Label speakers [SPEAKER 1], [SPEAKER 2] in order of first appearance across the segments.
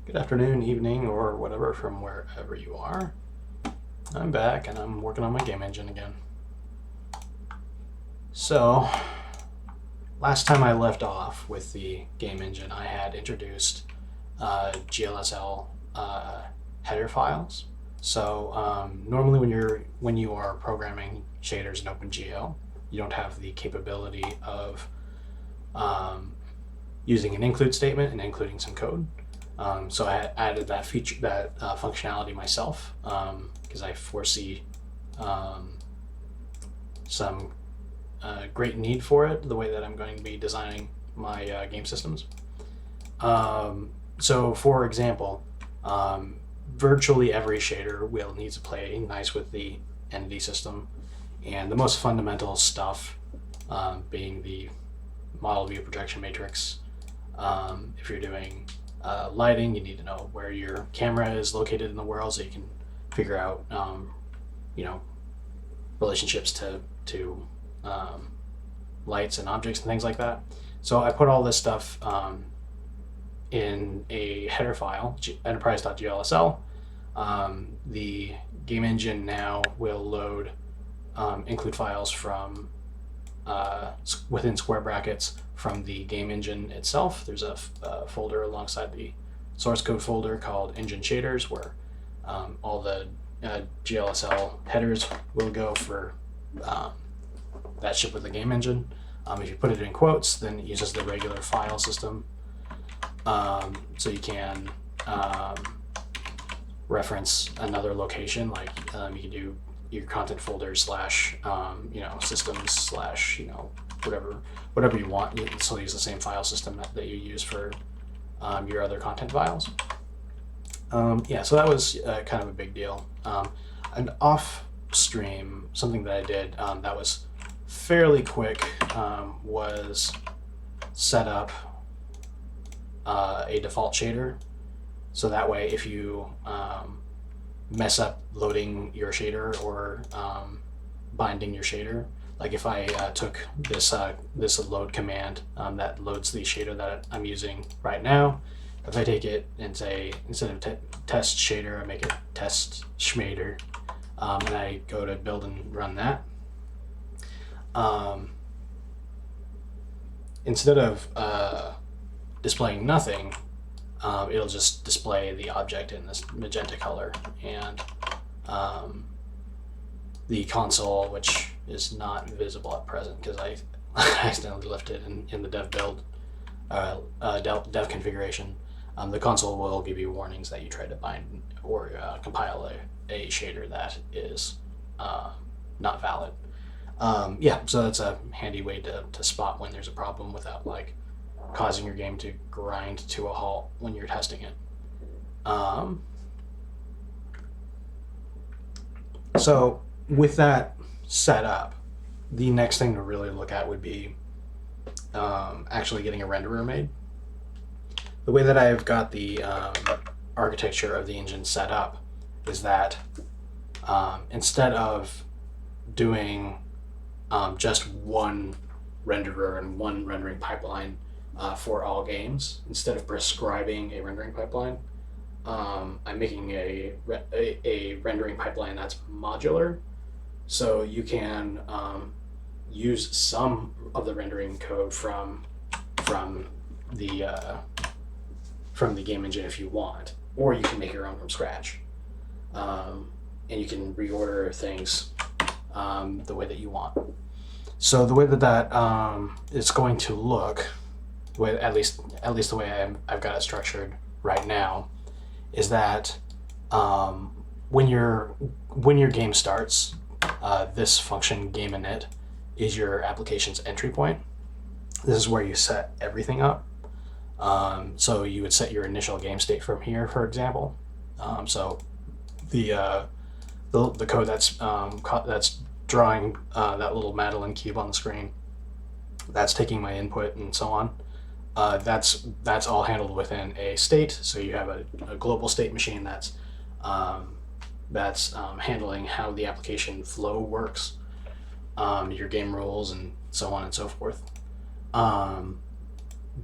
[SPEAKER 1] Good afternoon, evening, or whatever from wherever you are. I'm back and I'm working on my game engine again. So, last time I left off with the game engine, I had introduced GLSL header files. So normally when you are programming shaders in OpenGL, you don't have the capability of um, using an include statement and including some code. So I added that feature, that functionality myself, because I foresee um, some great need for it. The way that I'm going to be designing my game systems. So, for example, um, virtually every shader will need to play nice with the entity system, and the most fundamental stuff being the model view projection matrix. If you're doing lighting, you need to know where your camera is located in the world so you can figure out, you know, relationships to um, lights and objects and things like that. So I put all this stuff in a header file, enterprise.glsl. The game engine now will load include files from within square brackets from the game engine itself. There's a folder alongside the source code folder called engine shaders where all the GLSL headers will go for that ship with the game engine. If you put it in quotes, then it uses the regular file system. So you can reference another location, like you can do your content folder slash systems slash whatever you want. You can still use the same file system that you use for your other content files. So that was kind of a big deal. And off stream, something that I did that was fairly quick was set up a default shader. So that way, if you mess up loading your shader or binding your shader, like if I took this load command that loads the shader that I'm using right now, if I take it and say instead of test shader, I make it test schmader, and I go to build and run that. Instead of displaying nothing, it'll just display the object in this magenta color, and the console, which is not visible at present because I accidentally left it in the dev build, dev configuration. The console will give you warnings that you try to bind or compile a shader that is not valid. So that's a handy way to spot when there's a problem without causing your game to grind to a halt when you're testing it. So with that set up, the next thing to really look at would be actually getting a renderer made. The way that I've got the architecture of the engine set up is that instead of doing just one renderer and one rendering pipeline for all games, instead of prescribing a rendering pipeline, I'm making a rendering pipeline that's modular, so you can use some of the rendering code from the game engine if you want, or you can make your own from scratch, and you can reorder things the way that you want. So the way that is going to look, at least the way I've got it structured right now, is that when your game starts, this function game init is your application's entry point. This is where you set everything up. So you would set your initial game state from here, for example. So the code that's drawing that little Madeline cube on the screen, that's taking my input and so on. That's all handled within a state. So you have a global state machine that's handling how the application flow works, your game rules, and so on and so forth.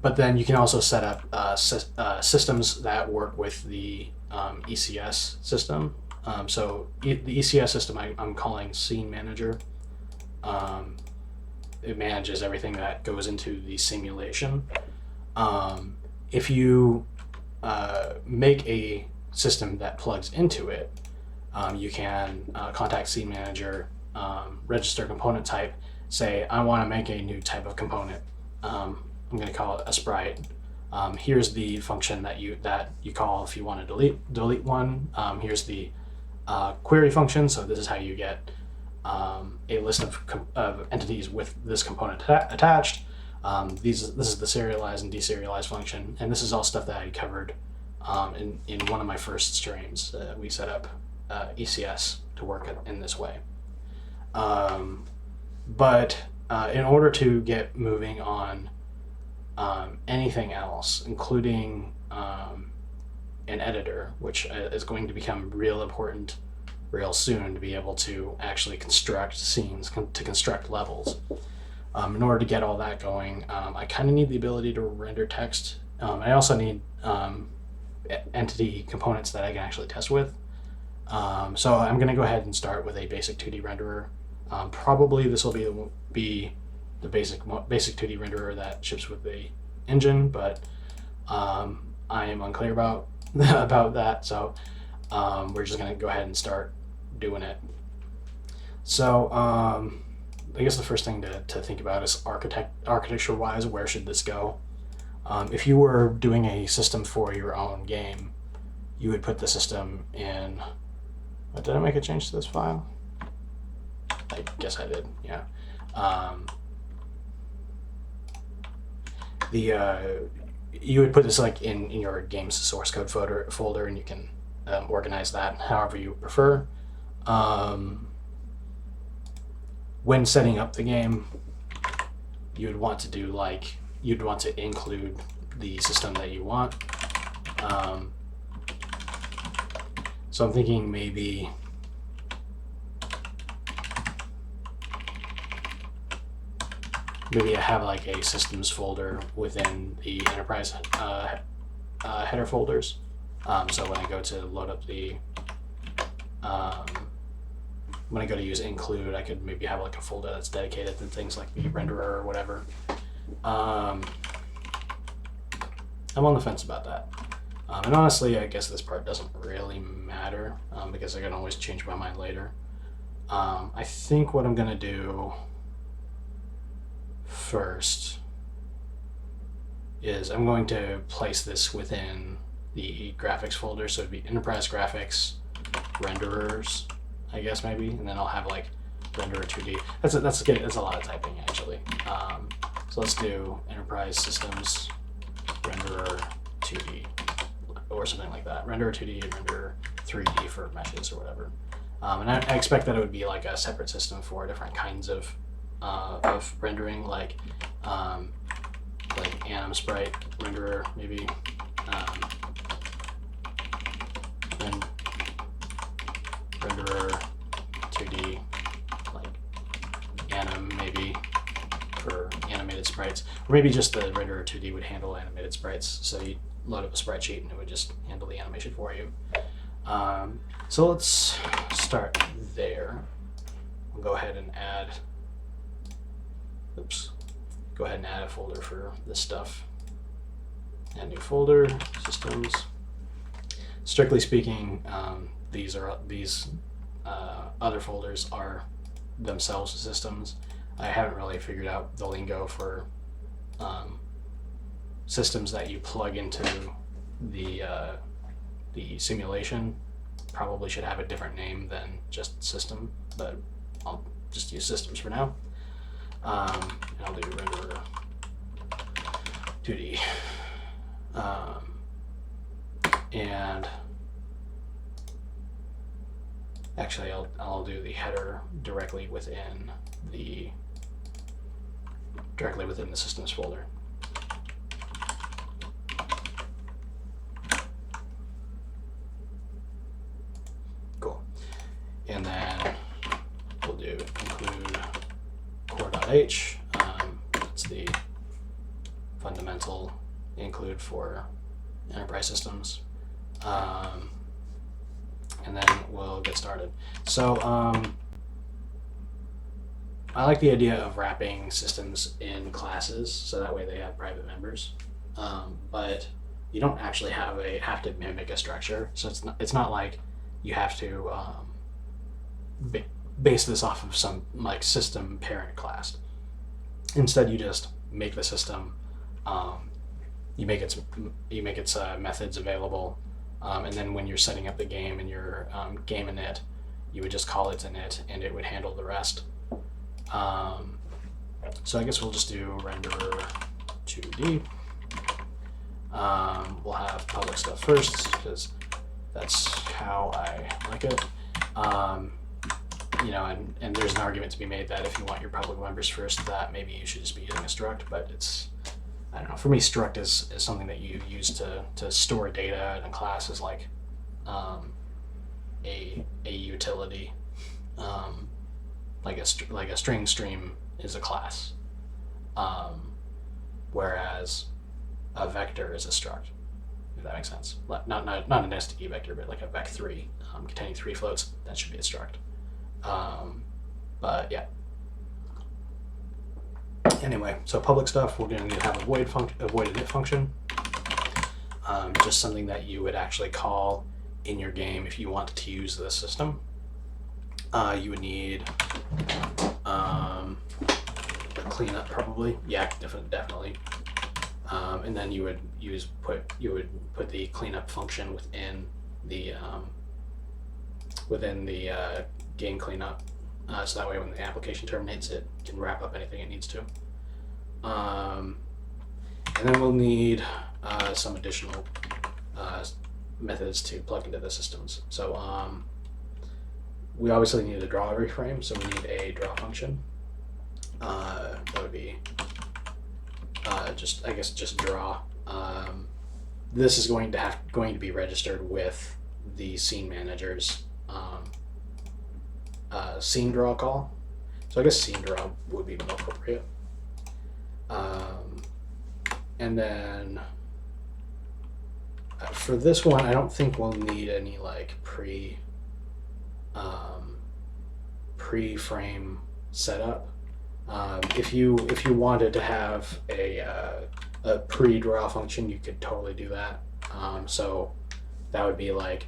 [SPEAKER 1] but then you can also set up systems that work with the ECS system. The ECS system I'm calling Scene Manager. It manages everything that goes into the simulation. If you make a system that plugs into it, you can contact Scene Manager, register component type, say I want to make a new type of component. I'm going to call it a sprite. Here's the function that you call if you want to delete one. Here's the query function. So this is how you get a list of entities with this component attached. This is the serialize and deserialize function, and this is all stuff that I covered in one of my first streams. We set up ECS to work in this way. But in order to get moving on anything else, including an editor, which is going to become real important real soon to be able to actually construct scenes, to construct levels. In order to get all that going, I kind of need the ability to render text. I also need entity components that I can actually test with. So I'm going to go ahead and start with a basic 2D renderer. Probably this will be the basic 2D renderer that ships with the engine, but I am unclear about that. So we're just going to go ahead and start doing it. So I guess the first thing to think about is architecture-wise, where should this go? If you were doing a system for your own game, you would put the system in... Did I make a change to this file? I guess I did, yeah. You would put this like in your game's source code folder, and you can organize that however you prefer. When setting up the game, you'd want to include the system that you want. So I'm thinking maybe I have like a systems folder within the enterprise header folders. So when I go to load up the when I go to use include, I could maybe have like a folder that's dedicated to things like the renderer or whatever. I'm on the fence about that. And honestly, I guess this part doesn't really matter because I can always change my mind later. I think what I'm going to do first is I'm going to place this within the graphics folder. So it'd be enterprise graphics, renderers, I guess maybe, and then I'll have like renderer 2D. That's a lot of typing actually. So let's do enterprise systems, renderer 2D, or something like that. Renderer 2D and renderer 3D for meshes or whatever. And I expect that it would be like a separate system for different kinds of rendering, like anim sprite renderer maybe. Then renderer 2D, like anim maybe for animated sprites, or maybe just the renderer 2D would handle animated sprites. So you load up a sprite sheet and it would just handle the animation for you. So let's start there. We'll go ahead and add. Go ahead and add a folder for this stuff. Add new folder, systems. Strictly speaking, these other folders are themselves systems. I haven't really figured out the lingo for systems that you plug into the simulation. Probably should have a different name than just system, but I'll just use systems for now. And I'll do renderer 2D. And actually I'll do the header directly within the systems folder. Cool. And then we'll do include core.h. It's the fundamental full include for enterprise systems. And then we'll get started. So I like the idea of wrapping systems in classes, so that way they have private members. But you don't actually have to mimic a structure. So it's not like you have to base this off of some like system parent class. Instead, you just make the system. You make its methods available, and then when you're setting up the game and your game init, you would just call it init, and it would handle the rest. So I guess we'll just do renderer 2D. We'll have public stuff first because that's how I like it. And there's an argument to be made that if you want your public members first, that maybe you should just be using a struct, but I don't know. For me, struct is something that you use to store data, and a class is like a utility. Like a string stream is a class, whereas a vector is a struct. If that makes sense. Not a nested vector, but like a vec3 containing 3 floats. That should be a struct. But yeah. Anyway, so public stuff, we're going to have a void init function. Just something that you would actually call in your game if you wanted to use the system. You would need a cleanup probably. Yeah, definitely. And then you would put the cleanup function within the game cleanup. So that way when the application terminates, it can wrap up anything it needs to. And then we'll need some additional methods to plug into the systems. So we obviously need a draw reframe, so we need a draw function. That would be just draw. This is going to be registered with the scene manager's scene draw call. So I guess scene draw would be more appropriate. And then for this one, I don't think we'll need any like pre-frame setup. If you wanted to have a pre-draw function, you could totally do that. So that would be like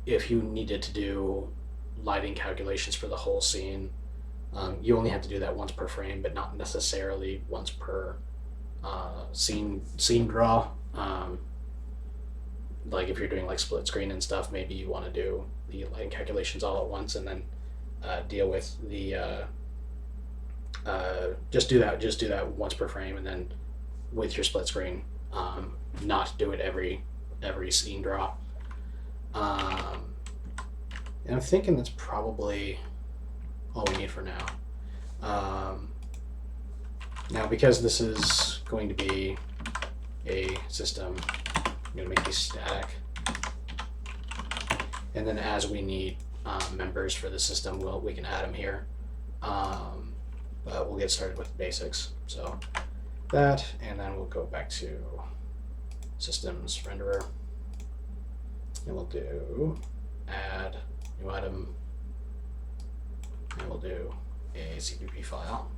[SPEAKER 1] if you needed to do lighting calculations for the whole scene, you only have to do that once per frame, but not necessarily once per scene draw. Like if you're doing like split screen and stuff, maybe you want to do the lighting calculations all at once and then deal with the just do that once per frame, and then with your split screen, not do it every scene draw. And I'm thinking that's probably all we need for now. Now, because this is going to be a system, I'm going to make these static. And then as we need members for the system, we can add them here. But we'll get started with the basics. So that, and then we'll go back to systems renderer. And we'll do add new item, and we'll do a CPP file.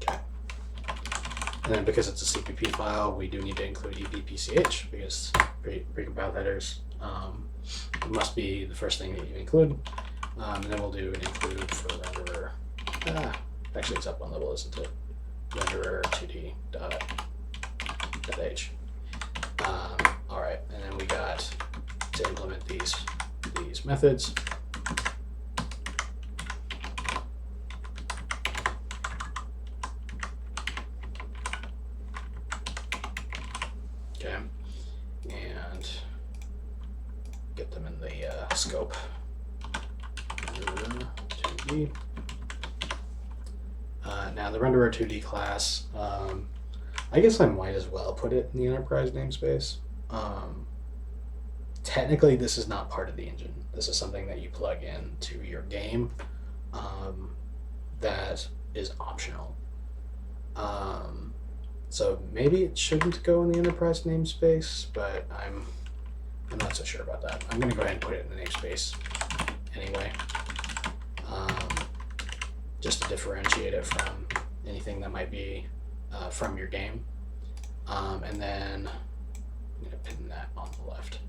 [SPEAKER 1] Okay. And then because it's a CPP file, we do need to include EBPCH because precompiled headers must be the first thing that you include. And then we'll do an include for renderer. Actually, it's up one level, isn't it? Renderer 2D.h. All right, and then we got to implement these methods. Okay, and get them in the scope. Renderer 2D. Now the renderer 2D class, I guess I might as well put it in the enterprise namespace technically this is not part of the engine. This is something that you plug into your game that is optional. So maybe it shouldn't go in the enterprise namespace, but I'm not so sure about that. I'm going to go ahead and put it in the namespace anyway, just to differentiate it from anything that might be from your game. And then I'm going to pin that on the left.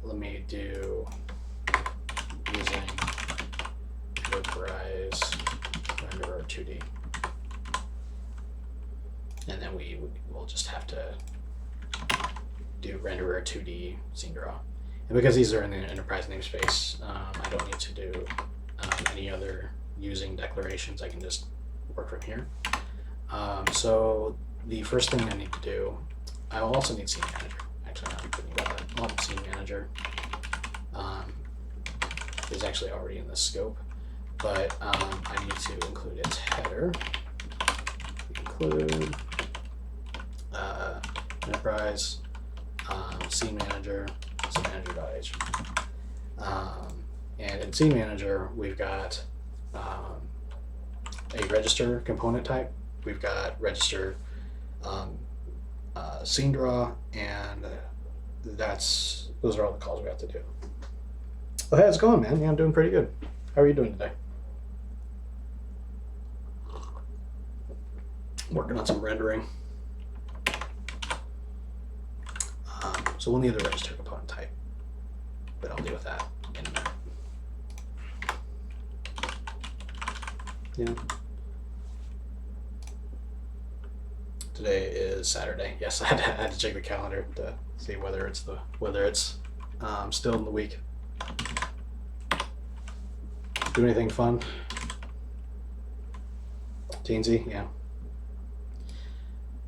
[SPEAKER 1] Let me do using enterprise renderer 2D. And then we will just have to do renderer 2D scene draw. And because these are in the enterprise namespace, I don't need to do any other using declarations. I can just work from here. So the first thing I need to do, I will also need scene manager. Actually, I'm thinking about that. I'll have scene manager. Is actually already in the scope, but I need to include its header. Include enterprise scene manager, scene manager.h. And in scene manager, we've got a register component type. We've got register scene draw, and those are all the calls we have to do. Well, hey, how's it going, man? Yeah, I'm doing pretty good. How are you doing today? Working on some rendering. So we'll need the register component type, but I'll deal with that in a minute. Yeah. Today is Saturday. Yes, I had to check the calendar to see whether it's still in the week. Do anything fun? Teensy, yeah.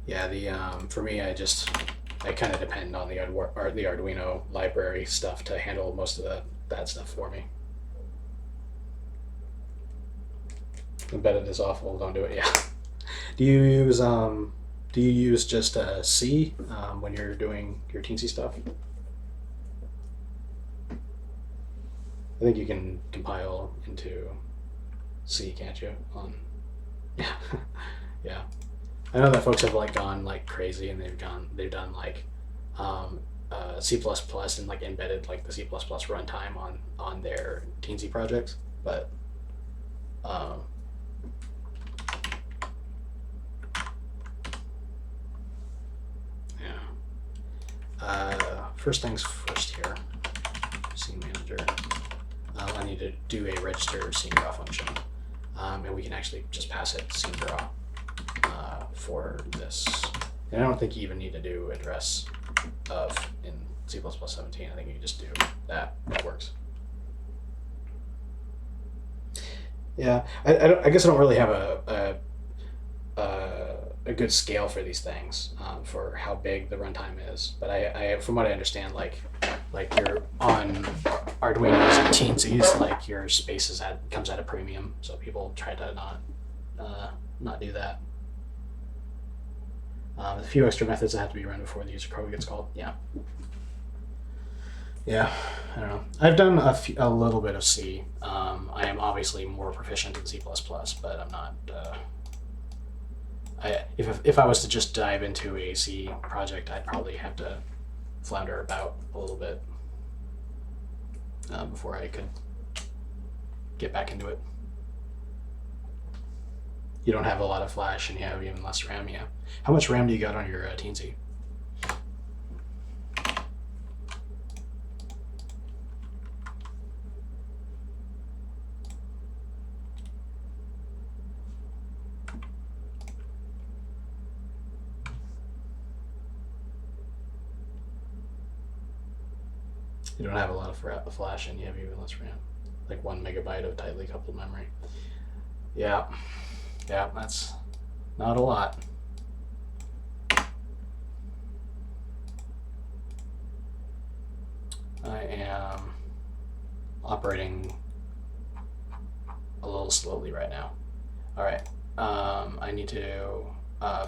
[SPEAKER 1] Yeah, for me, I kind of depend on the Arduino library stuff to handle most of that stuff for me. Embedded is awful. Don't do it. Yeah. Do you use just C when you're doing your Teensy stuff? I think you can compile into C, can't you? Yeah, yeah. I know that folks have gone crazy, and they've done C++ and embedded the C++ runtime on their Teensy projects, but first things first here. Scene manager. I need to do a register scene draw function, and we can actually just pass it scene draw for this. And I don't think you even need to do address of in C++ 17. I think you can just do that. That works. Yeah, I guess I don't really have a good scale for these things for how big the runtime is. But I from what I understand, like you're on Arduino's and Teensy's, your space comes at a premium, so people try to not do that. A few extra methods that have to be run before the user code gets called. Yeah. Yeah, I don't know. I've done a little bit of C. I am obviously more proficient in C++, but I'm not. If I was to just dive into a C project, I'd probably have to flounder about a little bit before I could get back into it. You don't have a lot of flash, and you have even less RAM. Yeah. How much RAM do you got on your Teensy? You don't have a lot of flash, and you have even less RAM. 1 megabyte of tightly coupled memory. Yeah, that's not a lot. I am operating a little slowly right now. All right, I need to,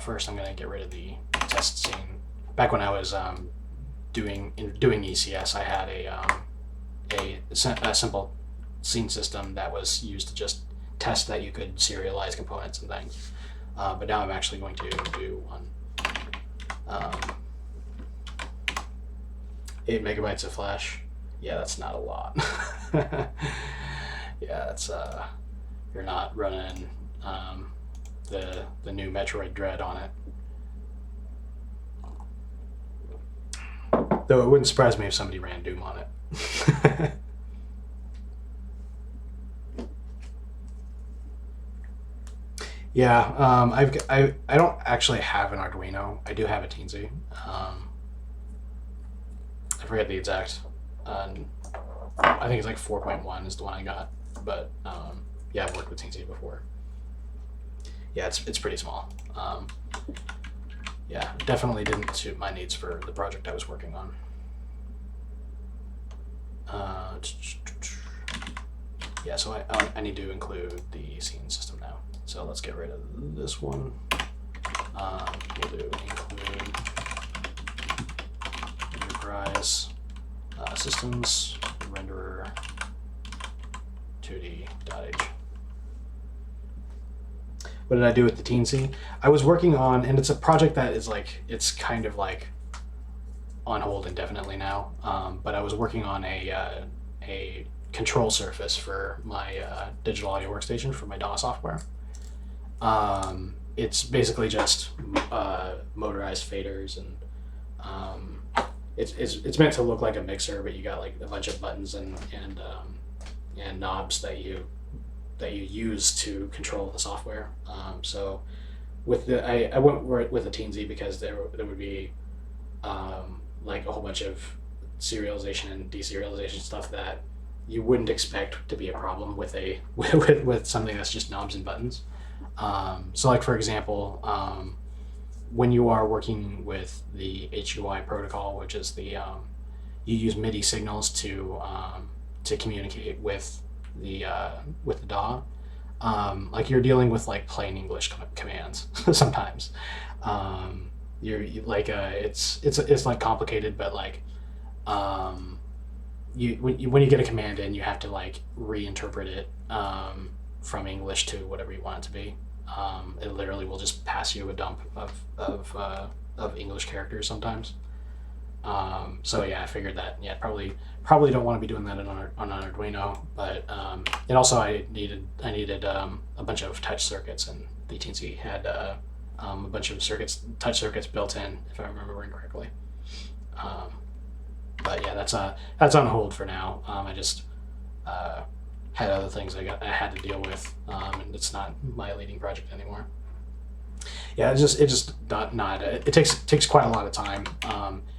[SPEAKER 1] first I'm gonna get rid of the test scene. Back when I was doing ECS, I had a simple scene system that was used to just test that you could serialize components and things. But now I'm actually going to do one. 8 megabytes of flash. Yeah, that's not a lot. Yeah, that's you're not running the new Metroid Dread on it. Though it wouldn't surprise me if somebody ran Doom on it. Yeah, I don't actually have an Arduino. I do have a Teensy. I forget the exact. I think it's like 4.1 is the one I got. But yeah, I've worked with Teensy before. Yeah, it's pretty small. Yeah, definitely didn't suit my needs for the project I was working on. Yeah, so I need to include the scene system now. So let's get rid of this one. We'll do include enterprise systems renderer 2D.h. What did I do with the Teensy? I was working on, and it's a project that is like, it's kind of like on hold indefinitely now. But I was working on a control surface for my digital audio workstation for my DAW software. It's basically just motorized faders, and it's meant to look like a mixer, but you got like a bunch of buttons and knobs that you use to control the software. So with I went with the Teensy because there would be like a whole bunch of serialization and deserialization stuff that you wouldn't expect to be a problem with with something that's just knobs and buttons. So like, for example, when you are working with the HUI protocol, which is the you use MIDI signals to communicate with the DAW, like you're dealing with like plain English commands sometimes. You're like it's like complicated, but like when you get a command in, you have to like reinterpret it from English to whatever you want it to be. It literally will just pass you a dump of English characters sometimes. So yeah, I figured that probably don't want to be doing that on an Arduino, but and also I needed a bunch of touch circuits, and the Teensy had a bunch of touch circuits built in, if I'm remembering correctly. But yeah, that's on hold for now. I just had other things I had to deal with, and it's not my leading project anymore. Yeah, it takes quite a lot of time,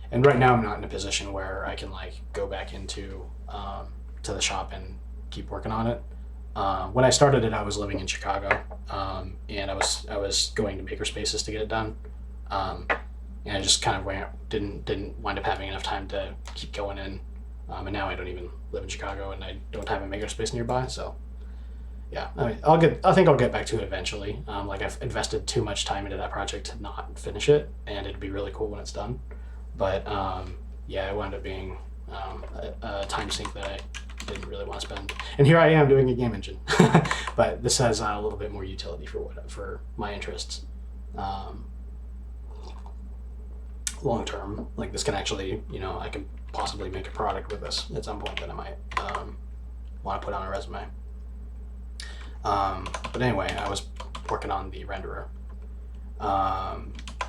[SPEAKER 1] and right now I'm not in a position where I can like go back into to the shop and keep working on it. When I started it, I was living in Chicago, and I was going to makerspaces to get it done, and I just kind of didn't wind up having enough time to keep going in. And now I don't even live in Chicago, and I don't have a makerspace nearby. So, yeah, I mean, I think I'll get back to it eventually. Like I've invested too much time into that project to not finish it, and it'd be really cool when it's done. But yeah, it wound up being a time sink that I didn't really want to spend. And here I am doing a game engine, but this has a little bit more utility for my interests. Long term, like this can actually, I can possibly make a product with this at some point that I might want to put on a resume. But anyway, I was working on the renderer.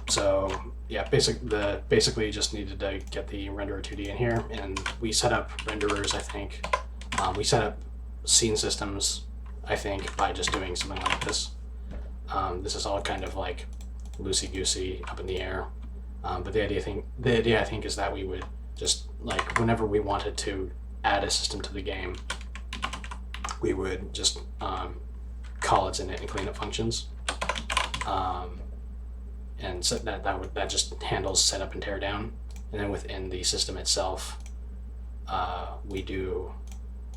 [SPEAKER 1] So yeah, basically just needed to get the renderer 2D in here, and we set up renderers. I think we set up scene systems, I think, by just doing something like this. This is all kind of like loosey-goosey, up in the air. But the idea I think is that we would just, like, whenever we wanted to add a system to the game, we would just call its init and cleanup functions, and so that just handles setup and tear down. And then within the system itself, we do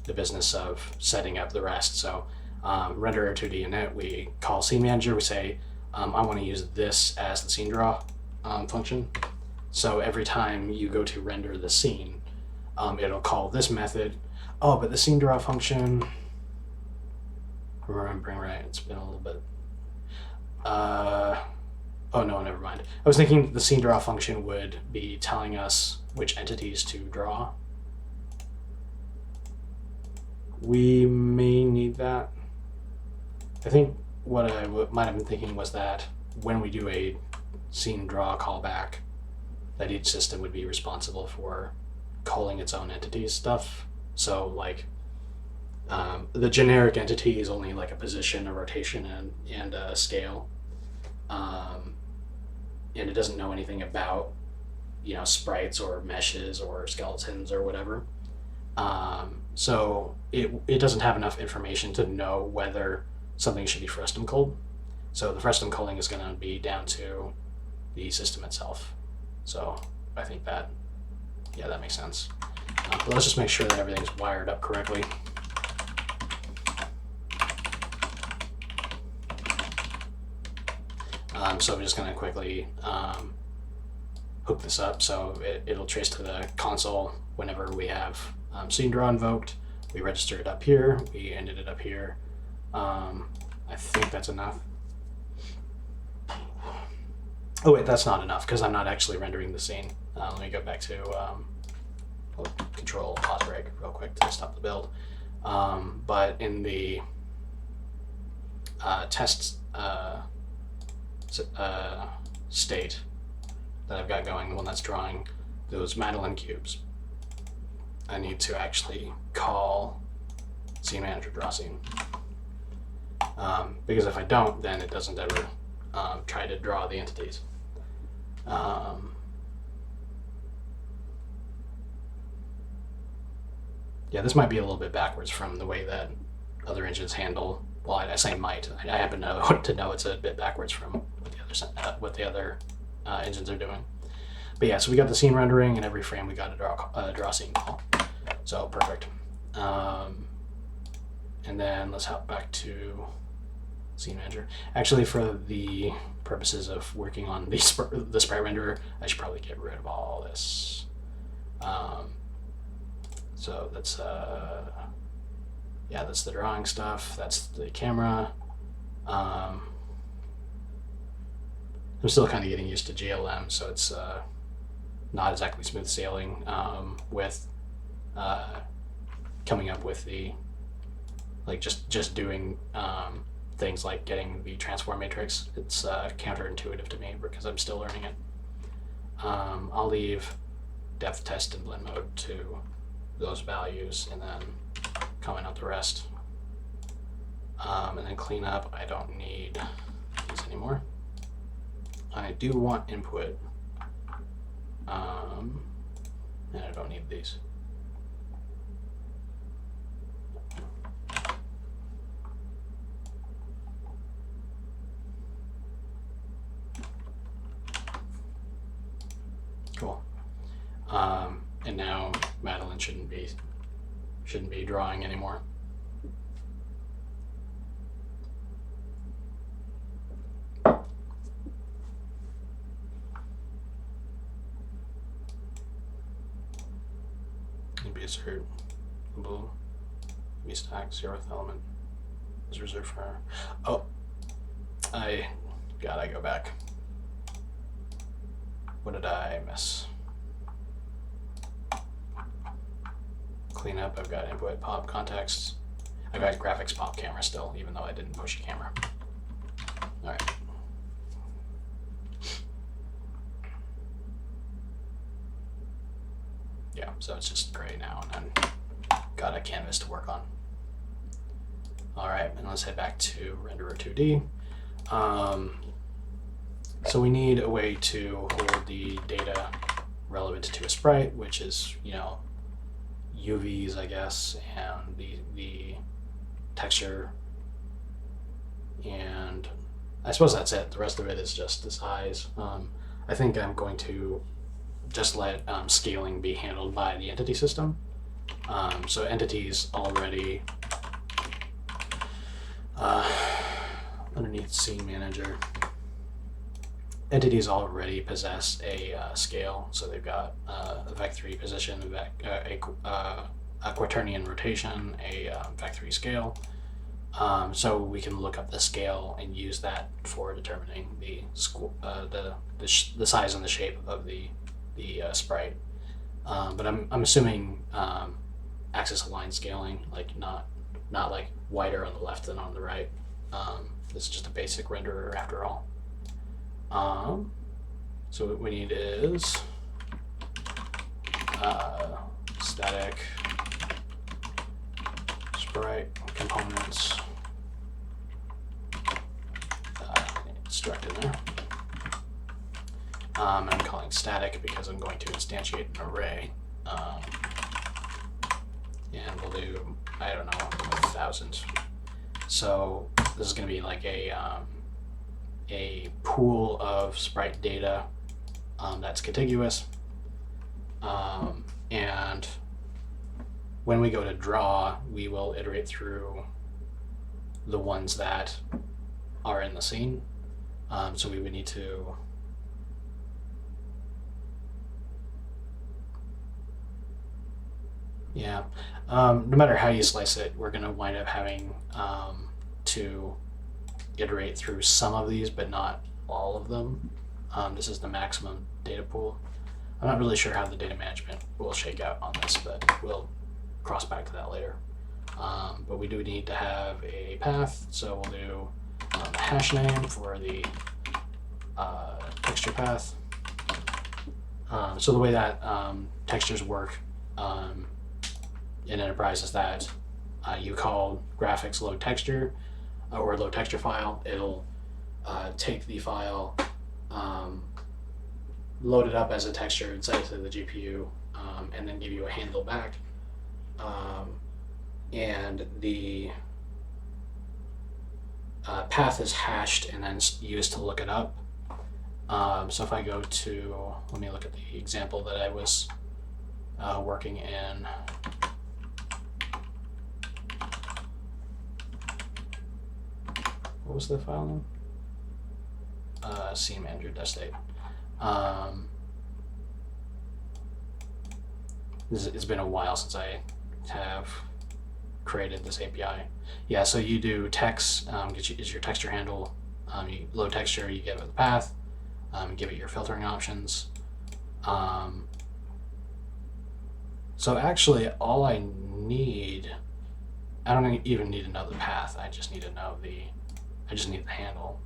[SPEAKER 1] the business of setting up the rest. So renderer 2D init, we call scene manager. We say I want to use this as the scene draw function, So every time you go to render the scene, it'll call this method. Oh, but the scene draw function, remembering right, it's been a little bit. Oh no, never mind. I was thinking the scene draw function would be telling us which entities to draw. We may need that. I think what I might have been thinking was that when we do a scene draw callback, that each system would be responsible for calling its own entities stuff. So like the generic entity is only like a position, a rotation, and a scale. And it doesn't know anything about, sprites or meshes or skeletons or whatever. So it doesn't have enough information to know whether something should be Frustum culled. So the Frustum culling is going to be down to the system itself. So I think that makes sense. But let's just make sure that everything's wired up correctly. So I'm just going to quickly hook this up so it'll trace to the console whenever we have scene draw invoked. We register it up here, we ended it up here. I think that's enough. Oh wait, that's not enough because I'm not actually rendering the scene. Let me go back to control pause break real quick to stop the build. But in the test state that I've got going, the one that's drawing those Madeline cubes, I need to actually call scene manager draw scene. Because if I don't, then it doesn't ever try to draw the entities. Yeah, this might be a little bit backwards from the way that other engines handle. Well, I say might. I happen to know it's a bit backwards from what the other engines are doing. But yeah, so we got the scene rendering, and every frame we got a draw scene call. So perfect. And then let's hop back to scene manager. Actually, for the purposes of working on the sprite renderer, I should probably get rid of all this. So that's that's the drawing stuff. That's the camera. I'm still kind of getting used to GLM, so it's not exactly smooth sailing with coming up with the just doing things like getting the transform matrix. It's counterintuitive to me because I'm still learning it. I'll leave depth test and blend mode to those values and then comment out the rest. And then clean up, I don't need these anymore. I do want input, and I don't need these. Cool. And now Madeline shouldn't be drawing anymore. Be assert blue be stack 0th element is reserved for her. Oh, I go back. What did I miss? Clean up. I've got input pop context. I've got graphics pop camera still, even though I didn't push a camera. All right. Yeah, so it's just gray now, and then got a canvas to work on. All right, and let's head back to renderer 2D. So we need a way to hold the data relevant to a sprite, which is, UVs, I guess, and the texture, and I suppose that's it. The rest of it is just the size. I think I'm going to just let scaling be handled by the entity system. So entities already underneath scene manager. entities already possess a scale, so they've got a vec3 position, a quaternion rotation, a vec3 scale. So we can look up the scale and use that for determining the size and the shape of the sprite. But I'm assuming axis aligned scaling, like not like wider on the left than on the right. This is just a basic renderer after all. So what we need is static sprite components struct in there. And I'm calling static because I'm going to instantiate an array. And we'll do, I don't know, 1,000. So this is going to be like a pool of sprite data that's contiguous. And when we go to draw, we will iterate through the ones that are in the scene. So we would need to no matter how you slice it, we're going to wind up having to iterate through some of these, but not all of them. This is the maximum data pool. I'm not really sure how the data management will shake out on this, but we'll cross back to that later. But we do need to have a path, so we'll do a hash name for the texture path. So the way that textures work in Enterprise is that you call graphics load texture or load texture file. It'll take the file, load it up as a texture and set it to the GPU, and then give you a handle back. And the path is hashed and then used to look it up. So if I go to, let me look at the example that I was working in. What was the file name? Scene manager .state. It's been a while since I have created this API. Yeah, so you do text, is your texture handle. You load texture, you give it the path, give it your filtering options. So actually, all I need, I don't even need to know the path. I just need to know I just need the handle.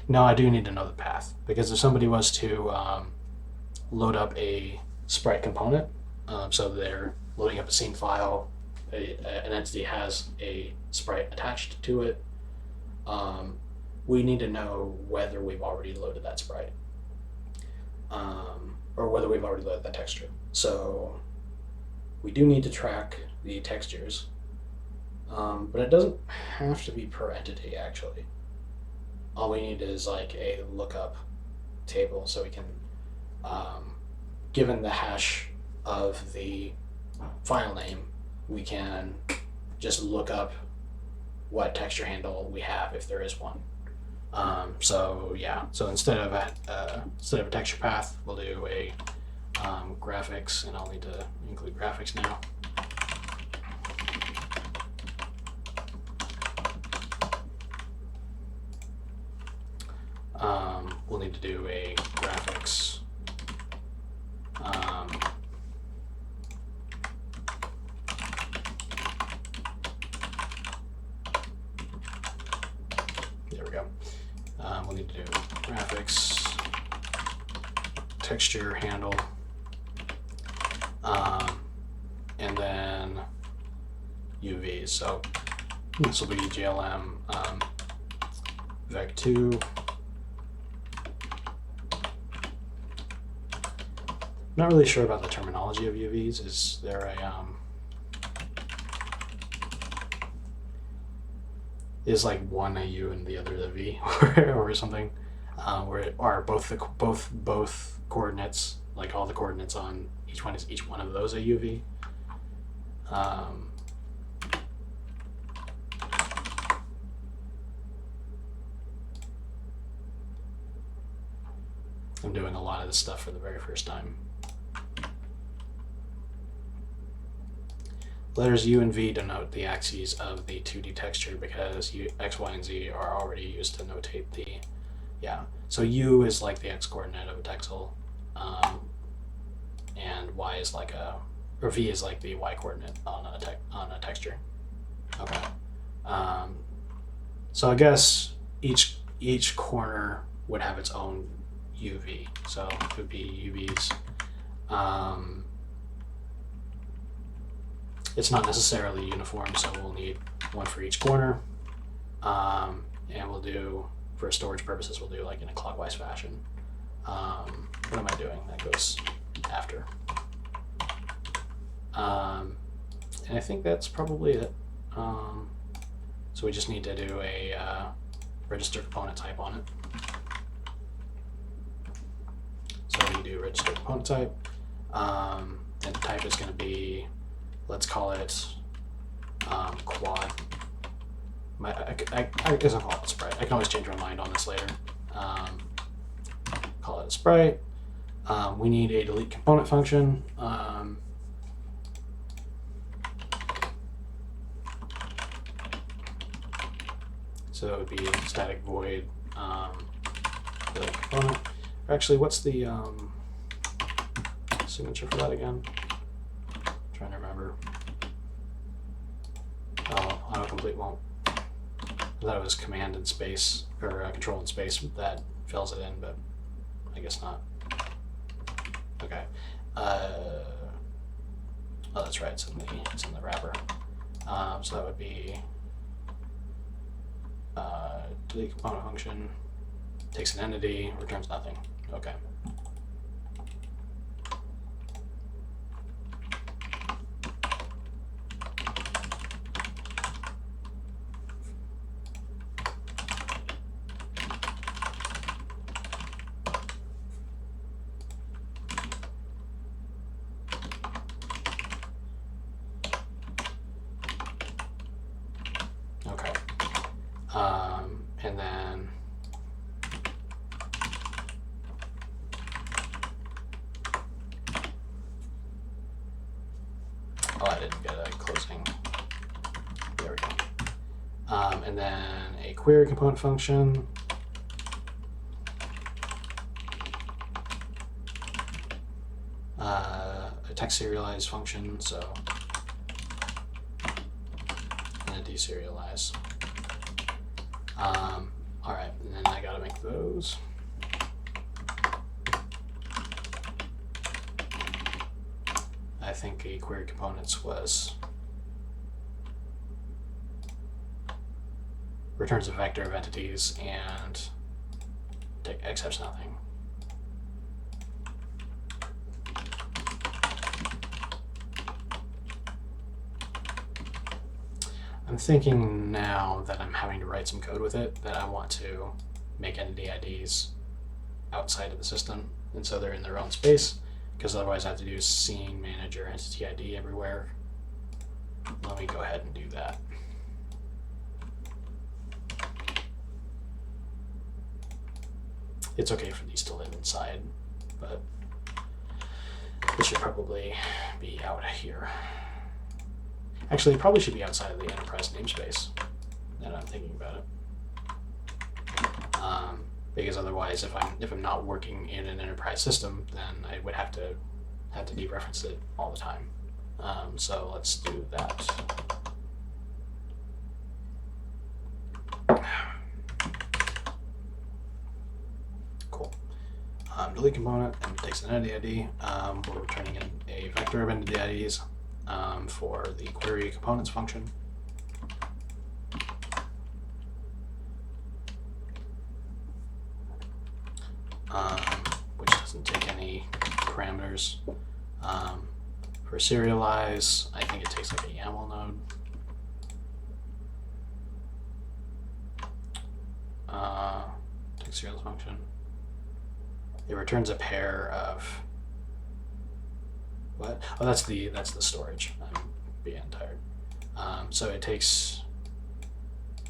[SPEAKER 1] No, I do need to know the path, because if somebody was to load up a sprite component, so they're loading up a scene file, an entity has a sprite attached to it, we need to know whether we've already loaded that sprite, or whether we've already loaded that texture. So we do need to track the textures, but it doesn't have to be per entity, actually. All we need is like a lookup table, so we can, given the hash of the file name, we can just look up what texture handle we have if there is one. So yeah, so instead of a texture path, we'll do a graphics, and I'll need to include graphics now. We'll need to do a graphics there we go. We'll need to do graphics texture handle, and then UVs. So this will be GLM vec2. I'm not really sure about the terminology of UVs. Is there a is like one a U and the other the V, or something, where are both coordinates, like all the coordinates on each one of those a UV? I'm doing a lot of this stuff for the very first time. Letters U and V denote the axes of the 2D texture because X, Y, and Z are already used to notate the, So U is like the X coordinate of a texel, and Y is like or V is like the Y coordinate on a texture. Okay. So I guess each corner would have its own UV. So it would be UVs. It's not necessarily uniform, so we'll need one for each corner. And we'll do, for storage purposes, we'll do like in a clockwise fashion. What am I doing? That goes after. And I think that's probably it. So we just need to do a register component type on it. So we do register component type, and the type is going to be, let's call it quad. I guess I'll call it sprite. I can always change my mind on this later. Call it a sprite. We need a delete component function. So that would be static void delete component. Actually, what's the signature for that again? I'm trying to remember. Oh, autocomplete won't. I thought it was command and space, or control and space that fills it in, but I guess not. Okay. Oh, that's right. It's in the wrapper. So that would be delete component function, takes an entity, returns nothing. Okay. Okay. And then I didn't get a closing. There we go. And then a query component function. A text serialize function, so, and a deserialize. All right, and then I gotta make those. I think a query components was returns a vector of entities and accepts nothing. I'm thinking now that I'm having to write some code with it that I want to make entity IDs outside of the system, and so they're in their own space, because otherwise I have to do scene manager entity ID everywhere. Let me go ahead and do that. It's okay for these to live inside, but it should probably be out here. Actually, it probably should be outside of the enterprise namespace, now that I'm thinking about it. Because otherwise, if I'm not working in an enterprise system, then I would have to dereference it all the time. So let's do that. Cool. Delete component and takes an entity ID. We're returning in a vector of entity IDs for the query components function. Which doesn't take any parameters. For serialize, I think it takes like a YAML node. Takes serialize function. It returns a pair of what? Oh, that's the storage. I'm being tired. So it takes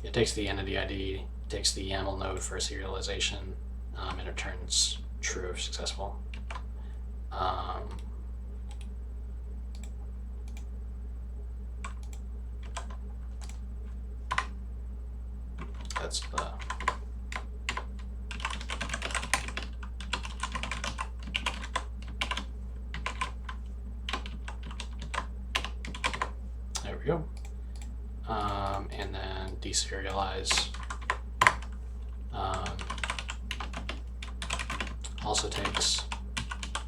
[SPEAKER 1] the entity ID, takes the YAML node for serialization, and returns true if successful. That's the there we go. And then deserialize also takes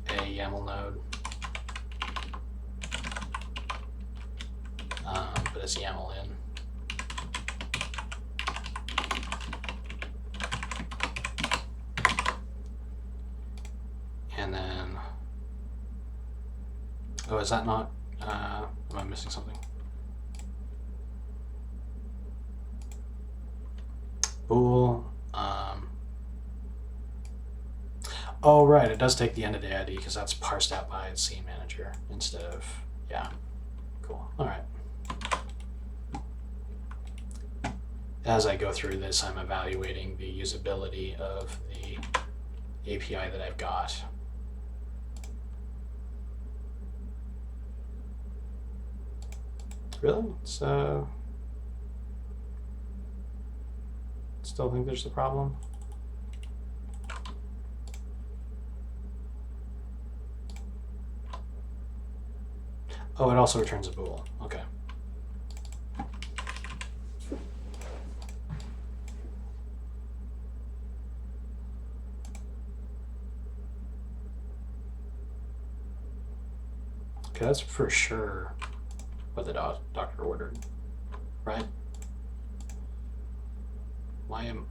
[SPEAKER 1] a YAML node, but it's YAML in. And then, oh, is that not, am I missing something? Bool, oh right, it does take the end of day ID because that's parsed out by Scene Manager instead of, yeah, cool, all right. As I go through this, I'm evaluating the usability of the API that I've got. Really? So, still think there's a problem? Oh, it also returns a bool. Okay. Okay, that's for sure what the doctor ordered, right? Why am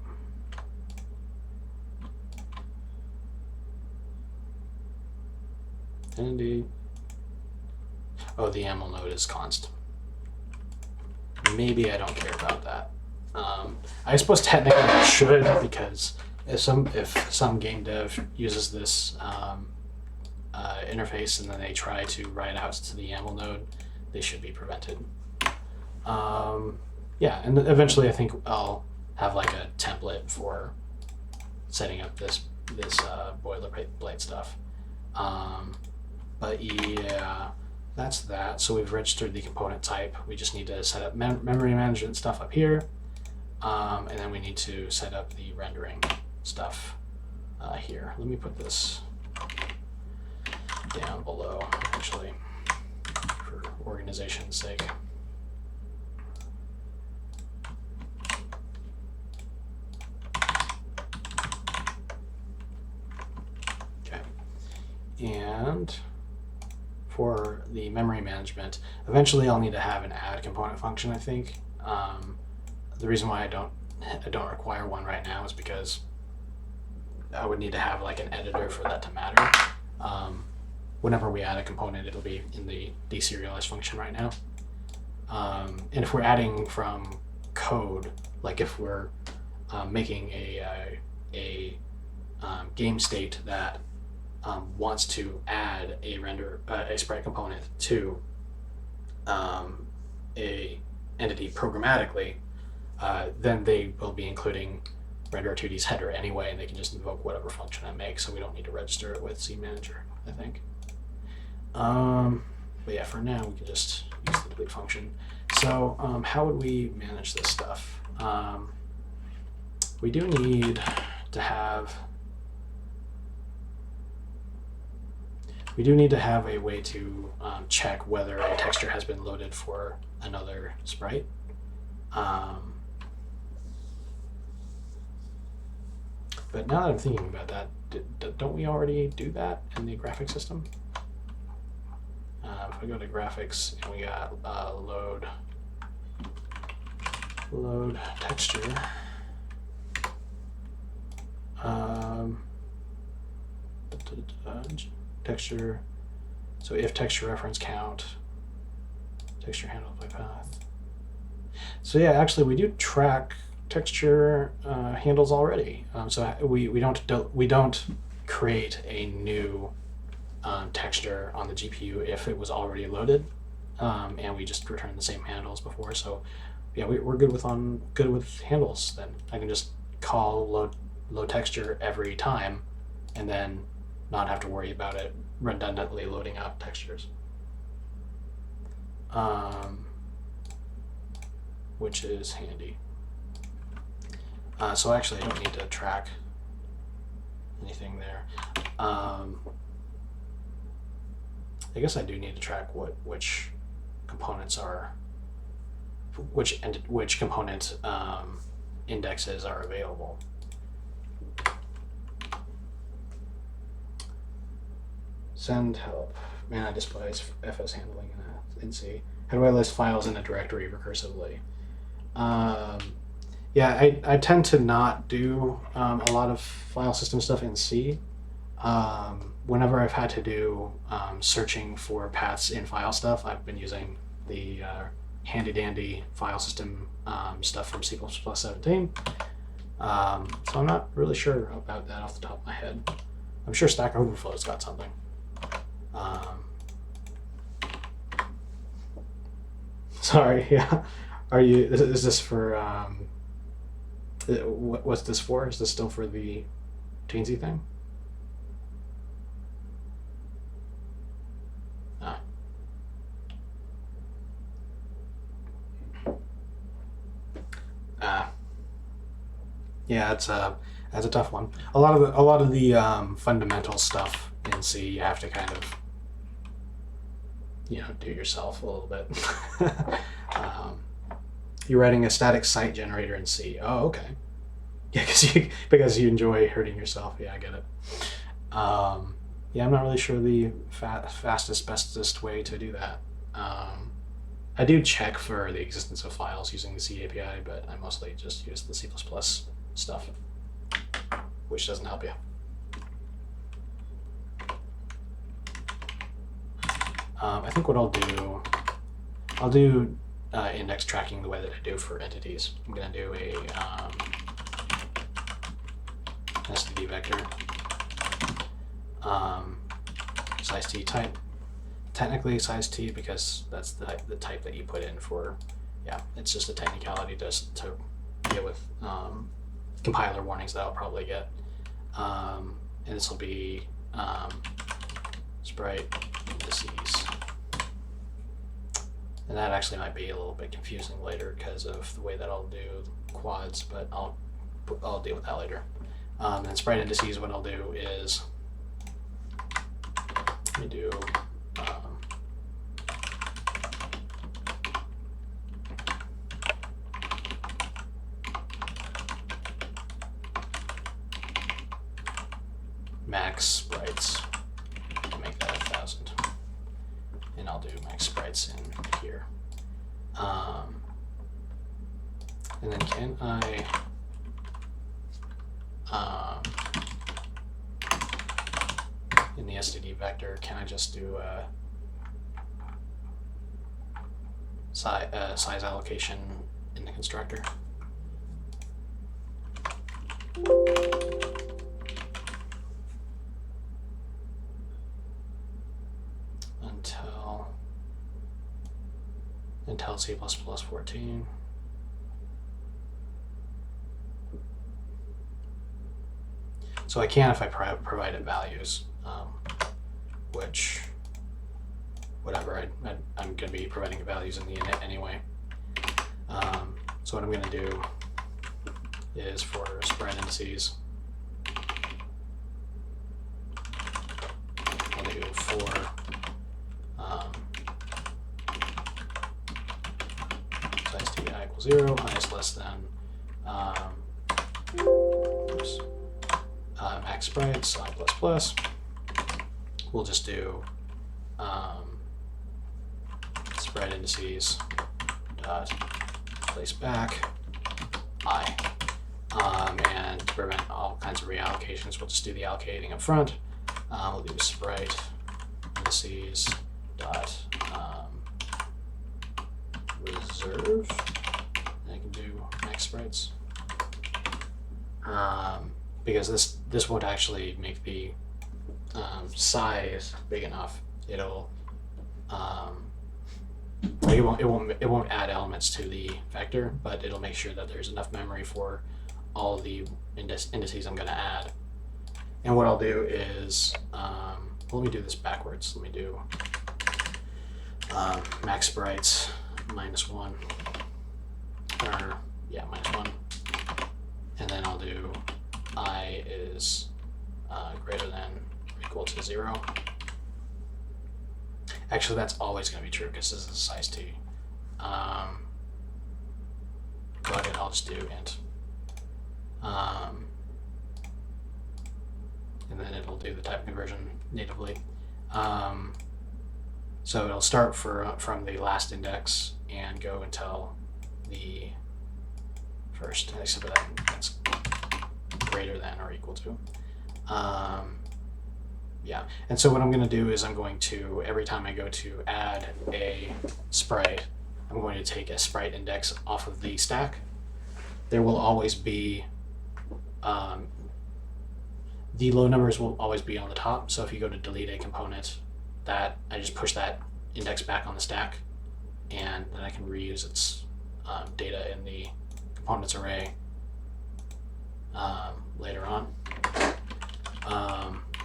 [SPEAKER 1] entity? Oh, the YAML node is const. Maybe I don't care about that. I suppose technically I should, because if some game dev uses this interface and then they try to write out to the YAML node, they should be prevented. Yeah, and eventually I think I'll have like a template for setting up this boilerplate stuff. But yeah, that's that. So we've registered the component type. We just need to set up memory management stuff up here. And then we need to set up the rendering stuff here. Let me put this down below, actually, for organization's sake. Okay. And for the memory management, eventually I'll need to have an add component function, I think. The reason why I don't require one right now is because I would need to have like an editor for that to matter. Whenever we add a component, it'll be in the deserialize function right now. And if we're adding from code, like if we're making a game state that wants to add a a sprite component to a entity programmatically, then they will be including render2d's header anyway, and they can just invoke whatever function I make, so we don't need to register it with Scene Manager, I think. But yeah, for now we can just use the delete function. So how would we manage this stuff? We do need to have a way to check whether a texture has been loaded for another sprite. But now that I'm thinking about that, don't we already do that in the graphics system? If I go to graphics and we got load texture, texture, so if texture reference count, texture handled by path. So yeah, actually we do track texture handles already. So we don't create a new texture on the GPU if it was already loaded, and we just return the same handles before. So yeah, we're good with handles. Then I can just call load texture every time, and then not have to worry about it redundantly loading out textures. Which is handy. So actually I don't need to track anything there. I guess I do need to track which components are, which component indexes are available. Send help. Man, I despise FS handling in C. How do I list files in a directory recursively? Yeah, I tend to not do a lot of file system stuff in C. Whenever I've had to do searching for paths in file stuff, I've been using the handy dandy file system stuff from C++ 17. So I'm not really sure about that off the top of my head. I'm sure Stack Overflow's got something. Sorry, yeah. Are you? Is this for? What's this for? Is this still for the Teensy thing? Yeah, it's a tough one. A lot of the fundamental stuff in C you have to kind of do yourself a little bit. You're writing a static site generator in C. Oh, okay. Yeah, because you enjoy hurting yourself. Yeah, I get it. Yeah, I'm not really sure the fastest, bestest way to do that. I do check for the existence of files using the C API, but I mostly just use the C++ stuff, which doesn't help you. I think what I'll do index tracking the way that I do for entities. I'm going to do a std vector size t type. Technically size t because that's the type that you put in for, yeah, it's just a technicality to deal with compiler warnings that I'll probably get. And this will be sprite indices. And that actually might be a little bit confusing later because of the way that I'll do quads, but I'll deal with that later. And sprite indices, what I'll do is, let me do max sprites. I'll make that 1,000. And I'll do max sprites in here. And then can I in the std vector, can I just do a size allocation in the constructor? Until C++ 14. So I can if I provided values, which, whatever, I'm going to be providing values in the init anyway. So what I'm going to do is for sprite indices, I'll do for size t equals 0, I is less than max sprites, I++. We'll just do sprite indices dot place back I. And to prevent all kinds of reallocations, we'll just do the allocating up front. We'll do sprite indices dot reserve. I can do max sprites. Because this won't actually make the size big enough. It'll it won't add elements to the vector, but it'll make sure that there's enough memory for all the indices I'm going to add. And what I'll do is, let me do this backwards. Let me do max sprites -1, or yeah, -1, and then I'll do I is greater than or equal to 0. Actually, that's always going to be true because this is a size t. But I'll just do int. And then it'll do the type conversion natively. So it'll start from the last index and go until the first, except for that's greater than or equal to. Yeah, and so what I'm going to do is I'm going to, every time I go to add a sprite, I'm going to take a sprite index off of the stack. There will always be, the low numbers will always be on the top. So if you go to delete a component, that I just push that index back on the stack, and then I can reuse its data in the components array later on.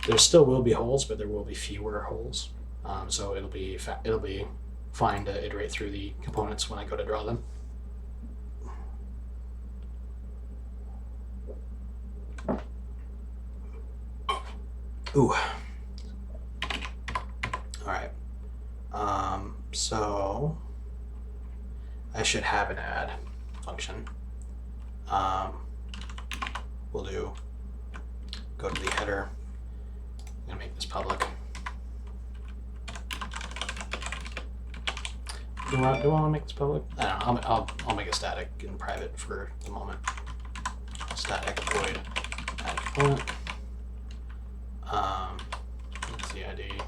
[SPEAKER 1] There still will be holes, but there will be fewer holes. So it'll be fine to iterate through the components when I go to draw them. Ooh. All right. So I should have an add function. We'll go to the header. I'm gonna make this public. Do I want to make this public? I don't know. I'll make it static and private for the moment. Static void add component. That's the ID.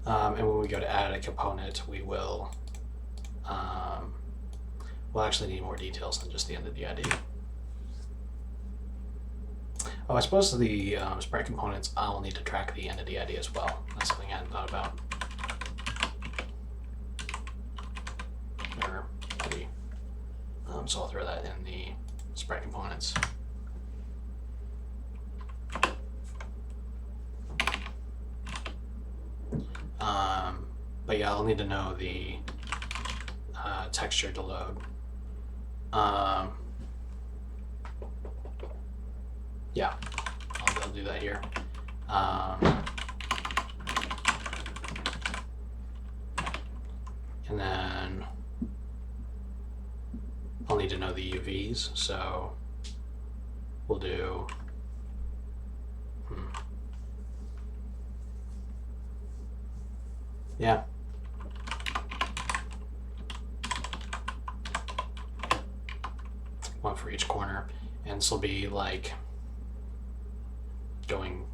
[SPEAKER 1] And when we go to add a component, we will. We'll actually need more details than just the end of the ID. Oh, I suppose the sprite components, I'll need to track the entity ID as well. That's something I hadn't thought about. So I'll throw that in the sprite components. But yeah, I'll need to know the texture to load. Yeah, I'll do that here. And then I'll need to know the UVs, so we'll do yeah. One for each corner, and this will be like going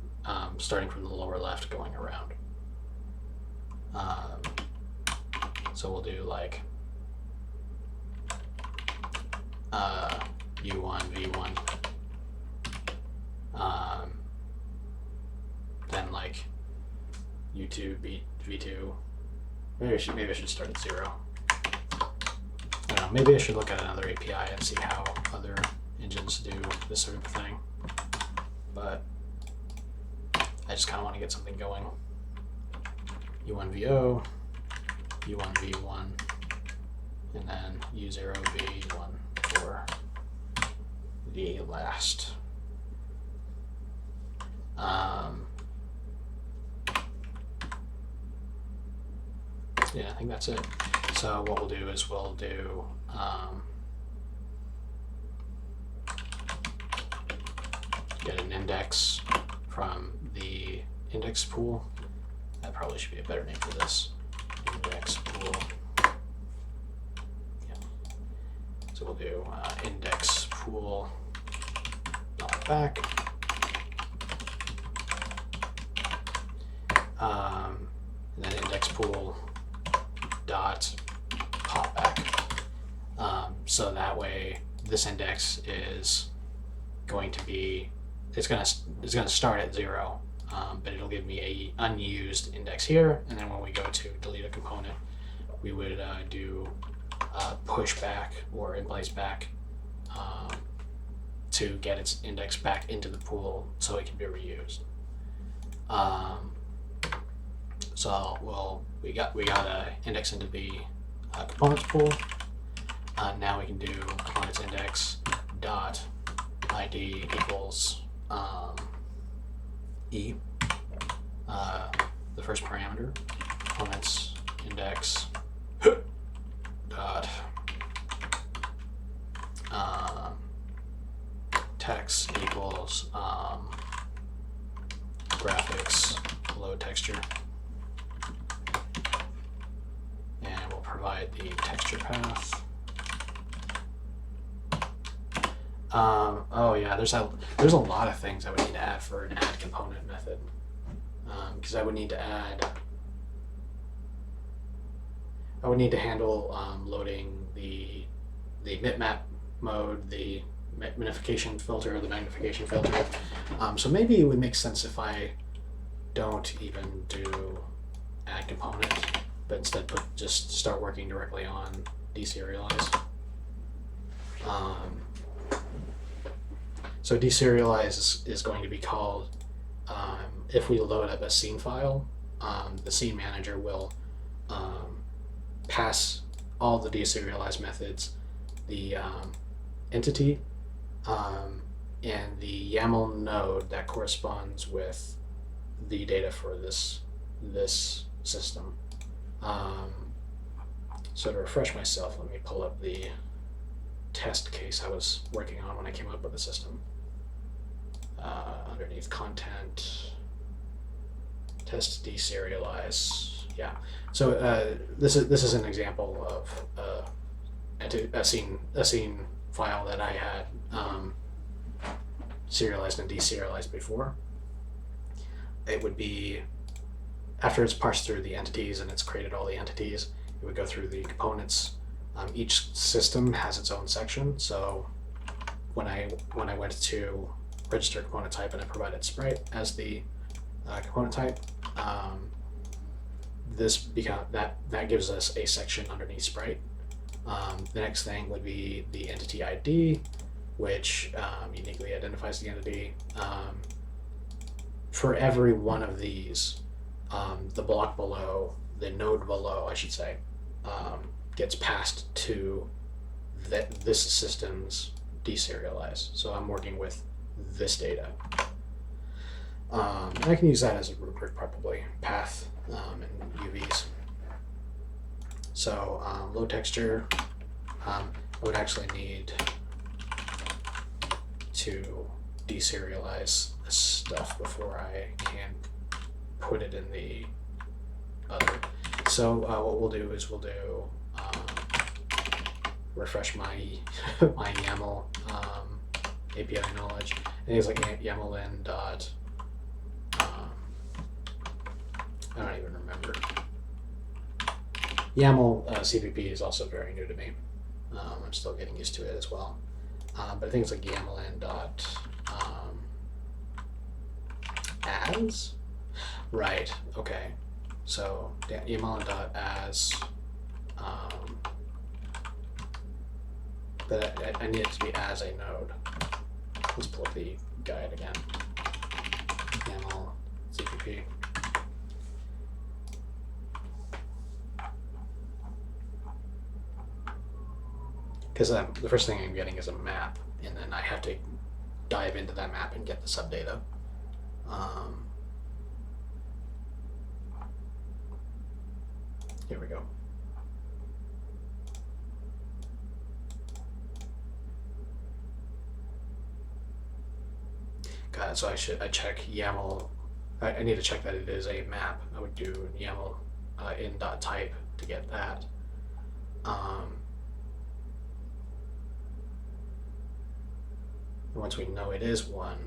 [SPEAKER 1] starting from the lower left going around. So we'll do like U1, V1, then like U2, V2. Maybe I should start at 0. I don't know, maybe I should look at another API and see how other engines do this sort of thing. But I just kind of want to get something going. U1VO, U1V1, and then U0V1 for the last. Yeah, I think that's it. So what we'll do is we'll do get an index from the index pool. That probably should be a better name for this. Index pool. Yeah. So we'll do index pool dot back. And then index pool dot pop back. So that way this index is going to be, it's going to start at 0, but it'll give me a unused index here, and then when we go to delete a component, we would do push back or in place back to get its index back into the pool so it can be reused. So we got a index into the components pool. Now we can do components index dot id equals e, the first parameter, components index dot text equals graphics load texture, and we'll provide the texture path. Oh yeah, there's a lot of things I would need to add for an add component method, because I would need to handle loading the bitmap mode, the minification filter, the magnification filter. So maybe it would make sense if I don't even do add component, but instead just start working directly on deserialize. So deserialize is going to be called, if we load up a scene file, the scene manager will pass all the deserialize methods, the entity, and the YAML node that corresponds with the data for this system. So to refresh myself, let me pull up the test case I was working on when I came up with the system. Underneath content, test deserialize. Yeah. So this is an example of a scene file that I had serialized and deserialized before. It would be, after it's parsed through the entities and it's created all the entities, it would go through the components. Each system has its own section. So when I went to register component type and I provided sprite as the component type, that gives us a section underneath sprite. The next thing would be the entity ID, which uniquely identifies the entity. For every one of these, the block below, the node below, I should say, gets passed to this system's deserialize. So I'm working with this data. And I can use that as a rubric, probably, path and UVs. So load texture, I would actually need to deserialize this stuff before I can put it in the other. So what we'll do is refresh my my YAML API knowledge, and it's like YAML in dot. I don't even remember. YAML CPP is also very new to me. I'm still getting used to it as well. But I think it's like YAML in dot as. Right. Okay. So YAML in dot as. But I need it to be as a node. Let's pull up the guide again. YAML CPP. Because the first thing I'm getting is a map, and then I have to dive into that map and get the subdata. Here we go. Got it. So I check YAML. I need to check that it is a map. I would do YAML in dot type to get that. Once we know it is one,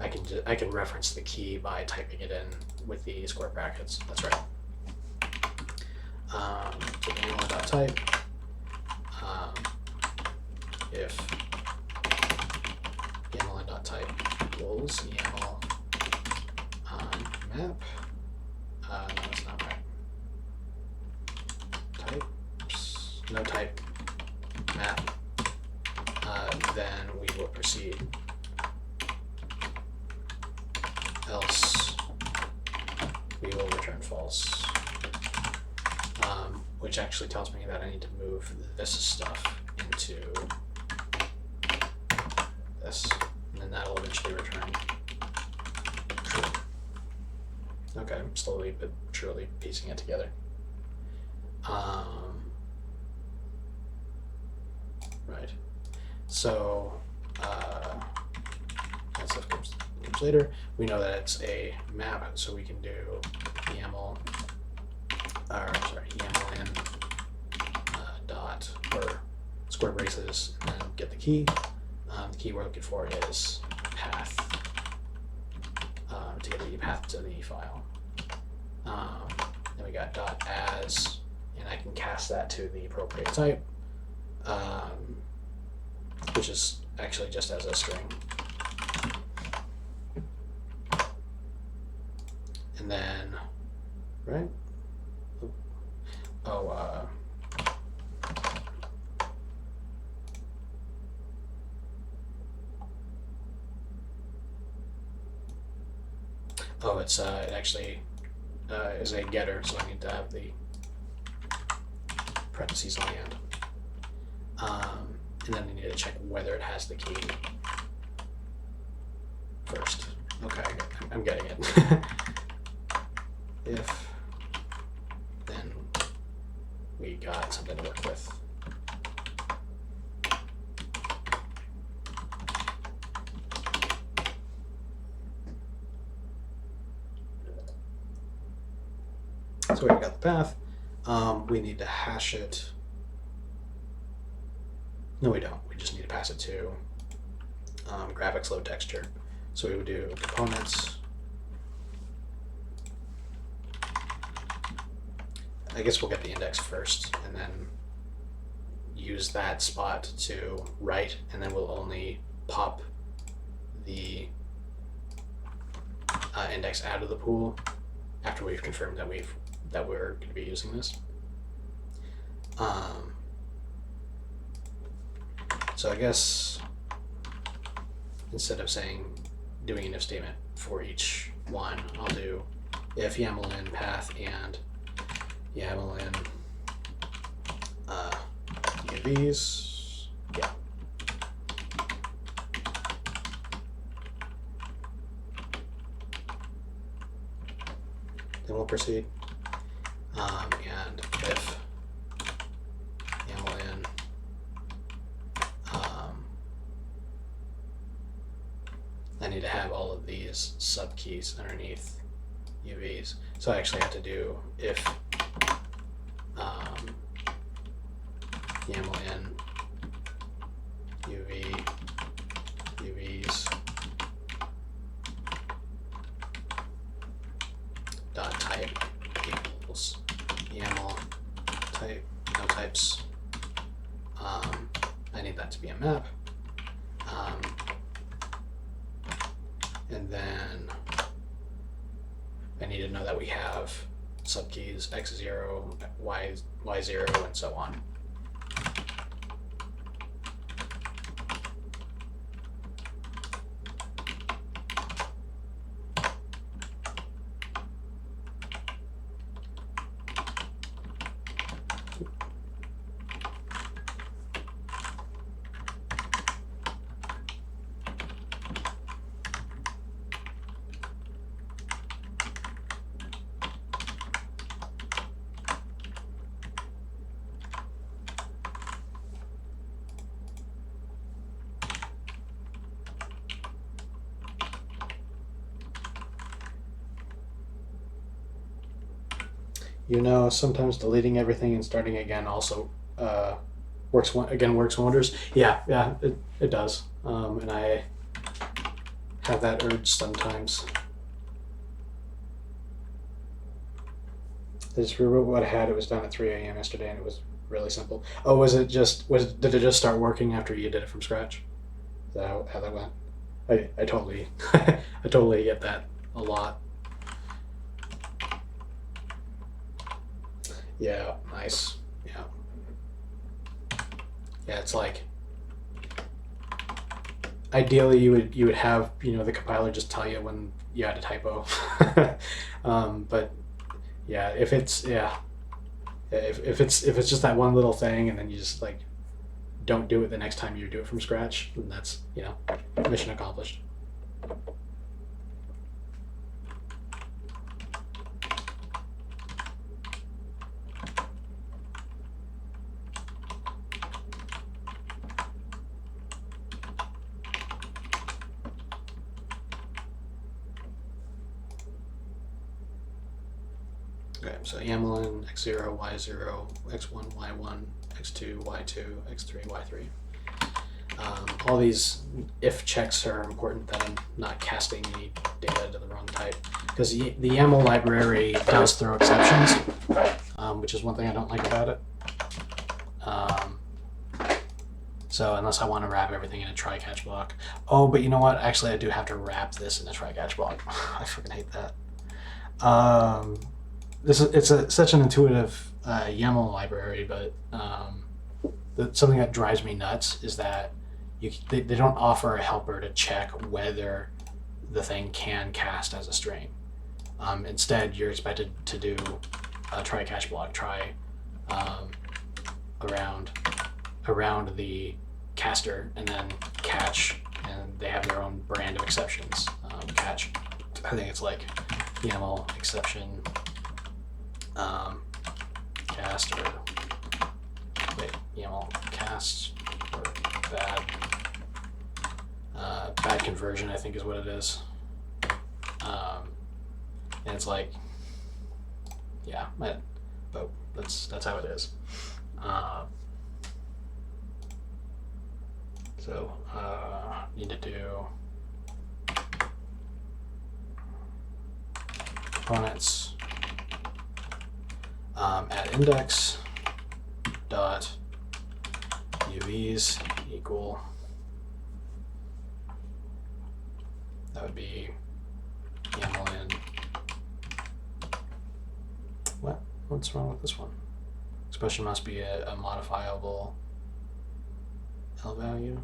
[SPEAKER 1] I can reference the key by typing it in with the square brackets. That's right. So YAML.type, if YAML.type equals YAML map. No, that's not right. Type, no type map. then we will proceed. Else we will return false. Which actually tells me that I need to move this stuff into this, and then that'll eventually return true. Okay, I'm slowly but surely piecing it together. Right. So that stuff comes later. We know that it's a map, so we can do YAML, YAML in dot or square braces, and then get the key. The key we're looking for is path to get the path to the file. Then we got dot as, and I can cast that to the appropriate type, which is actually just as a string. And then, right? It's it actually is a getter, so I need to have the parentheses on the end. And then I need to check whether it has the key first. Okay, I'm getting it. If, then we got something to work with. So we got the path. We need to hash it. No, we don't. We just need to pass it to graphics load texture. So we would do components. I guess we'll get the index first and then use that spot to write, and then we'll only pop the index out of the pool after we've confirmed that we're going to be using this. So I guess instead of doing an if statement for each one, I'll do if YAML in path and YAML in UVs. Yeah. Then we'll proceed. And if YAML in I need to have all of these subkeys underneath UVs. So I actually have to do if YAML in UV UVs dot type equals YAML type, no types. I need that to be a map. And then I need to know that we have subkeys x0, y0, and so on. You know, sometimes deleting everything and starting again also works wonders. Yeah, it does. And I have that urge sometimes. I just rewrote what I had. It was done at 3 a.m. yesterday, and it was really simple. Oh, did it just start working after you did it from scratch? Is that how that went? I totally I totally get that a lot. Yeah, nice. Yeah. Yeah, it's like ideally you would have the compiler just tell you when you had a typo. But yeah, if it's just that one little thing and then you just like don't do it the next time you do it from scratch, then that's mission accomplished. Okay, so YAML x0, y0, x1, y1, x2, y2, x3, y3. All these if checks are important that I'm not casting any data to the wrong type, because the YAML library does throw exceptions, which is one thing I don't like about it. So unless I want to wrap everything in a try-catch block. Oh, but you know what? Actually, I do have to wrap this in a try-catch block. I fucking hate that. It's such an intuitive YAML library, but something that drives me nuts is that they don't offer a helper to check whether the thing can cast as a string. Instead, you're expected to do a try-catch block, around the caster and then catch, and they have their own brand of exceptions. Catch, I think it's like YAML exception cast, or YAML cast, or bad conversion, I think is what it is. And it's like, yeah, but that's how it is. So need to do components at index dot UVs equal, that would be YAML in. What's wrong with this one? Expression must be a modifiable L value.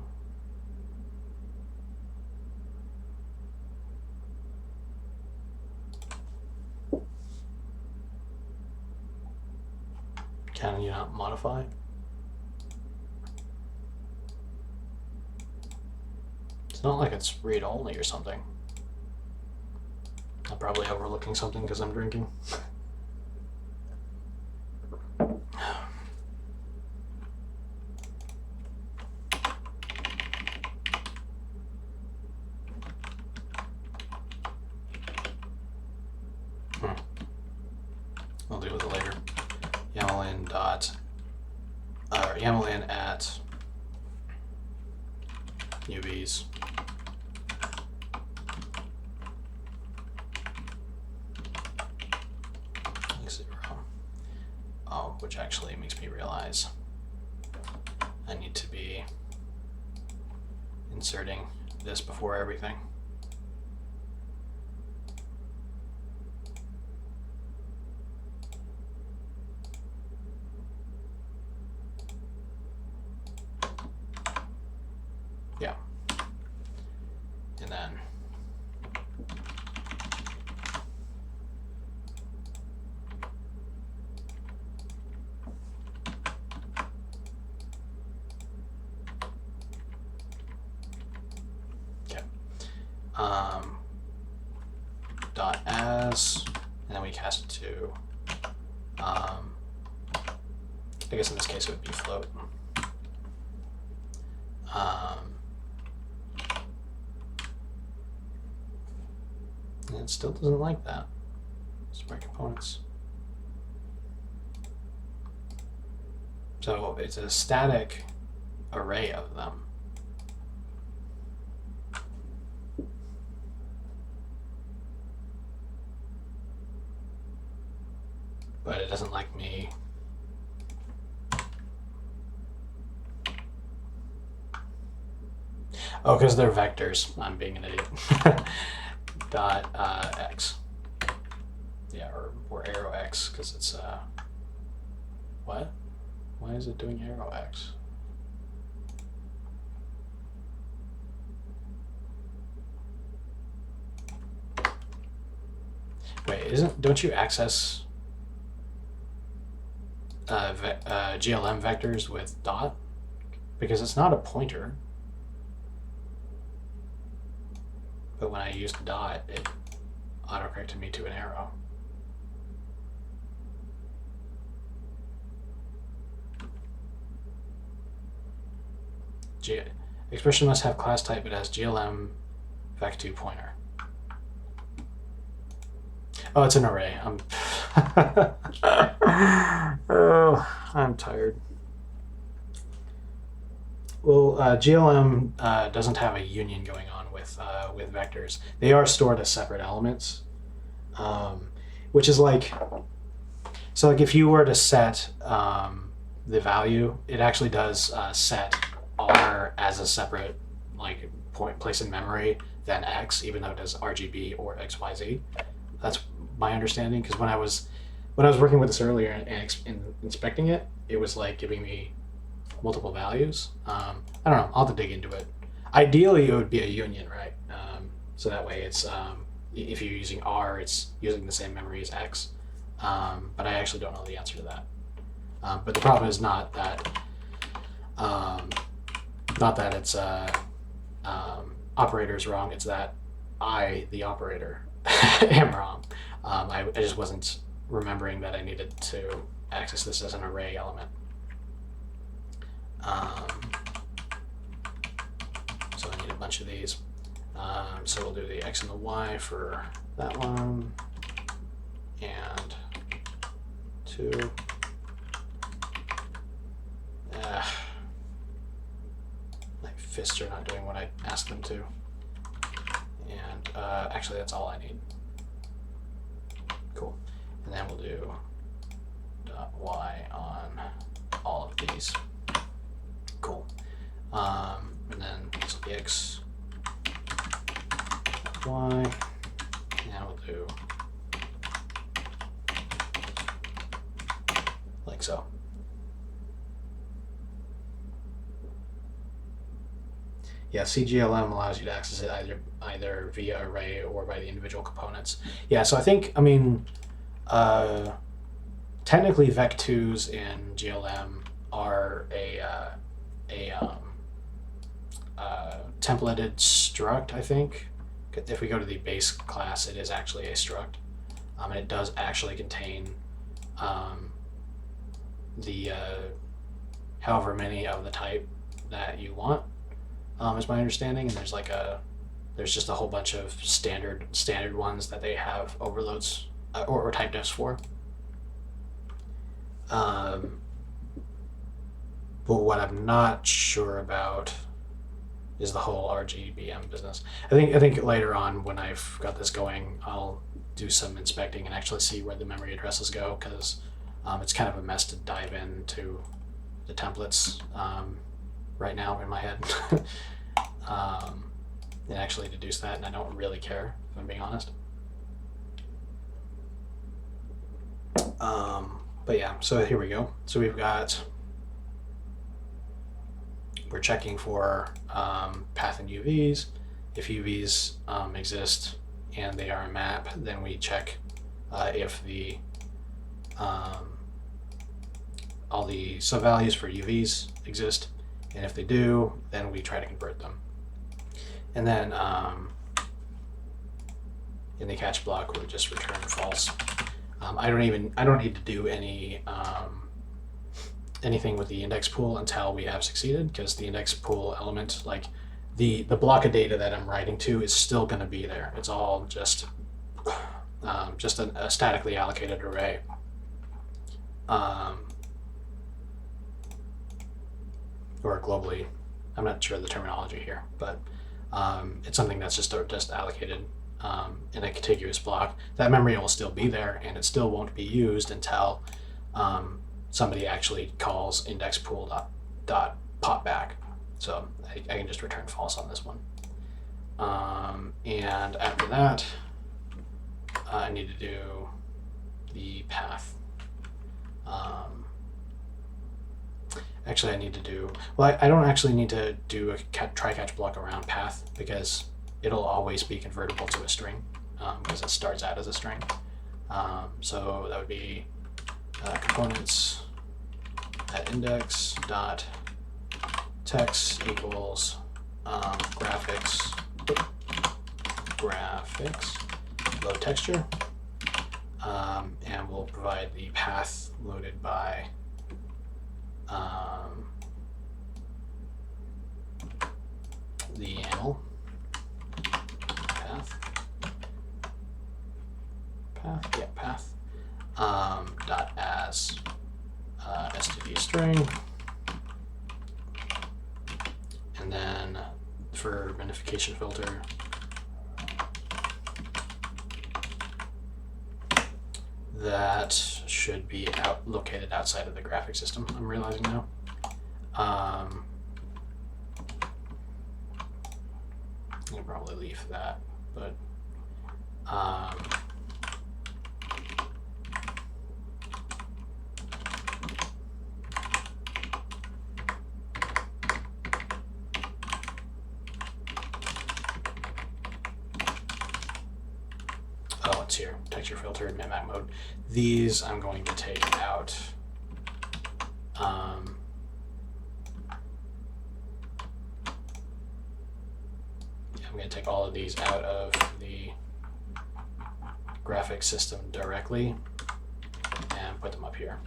[SPEAKER 1] Can you not modify? It's not like it's read only or something. I'm probably overlooking something because I'm drinking. I'll deal with it later. YAML in at UVs. Oh, which actually makes me realize I need to be inserting this before everything. Yeah. And then dot as, and then we cast it to, I guess in this case it would be float. And it still doesn't like that. Smart components. So it's a static array of them. But it doesn't like me. Oh, because they're vectors. I'm being an idiot. Dot x. Yeah, or arrow x, because it's what? Why is it doing arrow x? don't you access GLM vectors with dot? Because it's not a pointer. But when I used dot, it autocorrected me to an arrow. Expression must have class type. It has GLM vec2 pointer. Oh, it's an array. Oh, I'm tired. Well, GLM doesn't have a union going on with vectors. They are stored as separate elements, which is like, so like if you were to set the value, it actually does set R as a separate like place in memory than X, even though it does RGB or XYZ. That's my understanding, because when I was working with this earlier and inspecting it, it was like giving me multiple values. I don't know. I'll have to dig into it. Ideally, it would be a union, right? So that way, it's if you're using R, it's using the same memory as X. But I actually don't know the answer to that. But the problem is not that it's operator is wrong. It's that I, the operator, am wrong. I just wasn't remembering that I needed to access this as an array element. So I need a bunch of these. So we'll do the X and the Y for that one, and 2. My fists are not doing what I asked them to. And actually, that's all I need. Cool. And then we'll do .y on all of these. Cool. And then this will be X, Y, and we'll do like so. Yeah, CGLM allows you to access it either via array or by the individual components. Yeah, so I think, I mean, technically vec2s in GLM are a templated struct, I think. If we go to the base class, it is actually a struct, and it does actually contain the however many of the type that you want, is my understanding. And there's just a whole bunch of standard ones that they have overloads or type defs for. But what I'm not sure about is the whole RGBM business. I think later on, when I've got this going, I'll do some inspecting and actually see where the memory addresses go, because it's kind of a mess to dive into the templates right now in my head and actually deduce that, and I don't really care, if I'm being honest. But yeah, so here we go. So we're checking for path and UVs. If UVs exist and they are a map, then we check if the all the subvalues for UVs exist, and if they do, then we try to convert them. And then in the catch block, we just return false. I don't need to do anything with the index pool until we have succeeded, because the index pool element, like the block of data that I'm writing to, is still going to be there. It's all just a statically allocated array. Or globally, I'm not sure of the terminology here, but it's something that's just allocated in a contiguous block. That memory will still be there, and it still won't be used until somebody actually calls indexpool.popback. So I can just return false on this one. And after that, I need to do the path. Actually, I need to do, well, I don't actually need to do a try-catch block around path, because it'll always be convertible to a string, because it starts out as a string. So that would be components at index dot text equals graphics load texture, and we'll provide the path loaded by the YAML path dot as std string, and then for minification filter, that should be located outside of the graphic system, I'm realizing now. I'll probably leave that, but oh, it's here, texture filter, map mode. These I'm going to take out. I'm going to take all of these out of the graphics system directly and put them up here.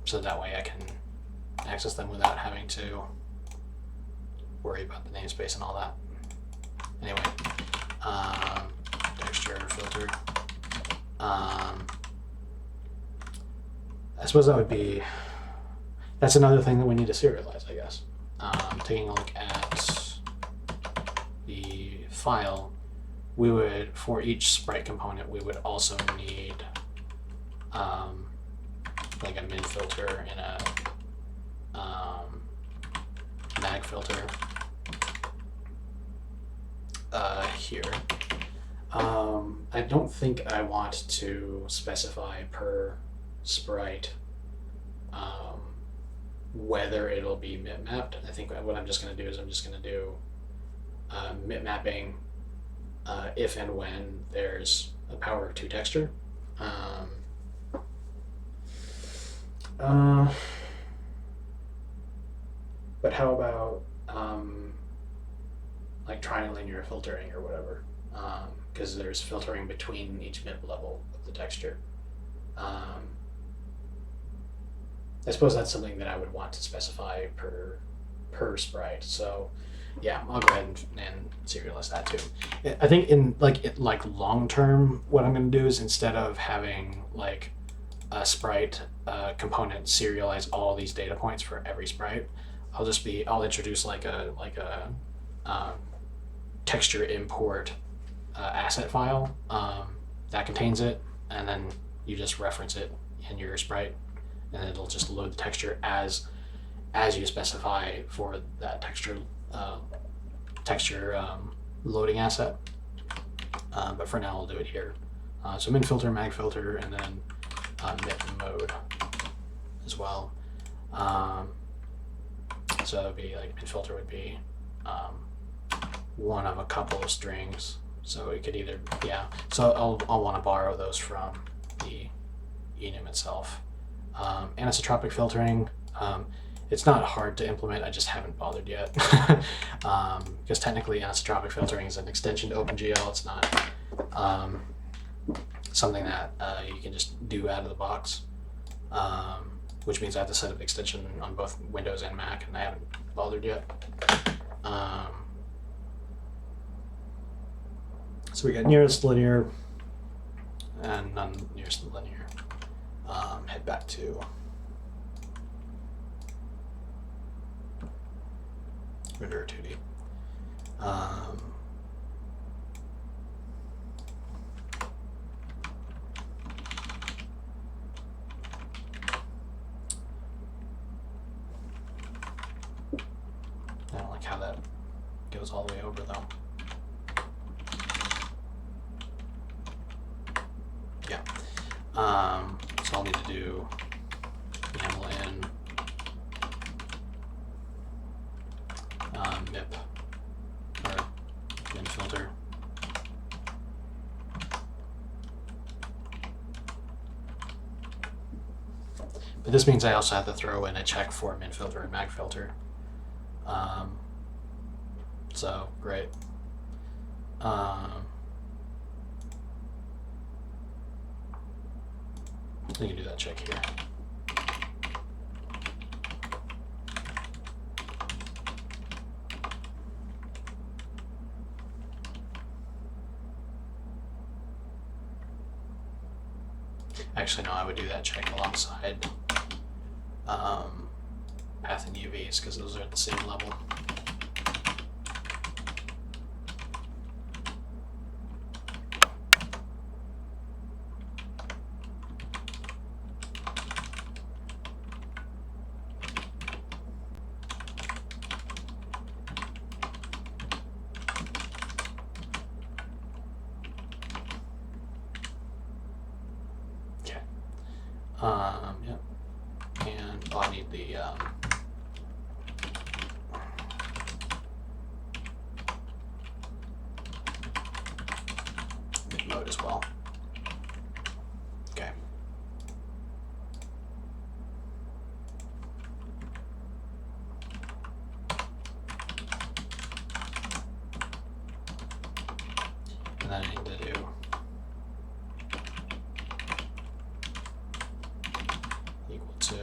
[SPEAKER 1] So that way I can access them without having to worry about the namespace and all that. Anyway, texture filter. I suppose that's another thing that we need to serialize, I guess. Taking a look at the file, we would, for each sprite component, we would also need like a min filter and a mag filter here. I don't think I want to specify per sprite whether it'll be mip mapped. I think what I'm just going to do is I'm just going to do mip mapping if and when there's a power of 2 texture. But how about like trilinear filtering or whatever? Because there's filtering between each MIP level of the texture. I suppose that's something that I would want to specify per sprite. So yeah, I'll go ahead and serialize that too. I think in like long term, what I'm going to do is instead of having like a sprite component serialize all these data points for every sprite, I'll introduce like a texture import asset file that contains it, and then you just reference it in your sprite, and it'll just load the texture as you specify for that texture loading asset. But for now, I'll do it here. So min filter, mag filter, and then mip mode as well. So it'd be like min filter would be one of a couple of strings. So it could either, yeah. So I'll want to borrow those from the enum itself. Anisotropic filtering. It's not hard to implement, I just haven't bothered yet. Because technically anisotropic filtering is an extension to OpenGL. It's not something that you can just do out of the box, which means I have to set up extension on both Windows and Mac, and I haven't bothered yet. So we got nearest linear and non-nearest linear. Head back to Render 2D. I don't like how that goes all the way over though. Yeah. So I'll need to do YAML in MIP or min filter this means I also have to throw in a check for min filter and mag filter. So great. You can do that check here. Actually, no, I would do that check alongside path and UVs because those are at the same level. Yep. And I need the mid mode as well. Okay. And then I need to do equal to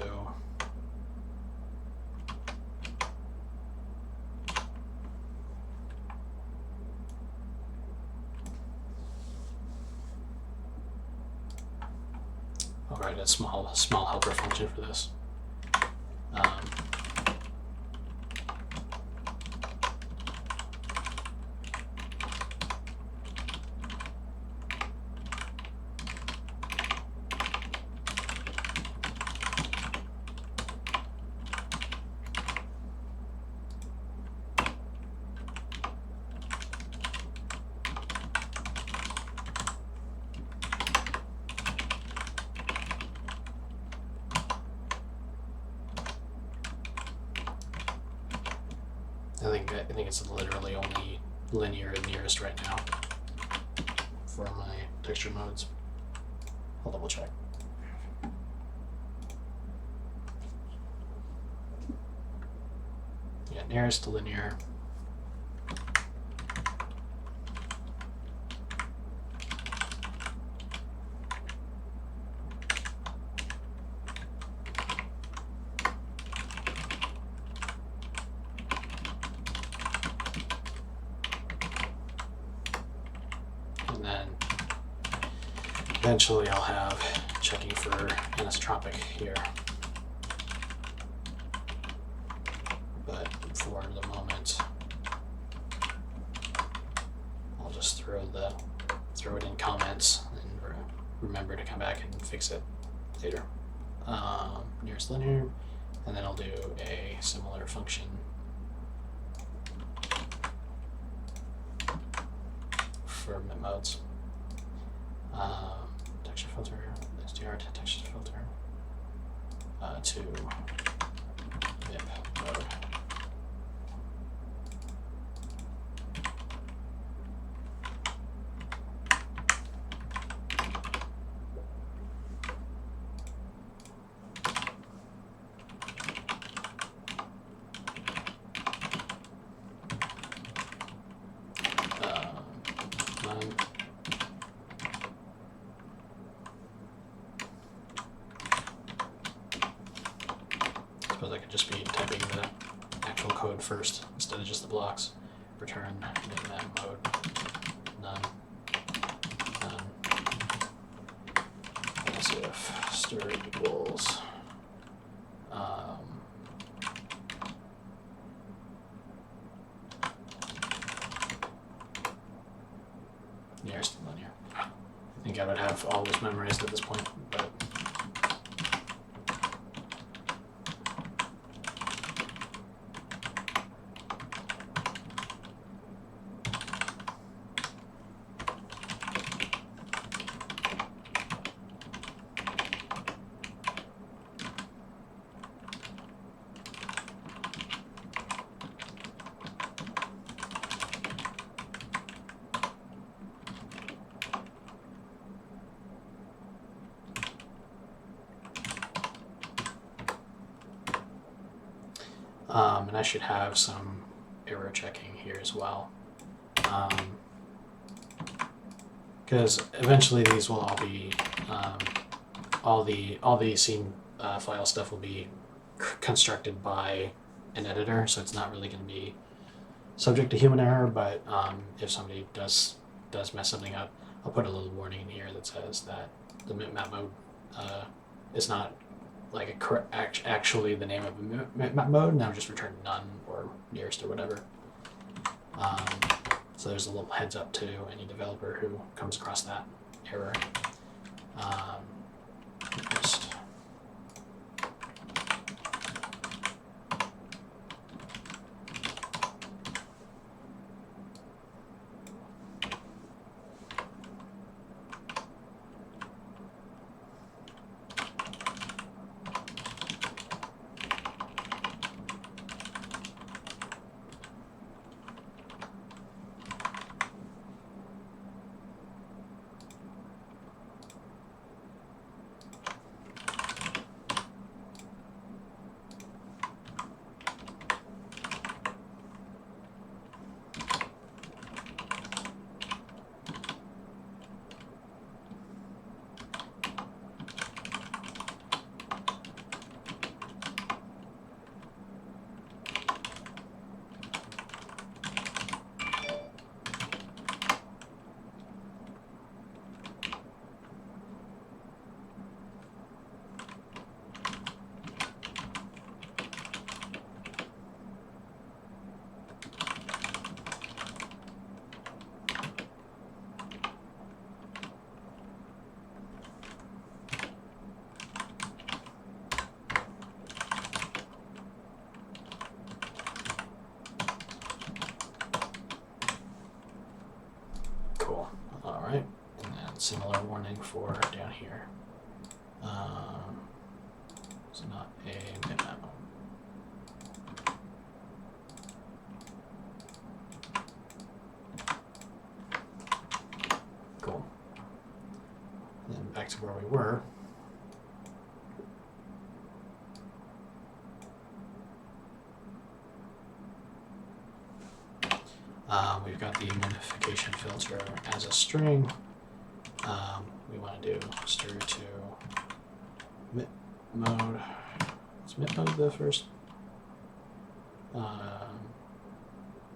[SPEAKER 1] I'll write a small helper function for this. I think it's literally only linear and nearest right now for my texture modes. I'll double check. Yeah, nearest to linear. And then eventually I'll have checking for anisotropic here. But for the moment, I'll just throw it in comments and remember to come back and fix it later. Nearest linear, and then I'll do a similar function for mid modes. Texture filter, SDR to texture filter to mid mode. Suppose I could just be typing the actual code first instead of just the blocks. Return min mode none. As if stir equals nearest linear. I think I would have all this memorized at this point, but And I should have some error checking here as well. Because eventually these will all be, all the scene file stuff will be constructed by an editor, so it's not really going to be subject to human error. But if somebody does mess something up, I'll put a little warning in here that says that the map mode is not like actually the name of a map mode. Now just return none or nearest or whatever. So there's a little heads up to any developer who comes across that error. Just cool. All right, and then similar warning for down here. It's not a map. Cool. And then back to where we were. We've got the minification filter as a string. We want to do stir to mit mode. Is mit mode the first?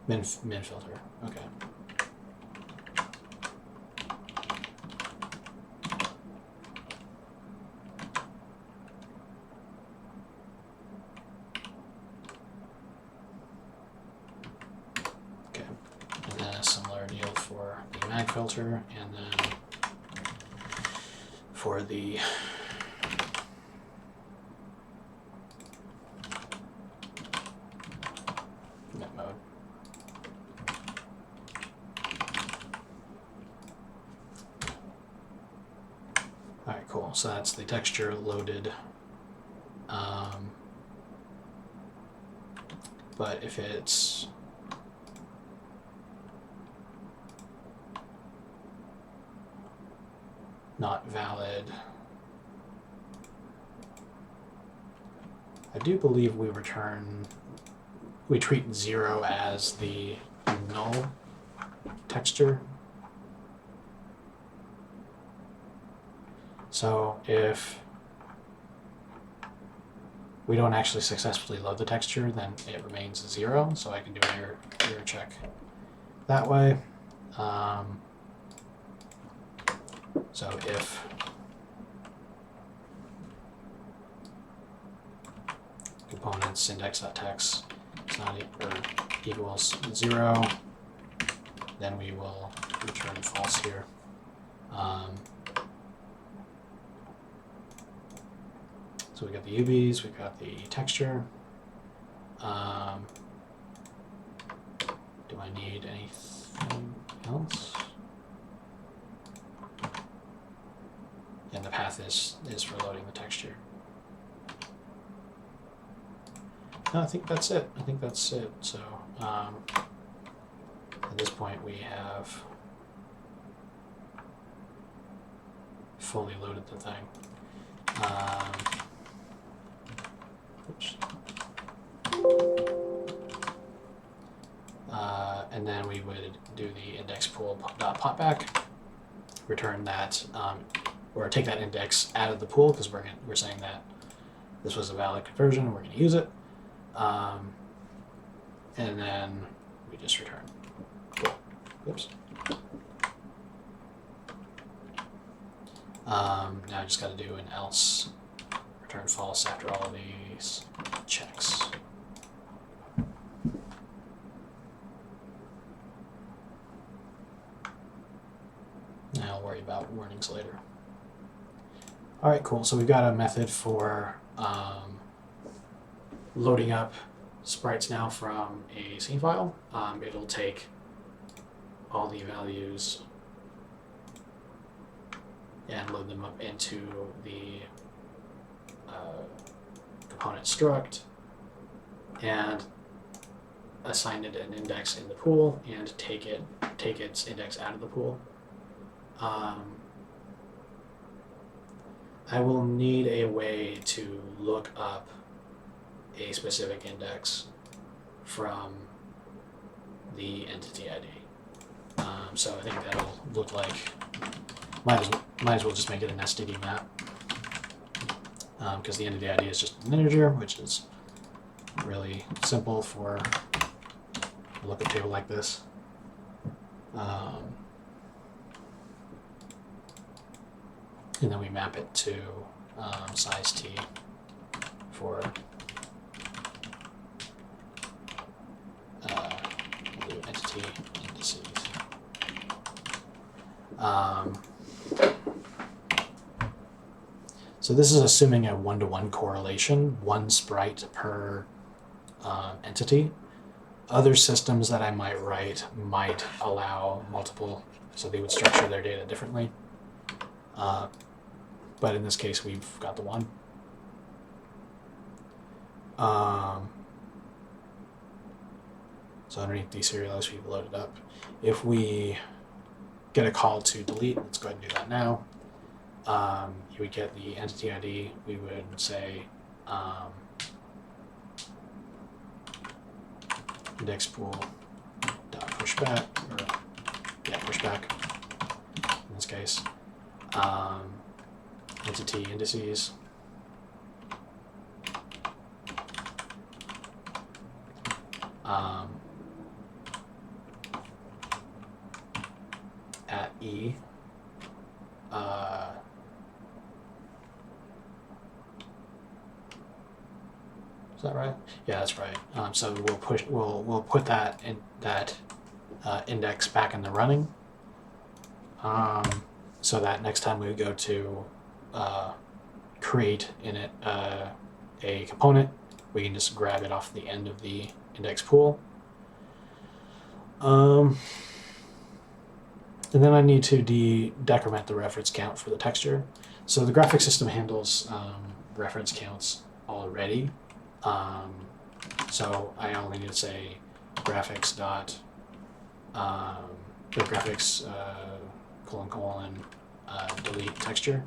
[SPEAKER 1] Min filter. Okay. And then a similar deal for the mag filter, and then for the net mode. All right, cool. So that's the texture loaded. But if it's not valid, I do believe we treat 0 as the null texture. So if we don't actually successfully load the texture, then it remains 0. So I can do an error check that way. So if components index.text is not equals 0, then we will return false here. So we got the UVs, we've got the texture. Do I need anything else? And the path is for loading the texture. No, I think that's it. So at this point we have fully loaded the thing. Oops. and then we would do the index pool dot popback, return that, or take that index out of the pool because we're saying that this was a valid conversion and we're going to use it, and then we just return. Cool. Oops. Now I just got to do an else, return false after all of these checks. Now I'll worry about warnings later. All right, cool. So we've got a method for loading up sprites now from a scene file. It'll take all the values and load them up into the component struct and assign it an index in the pool and take its index out of the pool. I will need a way to look up a specific index from the entity ID. So I think that'll look like, might as well just make it an STD map, because the entity ID is just an integer, which is really simple for a lookup table like this. And then we map it to size t for we'll do entity indices. So this is assuming a one-to-one correlation, one sprite per entity. Other systems that I might write might allow multiple, so they would structure their data differently. But in this case, we've got the one. So underneath deserialize, we've loaded up. If we get a call to delete, let's go ahead and do that now. You would get the entity ID. We would say index pool dot pushback, or pushback in this case. Entity indices. At E. Is that right? Yeah, that's right. So we'll put that index back in the running. So that next time we go to create in it a component, we can just grab it off the end of the index pool. And then I need to decrement the reference count for the texture. So the graphic system handles reference counts already. So I only need to say graphics dot the graphics delete texture,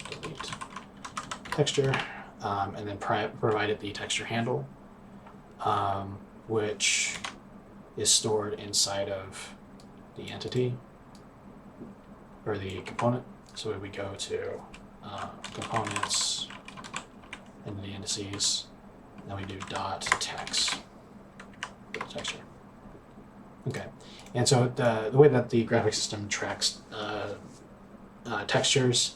[SPEAKER 1] delete texture, and then provide it the texture handle, which is stored inside of the entity or the component. So we go to components and the indices, and then we do dot text texture. Okay, and so the way that the graphic system tracks textures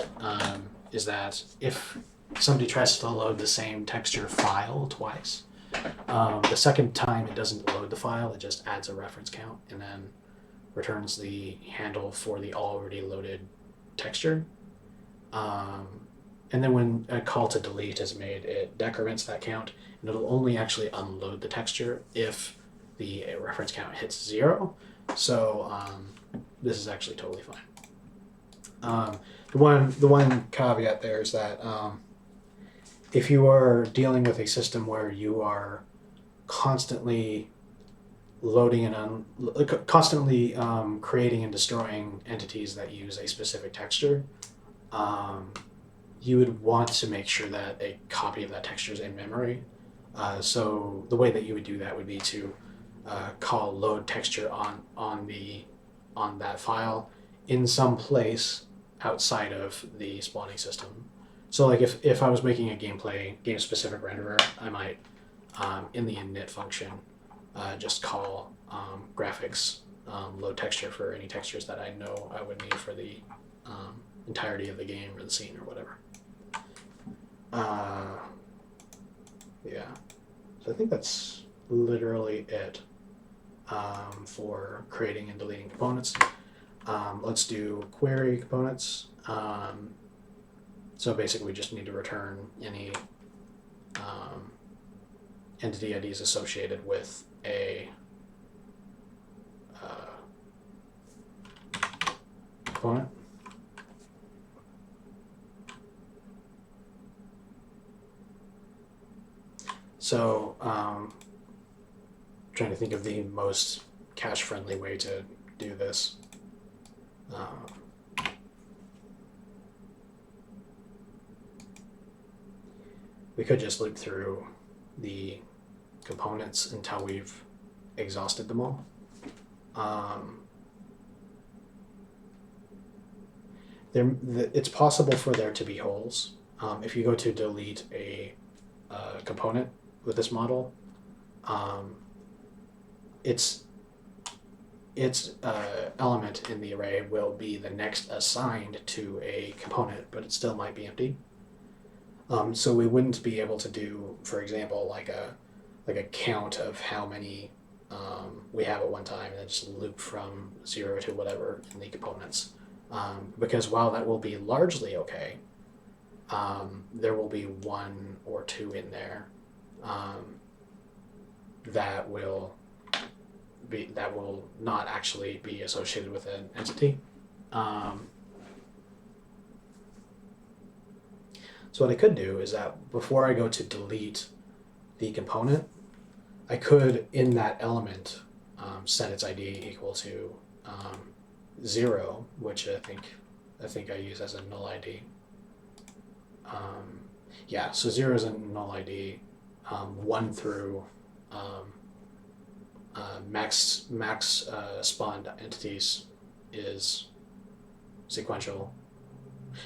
[SPEAKER 1] is that if somebody tries to load the same texture file twice, the second time it doesn't load the file, it just adds a reference count and then returns the handle for the already loaded texture. And then when a call to delete is made, it decrements that count, and it'll only actually unload the texture if the reference count hits 0. So this is actually totally fine. The one caveat there is that if you are dealing with a system where you are constantly loading and constantly creating and destroying entities that use a specific texture, you would want to make sure that a copy of that texture is in memory. So the way that you would do that would be to call load texture on that file in some place outside of the spawning system. So like if I was making a game specific renderer, I might in the init function just call graphics load texture for any textures that I know I would need for the entirety of the game or the scene or whatever. Yeah, so I think that's literally it for creating and deleting components. Let's do query components. So basically we just need to return any entity IDs associated with a component. So trying to think of the most cache-friendly way to do this. We could just loop through the components until we've exhausted them all. It's possible for there to be holes. If you go to delete a component with this model, its element in the array will be the next assigned to a component, but it still might be empty. So we wouldn't be able to do, for example, like a count of how many we have at one time, and then just loop from 0 to whatever in the components. Because while that will be largely okay, there will be 1 or 2 in there that will not actually be associated with an entity. So what I could do is that before I go to delete the component, I could, in that element, set its ID equal to 0, which I think I use as a null ID. Yeah, so 0 is a null ID. 1 through max spawned entities is sequential.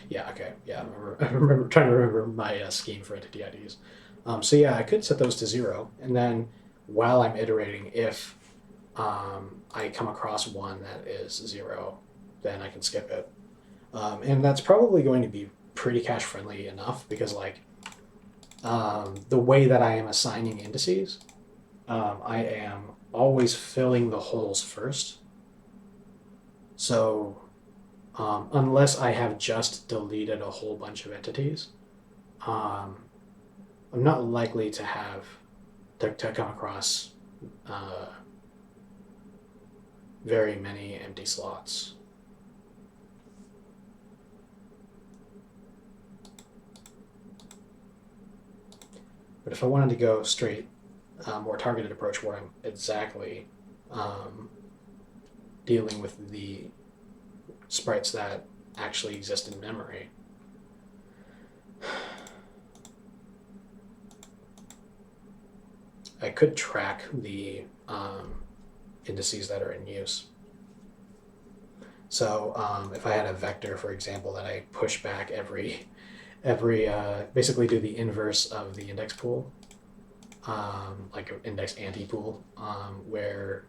[SPEAKER 1] Yeah, okay, yeah, I remember trying to remember my scheme for entity IDs. So yeah, I could set those to 0, and then while I'm iterating, if I come across one that is 0, then I can skip it. And that's probably going to be pretty cache friendly enough, because like the way that I am assigning indices, I am always filling the holes first. So unless I have just deleted a whole bunch of entities, I'm not likely to have to come across very many empty slots. But if I wanted to go straight, more targeted approach where I'm exactly dealing with the sprites that actually exist in memory, I could track the indices that are in use. So if I had a vector, for example, that I push back every basically do the inverse of the index pool, like an index anti-pool, where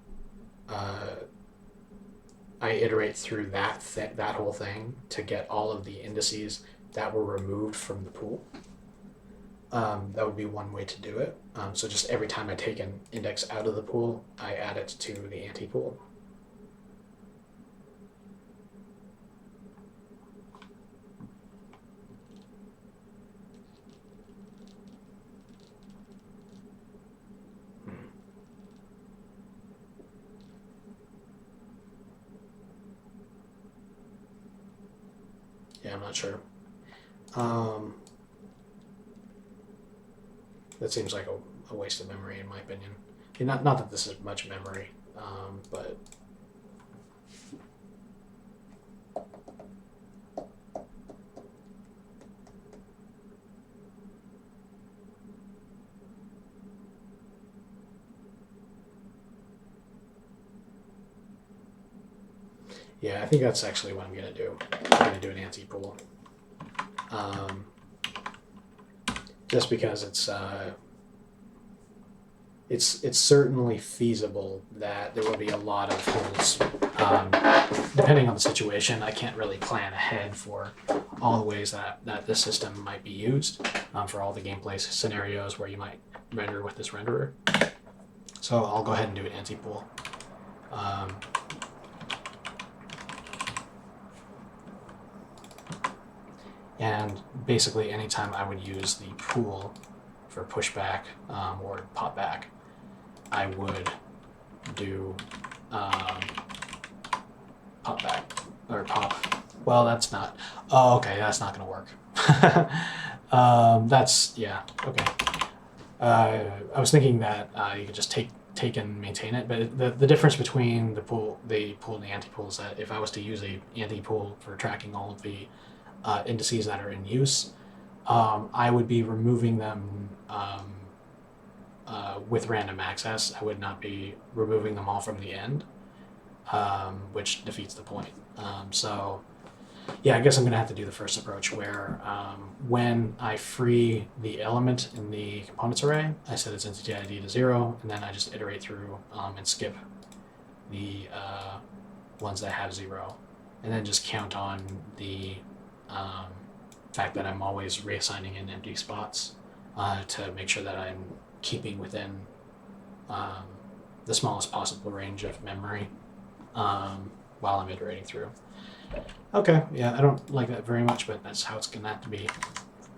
[SPEAKER 1] I iterate through that whole thing to get all of the indices that were removed from the pool. That would be one way to do it. So just every time I take an index out of the pool, I add it to the anti-pool. Yeah, I'm not sure. That seems like a waste of memory, in my opinion. I mean, not that this is much memory, but Yeah, I think that's actually what I'm going to do. I'm going to do an anti-pool. Just because it's certainly feasible that there will be a lot of holes. Depending on the situation, I can't really plan ahead for all the ways that this system might be used for all the gameplay scenarios where you might render with this renderer. So I'll go ahead and do an anti-pool. And basically anytime I would use the pool for pushback or pop back, I would do pop back or pop. Well, that's not. Oh, okay, that's not going to work. That's yeah. Okay. I was thinking that you could just take and maintain it, but the difference between the pool and the anti-pool is that if I was to use a anti-pool for tracking all of the indices that are in use, I would be removing them with random access. I would not be removing them all from the end, which defeats the point. So yeah, I guess I'm going to have to do the first approach where when I free the element in the components array, I set its entity ID to 0, and then I just iterate through and skip the ones that have 0, and then just count on the fact that I'm always reassigning in empty spots to make sure that I'm keeping within the smallest possible range of memory while I'm iterating through. Okay, yeah, I don't like that very much, but that's how it's going to have to be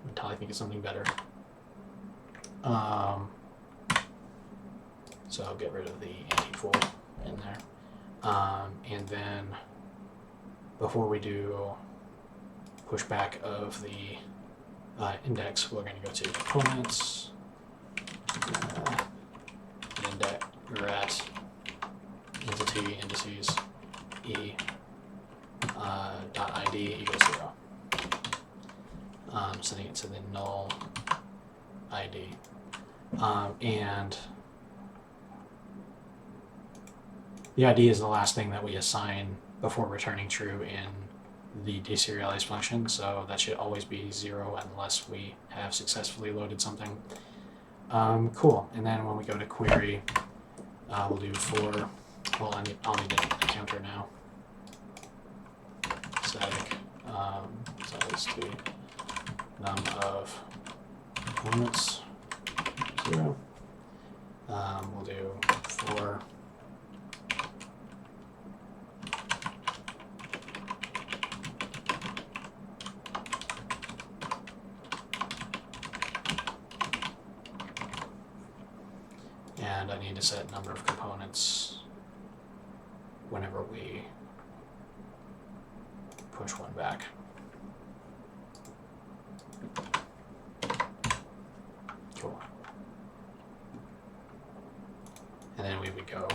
[SPEAKER 1] until I think of something better. So I'll get rid of the anti-pool in there. And then before we do pushback of the index, we're going to go to components, index, we're at entity indices e dot id equals 0. Setting it to the null id. And the id is the last thing that we assign before returning true in the deserialize function, so that should always be 0 unless we have successfully loaded something. Cool. And then when we go to query, we'll do for, well, I'll need a counter now. Static, so let's do num of components 0. We'll do for and I need to set number of components whenever we push one back. Cool. And then we would go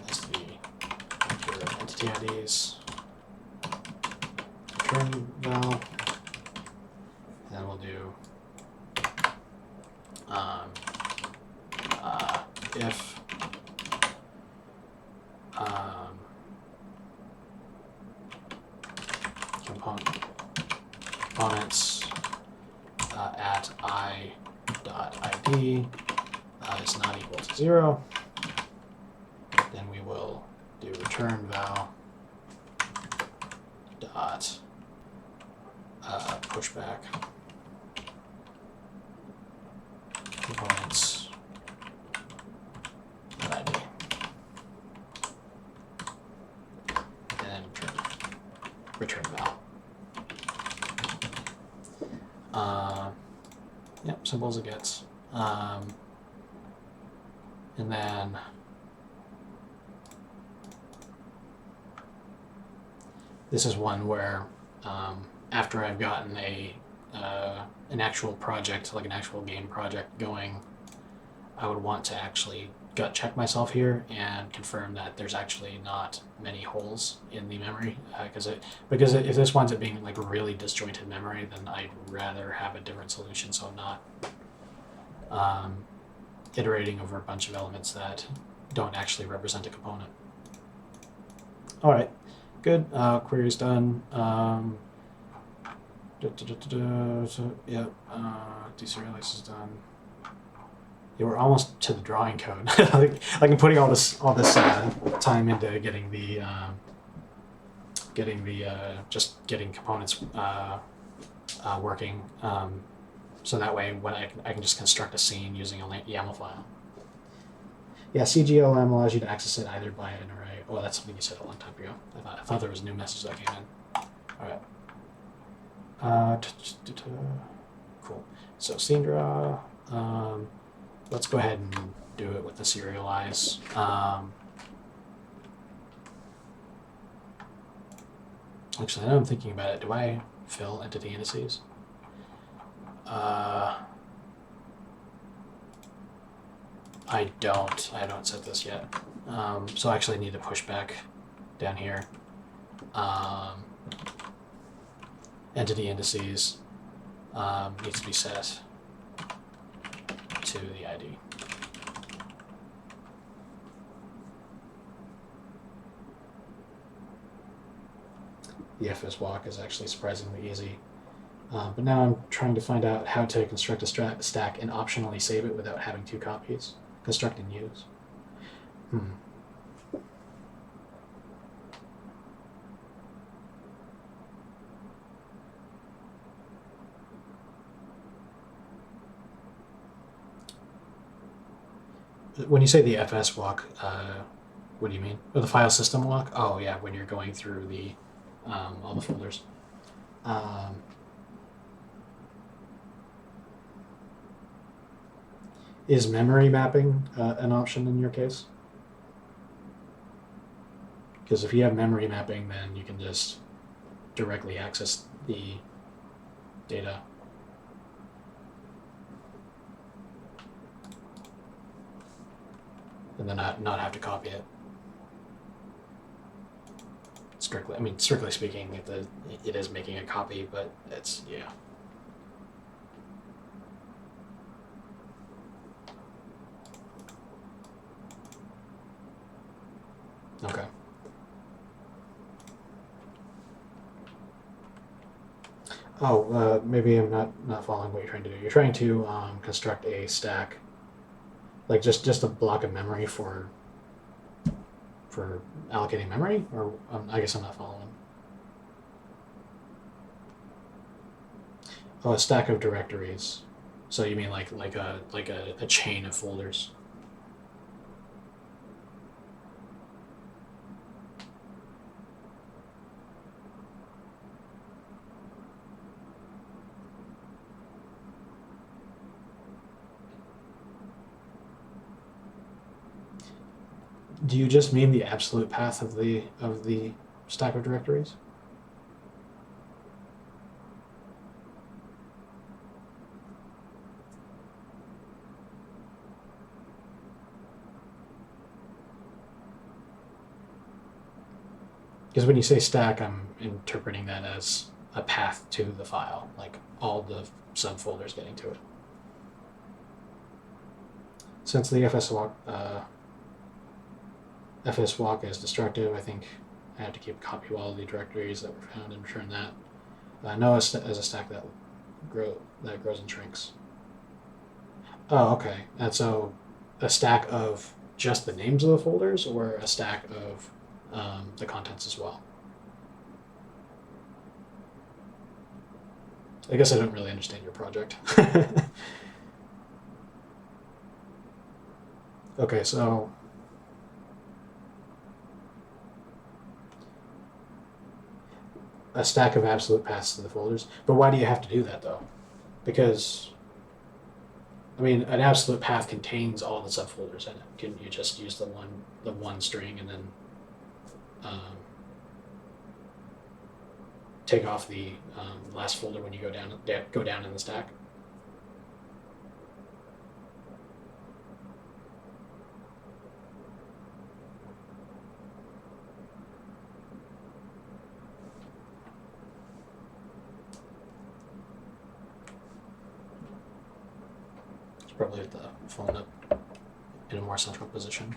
[SPEAKER 1] as the entity IDs, return val, and then we'll do if components at I dot ID is not equal to 0, then we will do return val dot pushback components at ID, and then return val. Yep, simple as it gets. And then this is one where after I've gotten an actual project, like an actual game project going, I would want to actually gut check myself here and confirm that there's actually not many holes in the memory, because if this winds up being like really disjointed memory, then I'd rather have a different solution, so I'm not iterating over a bunch of elements that don't actually represent a component. All right, good. Query's done. So, yeah, deserialize is done. Yeah, we're almost to the drawing code. like I'm putting all this time into getting the just getting components working. So that way, when I can just construct a scene using a YAML file. Yeah, CGLM allows you to access it either by an array. Oh, that's something you said a long time ago. I thought there was a new message that came in. All right. Cool. So scene draw. Let's go ahead and do it with the serialize. Actually, now I'm thinking about it. Do I fill entity indices? I don't. I haven't set this yet. So I actually need to push back down here. Entity indices needs to be set to the ID. The FS walk is actually surprisingly easy. But now I'm trying to find out how to construct a stack and optionally save it without having two copies. Construct and use. When you say the FS walk, what do you mean? Oh, the file system walk? Oh, yeah, when you're going through the all the folders. Is memory mapping an option in your case? Because if you have memory mapping, then you can just directly access the data. And then not have to copy it. Strictly speaking, it is making a copy, but it's, yeah. Okay. Oh, maybe I'm not following what you're trying to do. You're trying to construct a stack, like just a block of memory for allocating memory, or I guess I'm not following. Oh, a stack of directories. So you mean like a chain of folders? Do you just mean the absolute path of the stack of directories? Because when you say stack, I'm interpreting that as a path to the file, like all the subfolders getting to it. Since the FS walk is destructive, I think I have to keep a copy of all of the directories that were found and return that. No as a stack that grows and shrinks. Oh, okay. And so a stack of just the names of the folders, or a stack of the contents as well? I guess I don't really understand your project. Okay, so a stack of absolute paths to the folders. But why do you have to do that, though? Because, I mean, an absolute path contains all the subfolders in it. Can you just use the one string and then take off the last folder when you go down in the stack? Probably have the phone up in a more central position.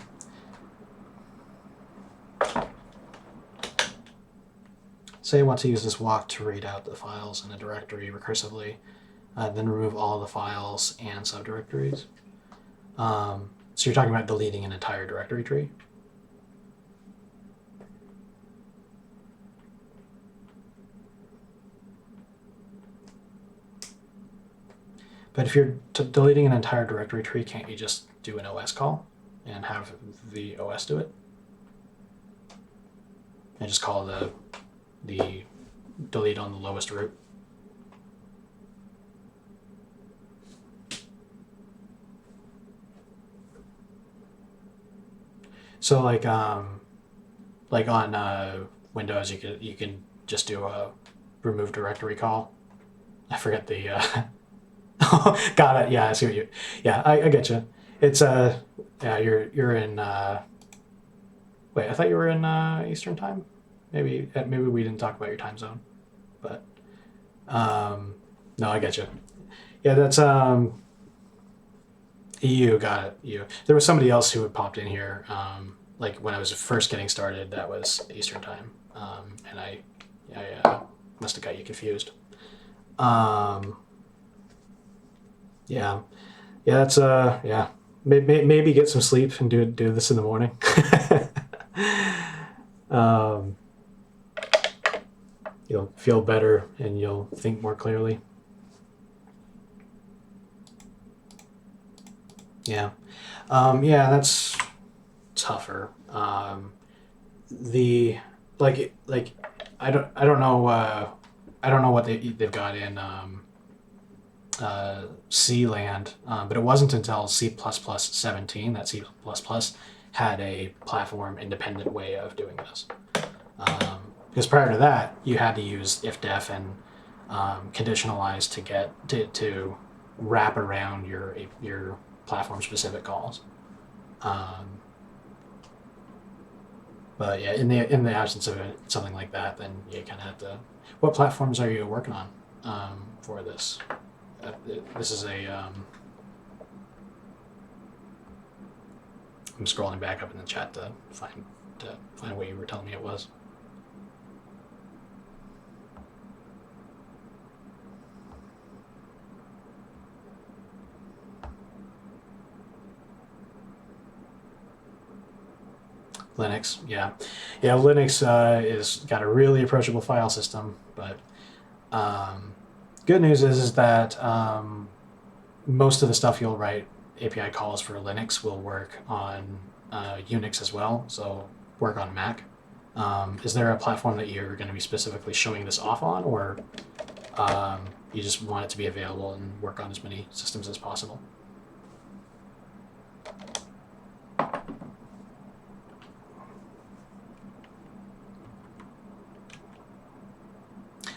[SPEAKER 1] say I want to use this walk to read out the files in a directory recursively, then remove all the files and subdirectories. So you're talking about deleting an entire directory tree? But if you're deleting an entire directory tree, can't you just do an OS call and have the OS do it? And just call the delete on the lowest root? So like on Windows, you can just do a remove directory call. I forget the got it. Yeah, I see what you. Yeah, I get you. It's yeah, you're in. Wait, I thought you were in Eastern time. Maybe we didn't talk about your time zone, but no, I get you. Yeah, that's EU. Got it. EU. There was somebody else who had popped in here. Like when I was first getting started, that was Eastern time, and I must have got you confused. Yeah, that's yeah. Maybe get some sleep and do this in the morning. um, you'll feel better and you'll think more clearly. Yeah, yeah, that's tougher. The like I don't know I don't know what they've got in C land, but it wasn't until C++ 17 that C++ had a platform independent way of doing this. Because prior to that, you had to use ifdef and conditionalize to get to wrap around your platform specific calls. But yeah, in the absence of something like that, then you kind of have to. What platforms are you working on for this? This is a. I'm scrolling back up in the chat to find what you were telling me it was. Linux, yeah. Linux is got a really approachable file system, but good news is that most of the stuff you'll write API calls for Linux will work on Unix as well, so work on Mac. Is there a platform that you're going to be specifically showing this off on, or you just want it to be available and work on as many systems as possible?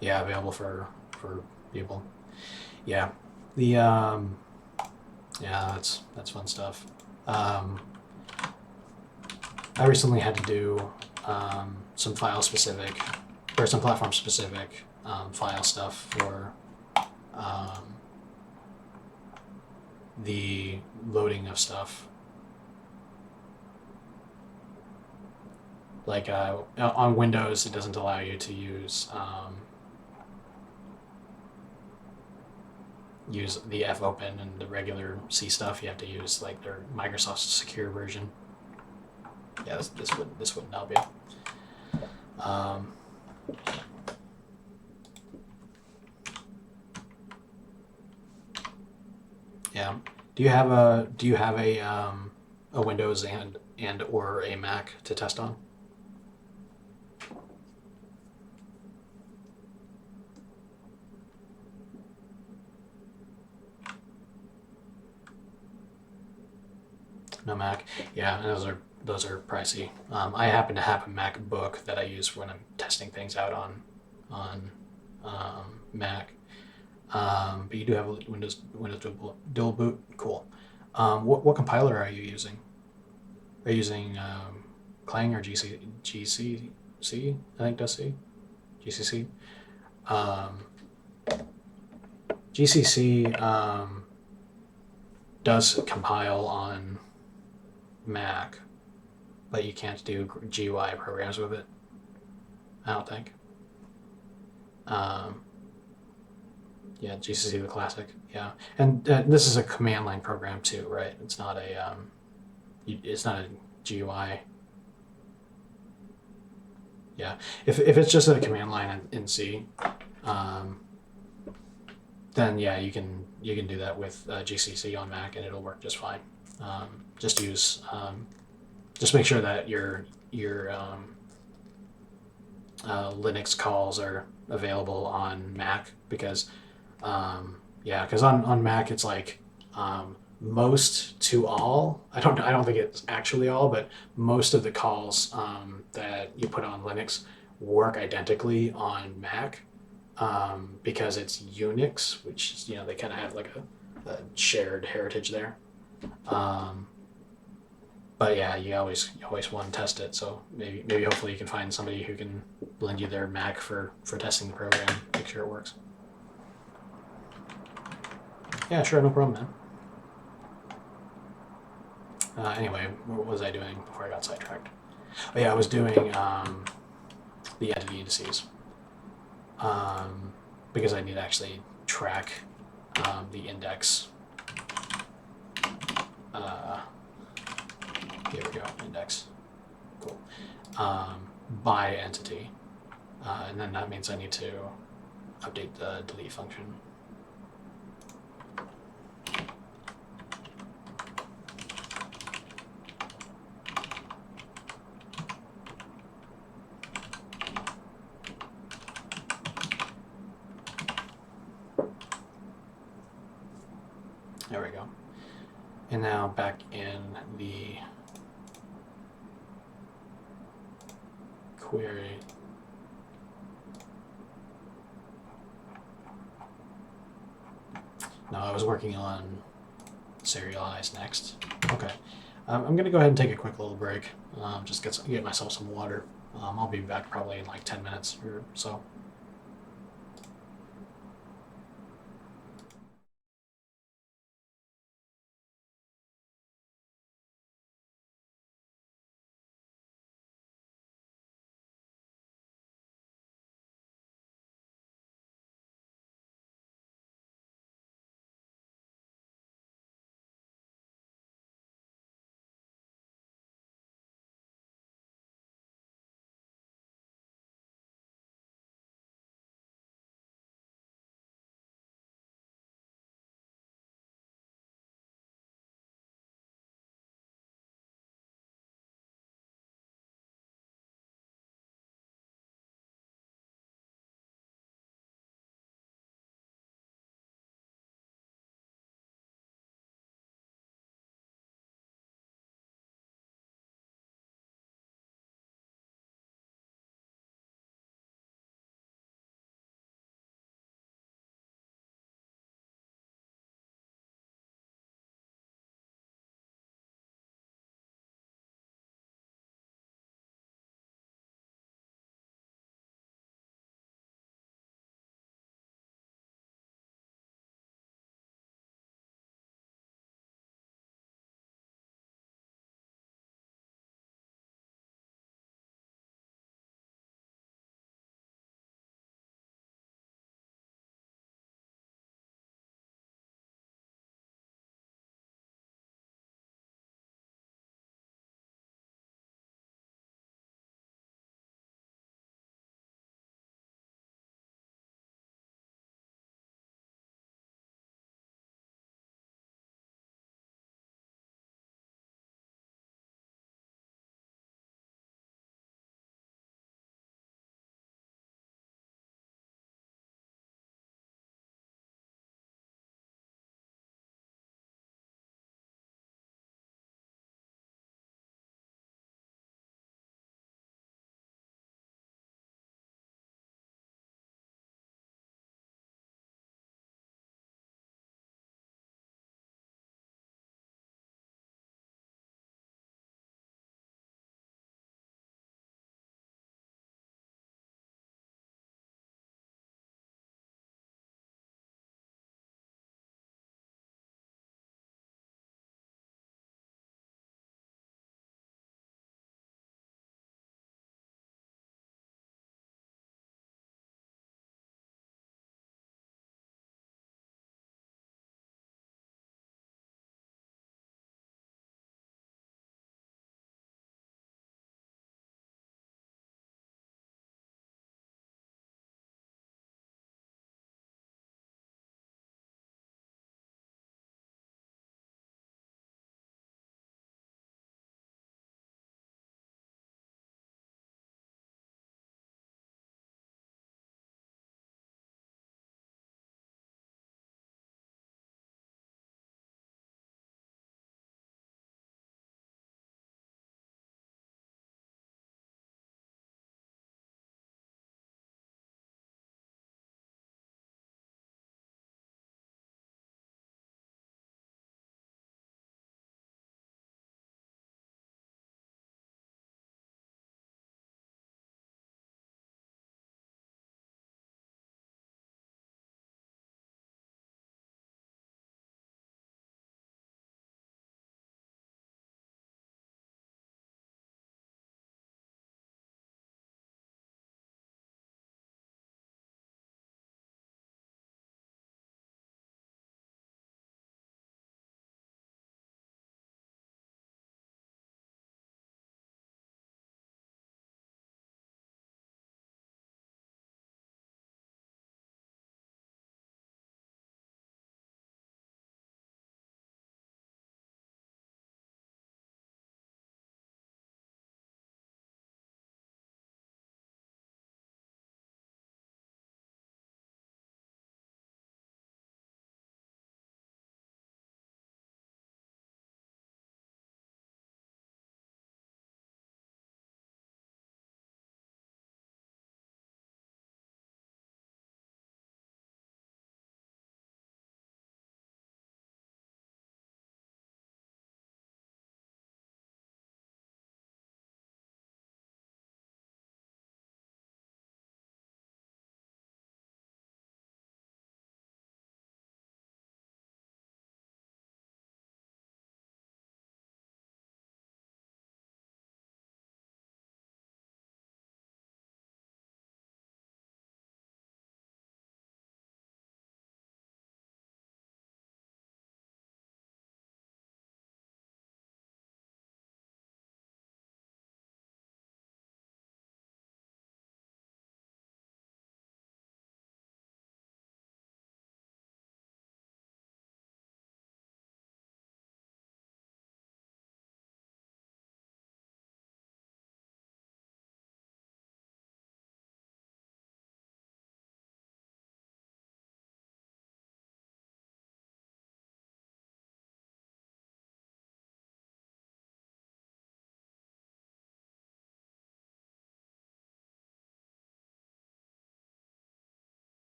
[SPEAKER 1] Yeah, available for people. Yeah, the yeah, that's fun stuff. I recently had to do some file specific or some platform specific file stuff for the loading of stuff. Like on Windows, it doesn't allow you to use the fopen and the regular C stuff. You have to use like their Microsoft Secure version. Yeah, this wouldn't help you. Yeah. Do you have a Windows and or a Mac to test on? No Mac. Yeah, and those are pricey. I happen to have a MacBook that I use when I'm testing things out on Mac. But you do have a Windows dual boot. Cool. What compiler are you using? Are you using Clang or GCC? I think does C. GCC. GCC does compile on Mac, but you can't do GUI programs with it, I don't think. Um, yeah, GCC the classic. Yeah, and this is a command line program too, right? It's not a it's not a GUI. Yeah, if it's just a command line in C, um, then yeah, you can do that with GCC on Mac, and it'll work just fine. Just use just make sure that your Linux calls are available on Mac because yeah, because on Mac it's like most to all. I don't think it's actually all, but most of the calls that you put on Linux work identically on Mac because it's Unix, which is, they kind of have like a shared heritage there. Um, but yeah, you always want to test it. So maybe hopefully you can find somebody who can lend you their Mac for testing the program, make sure it works. Yeah, sure, no problem, man. Anyway, what was I doing before I got sidetracked? Oh yeah, I was doing the entity indices um, because I need to actually track the index. Uh, Here we go, index. Cool. By entity, and then that means I need to update the delete function. There we go. And now back in the query. No, I was working on serialize next. Okay. I'm going to go ahead and take a quick little break. Just get myself some water. I'll be back probably in like 10 minutes or so.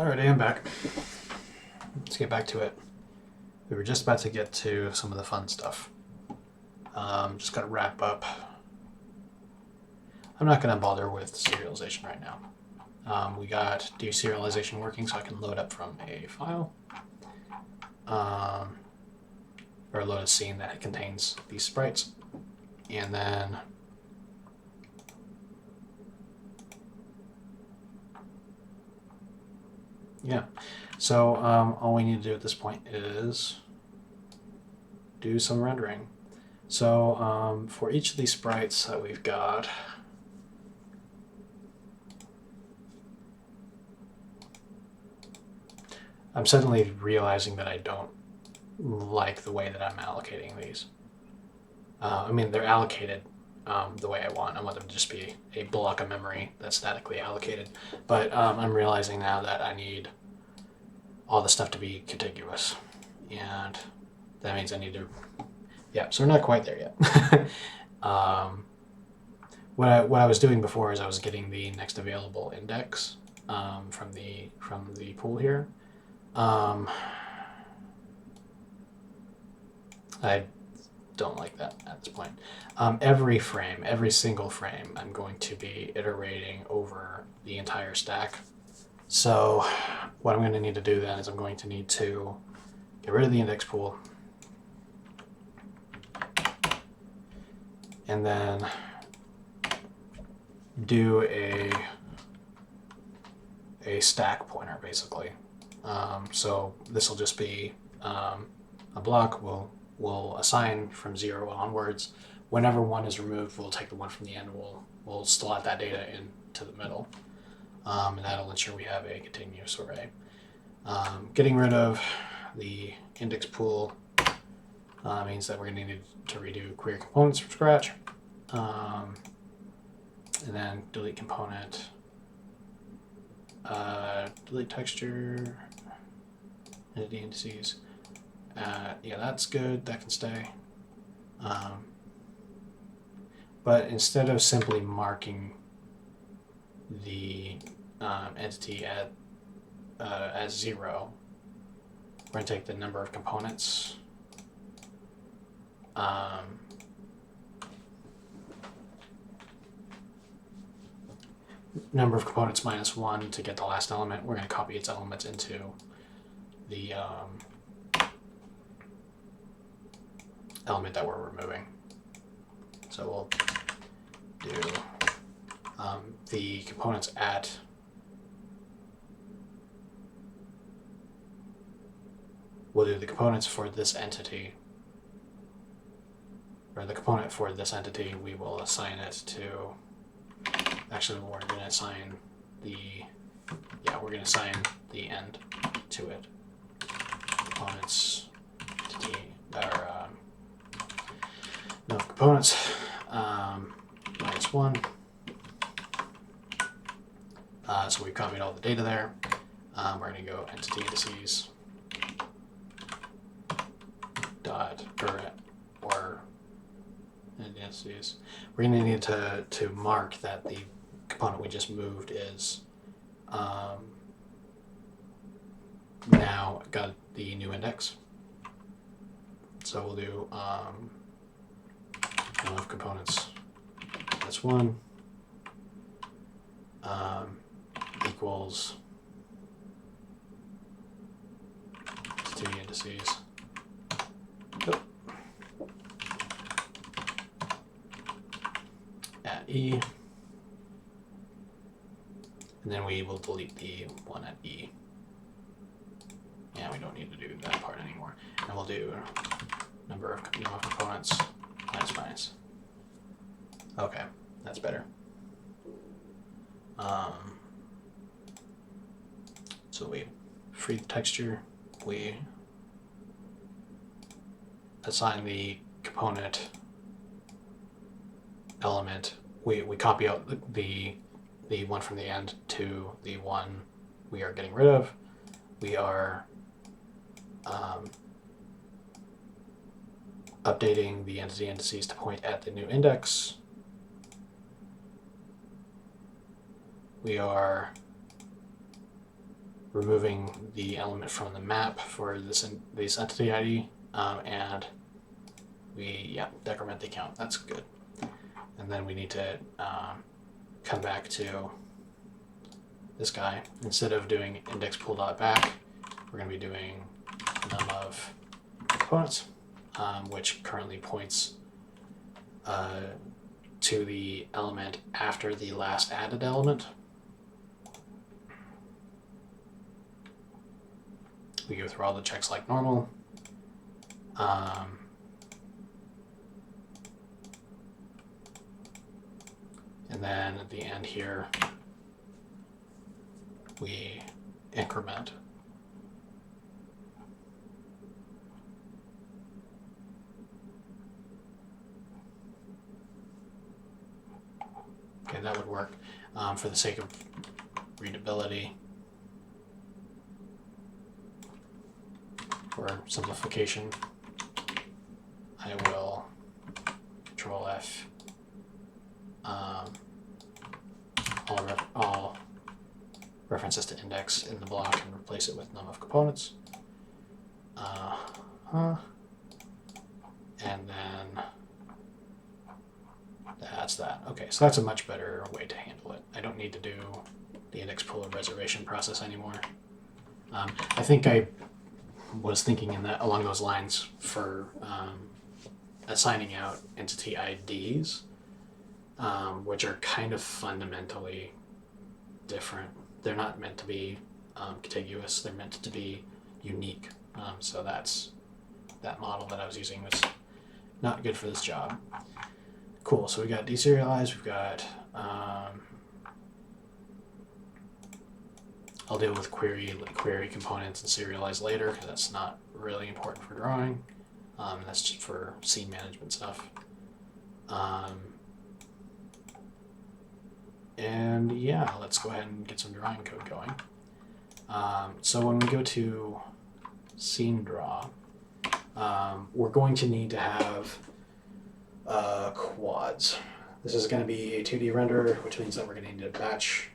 [SPEAKER 1] Alright, I am back. Let's get back to it. We were just about to get to some of the fun stuff. Just gotta wrap up. I'm not gonna bother with serialization right now. We got deserialization working, so I can load up from a file. Or load a scene that contains these sprites. And then yeah, so all we need to do at this point is do some rendering. So for each of these sprites that we've got, I'm suddenly realizing that I don't like the way that I'm allocating these. I mean, they're allocated the way I want. I want them to just be a block of memory that's statically allocated. But I'm realizing now that I need all the stuff to be contiguous. And that means I need to... Yeah, so we're not quite there yet. What I was doing before is I was getting the next available index from the pool here. I don't like that at this point. Every frame, every single frame, I'm going to be iterating over the entire stack. So what I'm going to need to do then is I'm going to need to get rid of the index pool and then do a stack pointer basically. So this will just be a block. We'll assign from 0 onwards. Whenever 1 is removed, we'll take the 1 from the end. We'll slot that data into the middle, and that'll ensure we have a continuous array. Getting rid of the index pool means that we're going to need to redo query components from scratch, and then delete component, delete texture, entity indices. Yeah, that's good. That can stay. But instead of simply marking the entity as 0, we're going to take the number of components. Number of components minus 1 to get the last element. We're going to copy its elements into the element that we're removing. So we'll do the components at we'll do the components for this entity, or the component for this entity. We will assign it to, actually we're going to assign we're going to assign the end to it. Components entity, or no components minus 1. So we've copied all the data there. We're going to go entity indices dot or indices. We're going to need to mark that the component we just moved is now got the new index. So we'll do of components that's 1 equals two indices. At E, and then we will delete the 1 at E. Yeah, we don't need to do that part anymore. And we'll do number of components minus. Okay, that's better. So we free the texture, we assign the component element, we copy out the 1 from the end to the 1 we are getting rid of. We are updating the entity indices to point at the new index. We are removing the element from the map for this entity ID, and we decrement the account. That's good. And then we need to come back to this guy. Instead of doing index pool.back, we're going to be doing num of components, which currently points to the element after the last added element. We go through all the checks like normal. And then at the end here, we increment. Okay, that would work for the sake of readability. For simplification, I will Control F all references to index in the block and replace it with num of components. And then that's that. Okay, so that's a much better way to handle it. I don't need to do the index pool reservation process anymore. I think I was thinking along those lines for assigning out entity IDs, which are kind of fundamentally different. They're not meant to be contiguous. They're meant to be unique. So that's that model that I was using was not good for this job. Cool. So we got deserialized. We've got I'll deal with query components and serialize later because that's not really important for drawing. That's just for scene management stuff. And yeah, let's go ahead and get some drawing code going. So when we go to scene draw, we're going to need to have quads. This is going to be a 2D renderer, which means that we're going to need to batch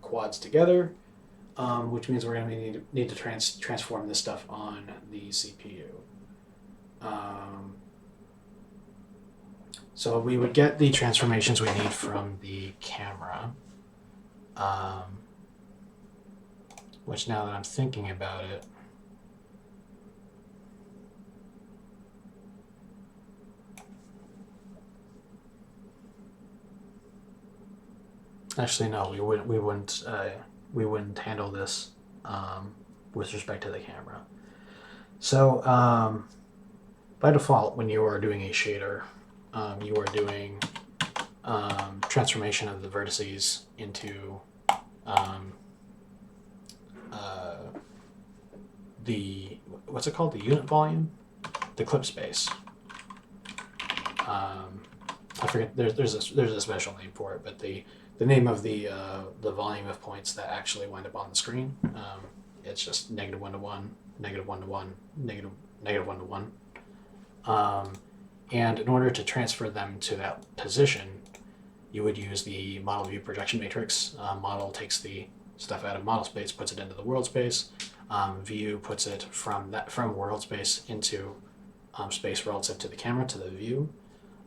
[SPEAKER 1] quads together, which means we're going to need to transform this stuff on the CPU. So we would get the transformations we need from the camera, which now that I'm thinking about it, actually no, we wouldn't handle this with respect to the camera. So by default, when you are doing a shader, you are doing transformation of the vertices into the, what's it called? The unit volume? The clip space. I forget, there's a special name for it, but the name of the volume of points that actually wind up on the screen, it's just -1 to 1, -1 to 1, -1 to 1. And in order to transfer them to that position, you would use the model view projection matrix. Model takes the stuff out of model space, puts it into the world space. View puts it from world space into space relative to the camera, to the view.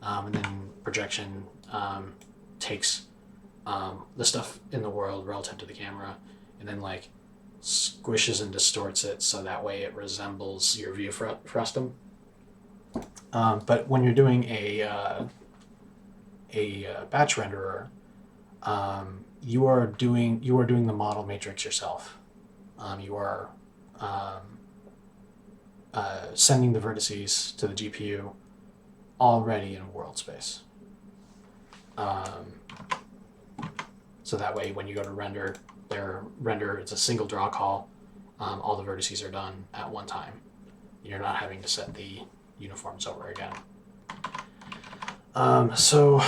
[SPEAKER 1] And then projection takes the stuff in the world relative to the camera and then like squishes and distorts it so that way it resembles your view frustum. But when you're doing a batch renderer, you are doing the model matrix yourself. You are sending the vertices to the GPU already in world space. So that way, when you go to render, it's a single draw call. All the vertices are done at one time. You're not having to set the uniforms over again. So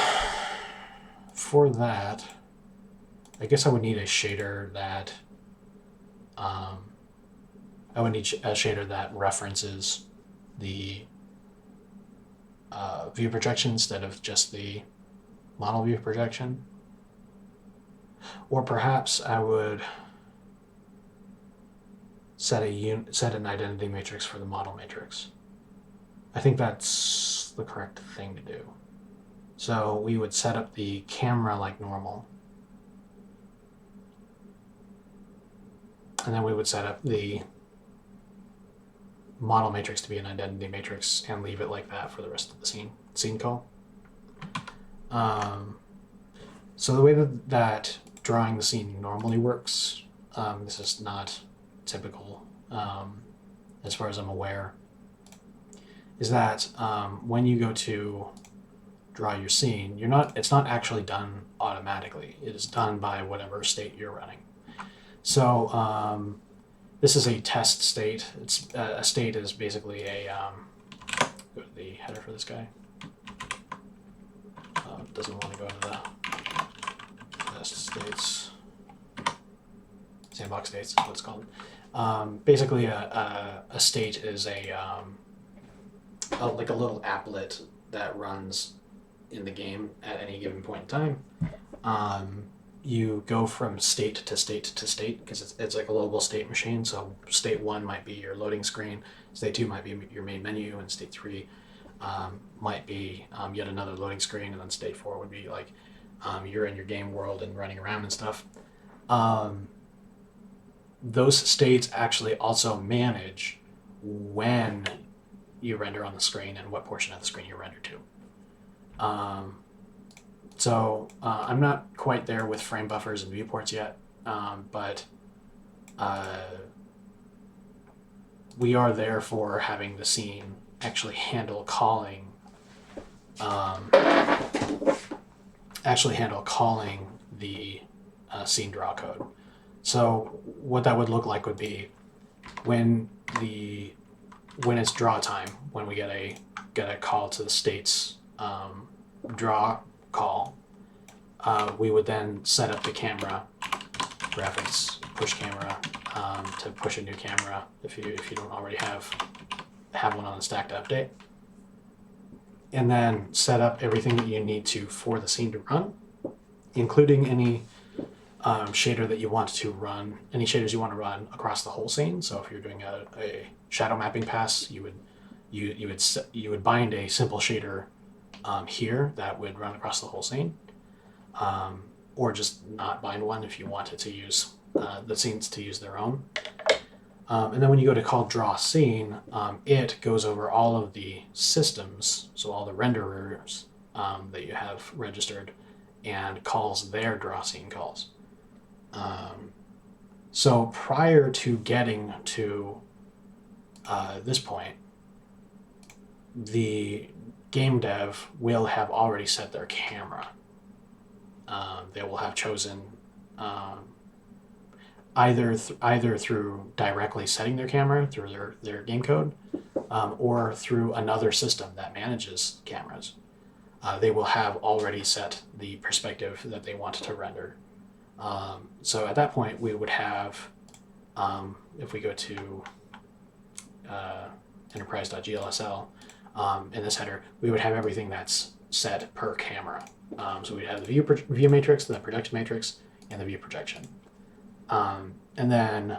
[SPEAKER 1] for that, I guess I would need a shader that references the view projection instead of just the model view projection. Or perhaps I would set an identity matrix for the model matrix. I think that's the correct thing to do. So we would set up the camera like normal. And then we would set up the model matrix to be an identity matrix and leave it like that for the rest of the scene call. So the way that drawing the scene normally works, this is not typical as far as I'm aware, is that when you go to draw your scene, it's not actually done automatically. It is done by whatever state you're running. So this is a test state. It's a state is basically a go to the header for this guy. Doesn't want to go into the test states. Sandbox states, what it's called. Basically, a state is like a little applet that runs in the game at any given point in time. You go from state to state to state because it's like a global state machine. So state 1 might be your loading screen, state 2 might be your main menu, and state 3 might be yet another loading screen, and then state 4 would be like you're in your game world and running around and stuff. Those states actually also manage when you render on the screen and what portion of the screen you render to. So I'm not quite there with frame buffers and viewports yet, but we are there for having the scene actually handle calling the scene draw code. So what that would look like would be when it's draw time, when we get a call to the state's draw call, we would then set up the camera graphics push camera to push a new camera if you don't already have one on the stack to update, and then set up everything that you need to for the scene to run, including any shader that you want to run, any shaders you want to run across the whole scene. So if you're doing a shadow mapping pass, you would bind a simple shader here that would run across the whole scene, or just not bind one if you wanted to use the scenes to use their own. And then when you go to call draw scene, it goes over all of the systems, so all the renderers that you have registered, and calls their draw scene calls. So prior to getting to this point, the game dev will have already set their camera. They will have chosen either through directly setting their camera through their game code, or through another system that manages cameras. They will have already set the perspective that they want to render. So at that point, we would have, if we go to enterprise.glsl, in this header, we would have everything that's set per camera. So we'd have the view matrix, the projection matrix, and the view projection. And then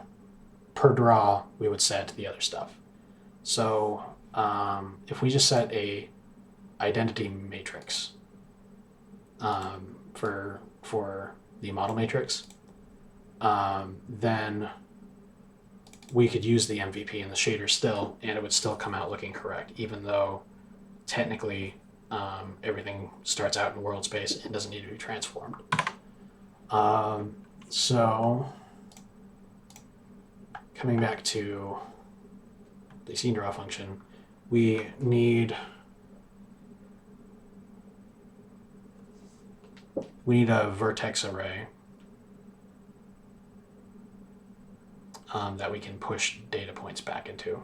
[SPEAKER 1] per draw, we would set the other stuff. So if we just set a identity matrix for the model matrix, then we could use the MVP and the shader still, and it would still come out looking correct, even though technically everything starts out in world space and doesn't need to be transformed. So coming back to the scene draw function, we need a vertex array that we can push data points back into.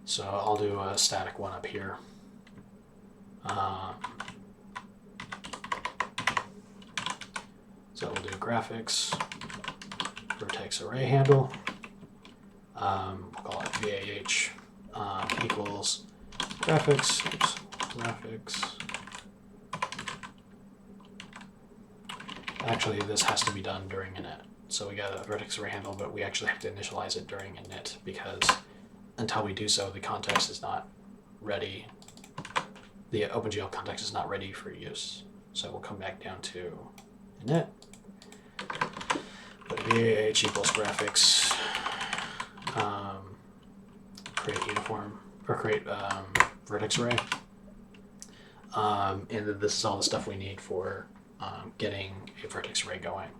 [SPEAKER 1] So I'll do a static one up here. So we'll do graphics, vertex array handle. We'll call it VAH equals graphics, graphics. Actually, this has to be done during init. So we got a vertex array handle, but we actually have to initialize it during init because until we do so, the context is not ready. The OpenGL context is not ready for use. So we'll come back down to init. But VAH equals graphics. Create uniform or create vertex array. And then this is all the stuff we need for getting a vertex array going.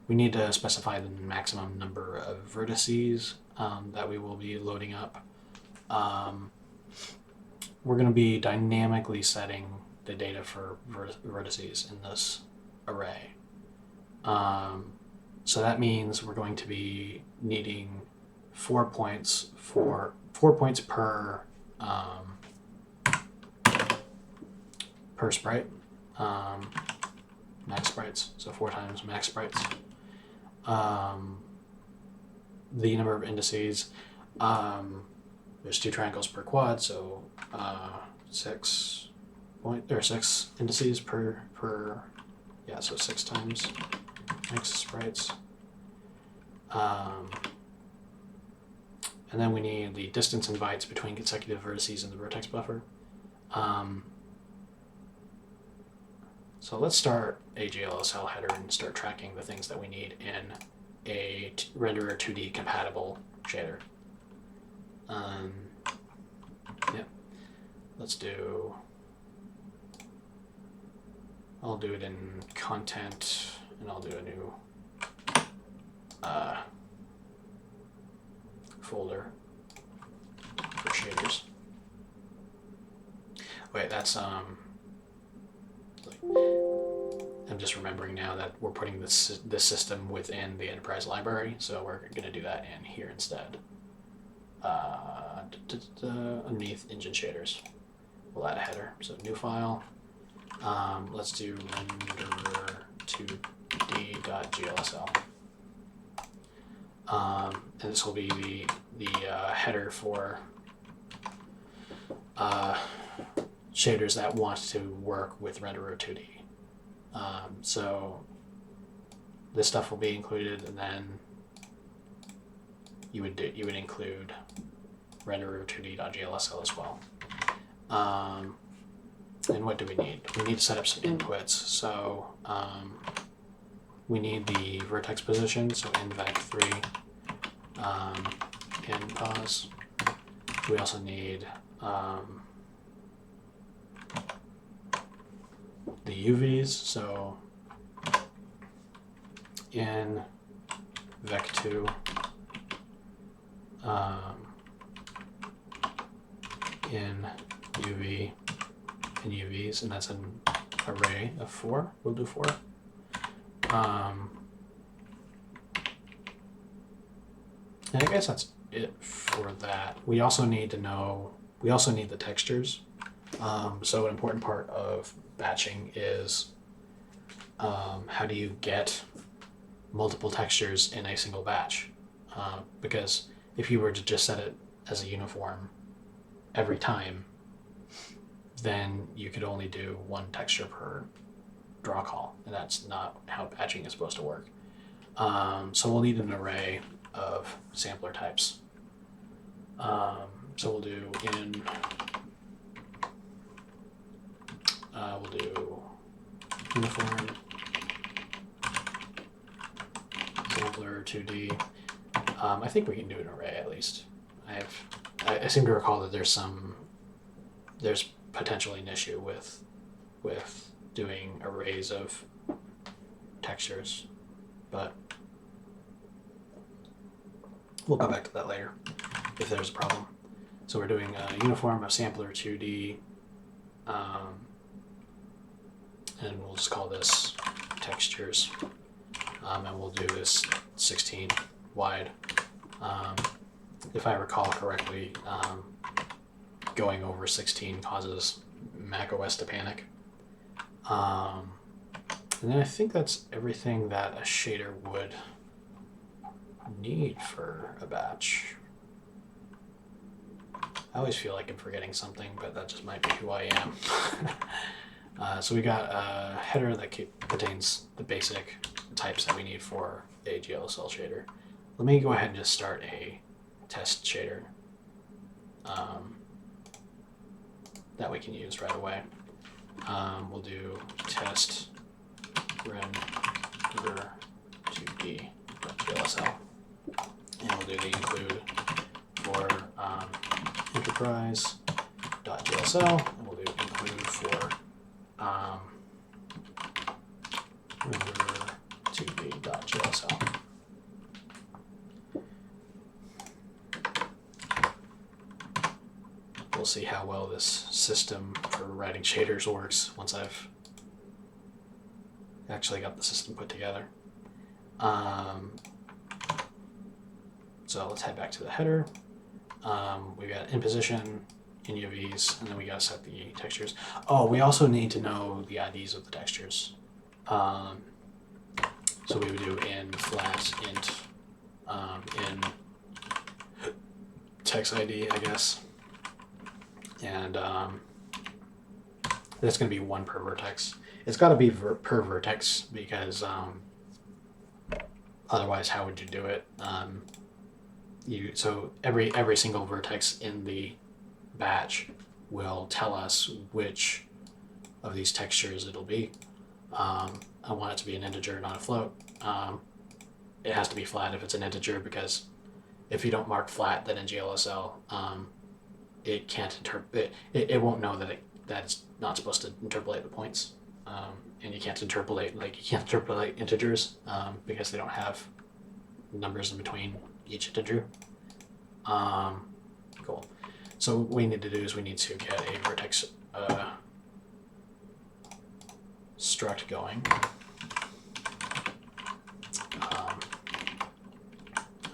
[SPEAKER 1] We need to specify the maximum number of vertices that we will be loading up. We're going to be dynamically setting the data for vertices in this array. So that means we're going to be needing 4 points per sprite, max sprites, so 4 times max sprites. The number of indices, there's 2 triangles per quad, so 6 indices per so 6 times max sprites. And then we need the distance and bytes between consecutive vertices in the vertex buffer. So let's start a GLSL header and start tracking the things that we need in a renderer 2D compatible shader. I'll do it in content, and I'll do a new folder for shaders. Wait, that's I'm just remembering now that we're putting this system within the enterprise library, so we're going to do that in here instead. Underneath engine shaders, we'll add a header. So new file. Let's do renderer2d.glsl. And this will be the header for shaders that want to work with renderer 2D. So this stuff will be included, and then you would include renderer2d.glsl as well. And what do we need? We need to set up some inputs. So we need the vertex position, so invec3 in pause. We also need the UVs, so in vec2 in UV and UVs, and that's an array of 4. We'll do 4. And I guess that's it for that. We also need the textures. So an important part of batching is how do you get multiple textures in a single batch? Because if you were to just set it as a uniform every time, then you could only do 1 texture per draw call, and that's not how batching is supposed to work. So we'll need an array of sampler types. So we'll do uniform sampler 2D. I think we can do an array at least. I seem to recall that there's potentially an issue with doing arrays of textures, but we'll go back to that later if there's a problem. So we're doing a uniform of sampler 2D, and we'll just call this textures, and we'll do this 16 wide. If I recall correctly, going over 16 causes macOS to panic. And then I think that's everything that a shader would need for a batch. I always feel like I'm forgetting something, but that just might be who I am. So we got a header that contains the basic types that we need for a GLSL shader. Let me go ahead and just start a test shader that we can use right away. We'll do test render 2d.glsl, and we'll do the include for enterprise.glsl, and we'll do include for render 2d.glsl. We'll see how well this system for writing shaders works once I've actually got the system put together. So let's head back to the header. We got in position, in UVs, and then we gotta set the textures. Oh, we also need to know the IDs of the textures. So we would do in flat int in text ID, I guess. And that's going to be one per vertex. It's got to be per vertex because otherwise, how would you do it? So every single vertex in the batch will tell us which of these textures it'll be. I want it to be an integer, not a float. It has to be flat if it's an integer, because if you don't mark flat, then in GLSL, it can't interpret. It won't know that it's not supposed to interpolate the points, and you can't interpolate integers because they don't have numbers in between each integer. Cool. So what we need to do is we need to get a vertex struct going.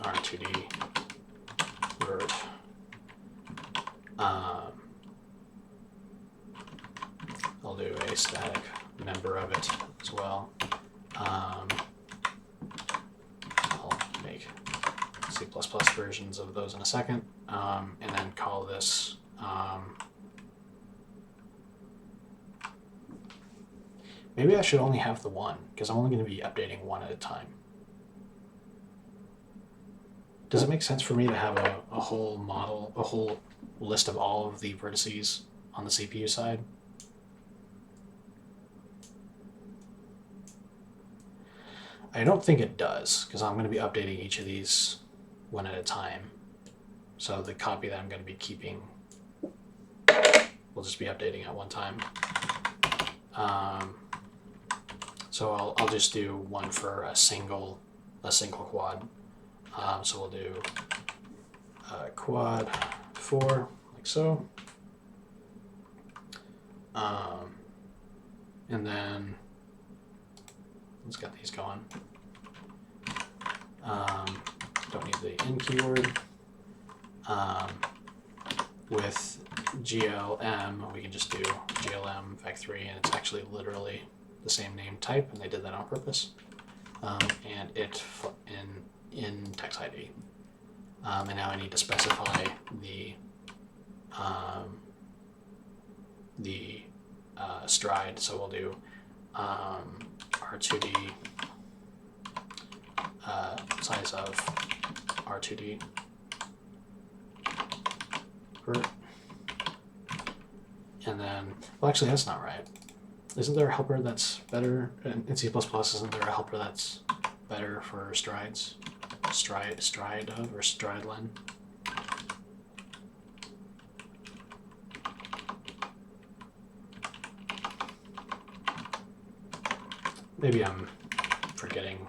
[SPEAKER 1] R2D vert. I'll do a static member of it as well. I'll make C++ versions of those in a second, and then call this maybe I should only have the one, because I'm only going to be updating one at a time. Does it make sense for me to have a whole model, a whole list of all of the vertices on the CPU side? I don't think it does, because I'm going to be updating each of these one at a time. So the copy that I'm going to be keeping will just be updating at one time. So I'll just do one for a single quad. So we'll do quad 4, like so. And then let's get these going. Don't need the in keyword. With GLM, we can just do GLM vec3, and it's actually literally the same name type, and they did that on purpose. And it in text ID. And now I need to specify the stride. So we'll do R2D size of R2D vert. And then, well, actually, that's not right. Isn't there a helper that's better in C++? Isn't there a helper that's better for strides? Stride of, or stridelen? Maybe I'm forgetting.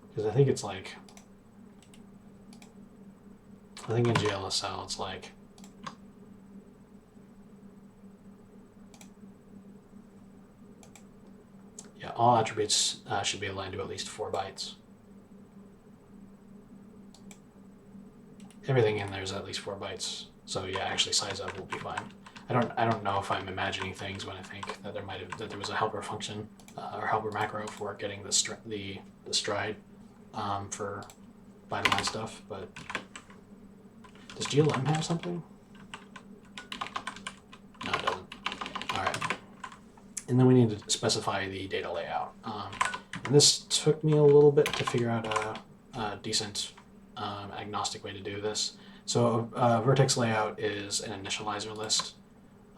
[SPEAKER 1] Because I think it's like, I think in GLSL it's like, yeah, all attributes should be aligned to at least 4 bytes. Everything in there is at least 4 bytes. So yeah, actually size up will be fine. I don't know if I'm imagining things when I think that there was a helper function or helper macro for getting the stride for byte stuff, but does GLM have something? No, it doesn't. All right. And then we need to specify the data layout. And this took me a little bit to figure out a decent agnostic way to do this. So a vertex layout is an initializer list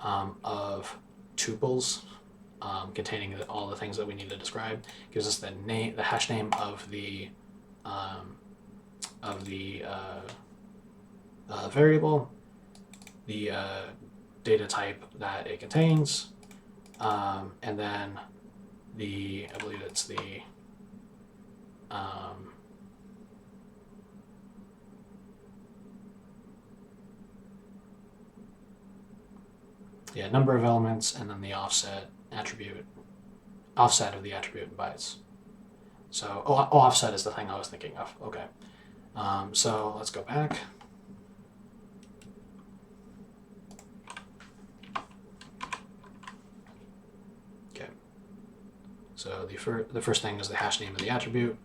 [SPEAKER 1] of tuples containing all the things that we need to describe. Gives us the name, the hash name of the variable, the data type that it contains, and then I believe it's the number of elements, and then the offset of the attribute in bytes. So, offset is the thing I was thinking of. Okay. So let's go back. Okay. So the first thing is the hash name of the attribute.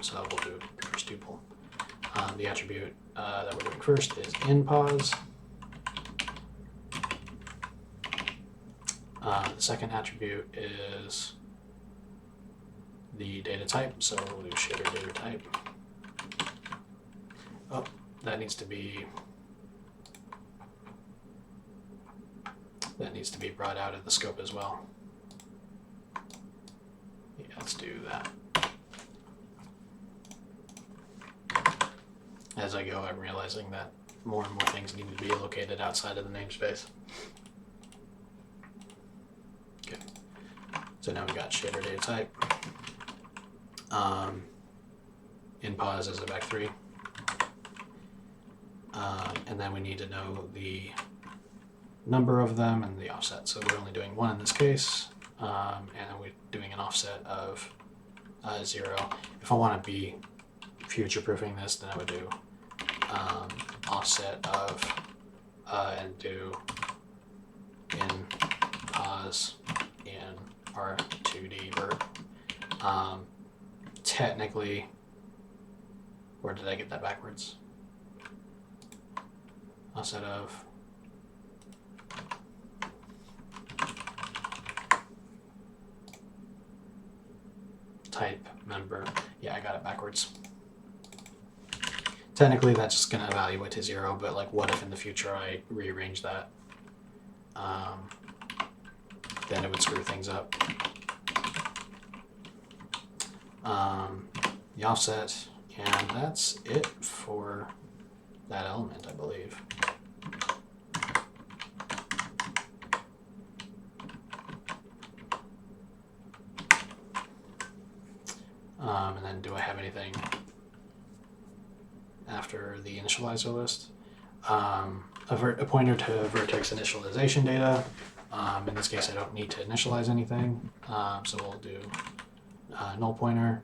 [SPEAKER 1] So we'll do first tuple. The attribute that we're doing first is inpos. The second attribute is the data type, so we'll do shader data type. Oh, that needs to be brought out of the scope as well. Yeah, let's do that. As I go, I'm realizing that more and more things need to be located outside of the namespace. Okay, so now we've got shader data type. Inpos is a vec3. And then we need to know the number of them and the offset. So we're only doing one in this case, and we're doing an offset of 0. If I want to be future-proofing this, then I would do offset of and do in pos in R2D vert. Technically, or did I get that backwards? Offset of type member. Yeah, I got it backwards. Technically, that's just going to evaluate to 0, but like, what if in the future I rearrange that? Then it would screw things up. The offset, and that's it for that element, I believe. And then do I have anything after the initializer list? A pointer to vertex initialization data. In this case, I don't need to initialize anything, so we'll do null pointer.